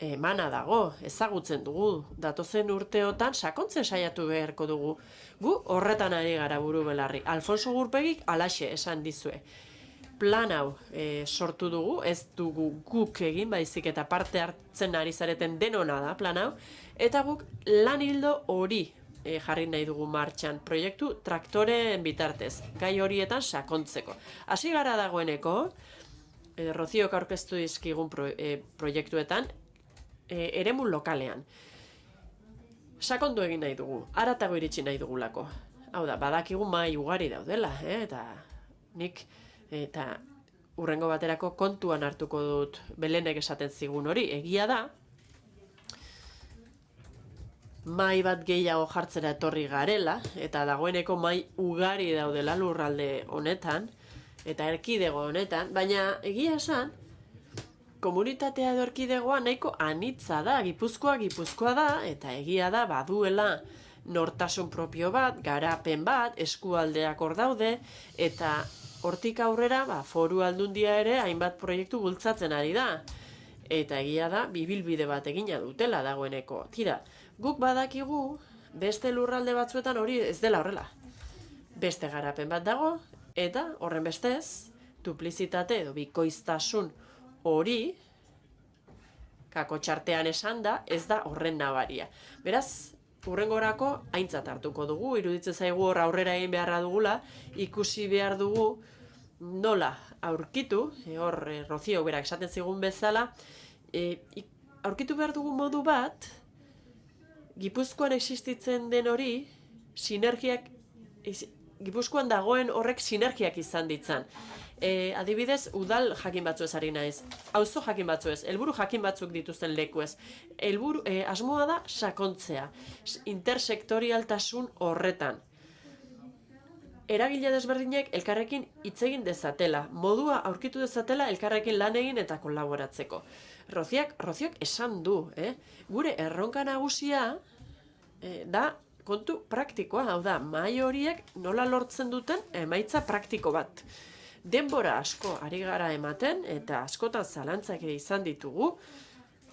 emana dago, ezagutzen dugu, datozen urteotan sakontzen saiatu beharko dugu. Gu horretan ari gara buru belarri. Alfonso Gurpegik alaxe esan dizue. plan hau sortu dugu, ez dugu guk egin, baizik eta parte hartzen ari zareten denona da plan hau, eta guk lan hildo hori jarri nahi dugu martxan, proiektu traktoreen bitartez, gai horietan sakontzeko. Hasi gara dagoeneko, Roziok aurkeztu dizkigun proiektuetan, eremu lokalean. Sakondu egin nahi dugu, haratago iritsi nahi dugulako. Hau da, badakigu mahai ugari daudela, eta nik eta hurrengo baterako kontuan hartuko dut Belenek esaten zigun hori. Egia da, mahai bat gehiago jartzera etorri garela, eta dagoeneko mahai ugari daudela lurralde honetan, eta erkidego honetan, baina egia esan, komunitatea edo erkidegoa nahiko anitza da, Gipuzkoa da, eta egia da, baduela nortasun propio bat, garapen bat, eskualdeak hor daude, eta hortik aurrera, foru aldundia ere hainbat proiektu bultzatzen ari da. Eta egia da, bibilbide bat egina dutela dagoeneko. Tira, guk badakigu, beste lurralde batzuetan hori ez dela horrela. Beste garapen bat dago, eta horren bestez, duplizitate edo bikoiztasun hori, kakotxartean esan da, ez da horren nabaria. Beraz, hurrengorako aintzat hartuko dugu, iruditzen zaigu hor aurrera egin beharra dugula, ikusi behar dugu nola aurkitu, hor Rozio berak esaten zigun bezala, aurkitu behar dugu modu bat, Gipuzkoan existitzen den hori, sinergiak, Gipuzkoan dagoen horrek sinergiak izan ditzan. Adibidez, udal jakin batzu ez ari naiz, auzo jakin batzu ez, helburu jakin batzuk dituzten leku ez. Asmoa da sakontzea, intersektorialtasun horretan. Eragile desberdinek elkarrekin hitz egin dezatela, modua aurkitu dezatela elkarrekin lan egin eta kolaboratzeko. Roziok esan du, gure erronka nagusia da kontu praktikoa, hau da, mahai horiek nola lortzen duten emaitza praktiko bat. Denbora asko ari gara ematen, eta askotan zalantzak ere izan ditugu,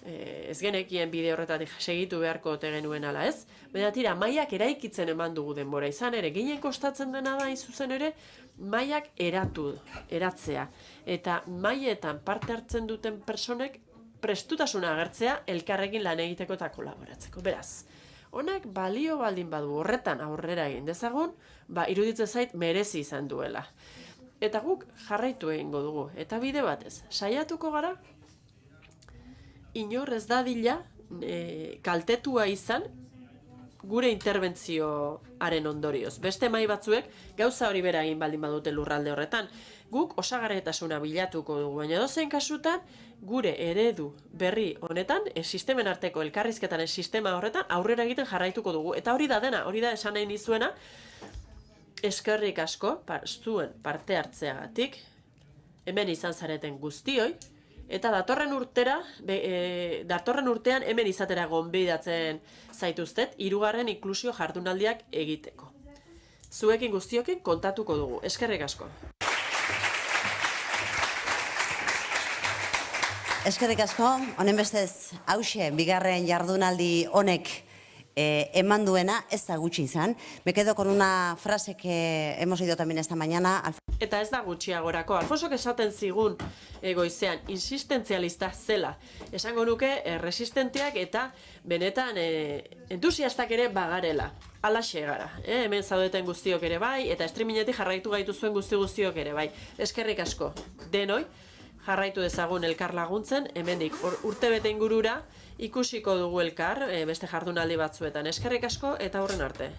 ez genekien bide horretatik segitu beharko ote genuen ala ez, baina tira, mahaiak eraikitzen eman dugu denbora izan ere, gehien kostatzen dena da zuzen ere, mahaiak eratzea, eta mahaietan parte hartzen duten personek prestutasuna agertzea elkarrekin lan egiteko eta kolaboratzeko. Beraz, honek balio baldin badu horretan aurrera egin dezagun, iruditzen zait merezi izan duela. Eta guk jarraitu egingo dugu, eta bide batez, saiatuko gara, inor ez dadila kaltetua izan gure interbentzioaren ondorioz. Beste mahai batzuek gauza hori bera egin baldin badute lurralde horretan. Guk osagarritasuna bilatuko dugu, baina dozein kasutan gure eredu berri honetan, sistemen arteko elkarrizketaren sistema horretan aurrera egiten jarraituko dugu. Eta hori da dena, hori da esan nahi nizuena, eskerrik asko zuen parte hartzeagatik, hemen izan zareten guztioi, eta datorren urtean hemen izatera gonbidatzen zaituztet, 3. inklusio jardunaldiak egiteko. Zuekin guztiokin kontatuko dugu. Eskerrik asko. Eskerrik asko, honen bestez, hauxe, 2. jardunaldi honek eman duena, ez da gutxi izan. Me quedo con una frase que hemos oído también esta mañana. Eta ez da gutxiagorako. Alfonsok esaten zigun goizean, insistentzialista zela. Esango nuke resistentiak eta benetan entusiastak ere bagarela. Alaxe gara. Hemen zaudeten guztiok ere bai, eta streamingetik jarraitu gaitu zuen guztiok ere bai. Eskerrik asko. Denoi, jarraitu dezagun elkar laguntzen, hemendik urtebete ingurura ikusiko dugu elkar, beste jardunaldi batzuetan. Eskerrik asko eta horren arte.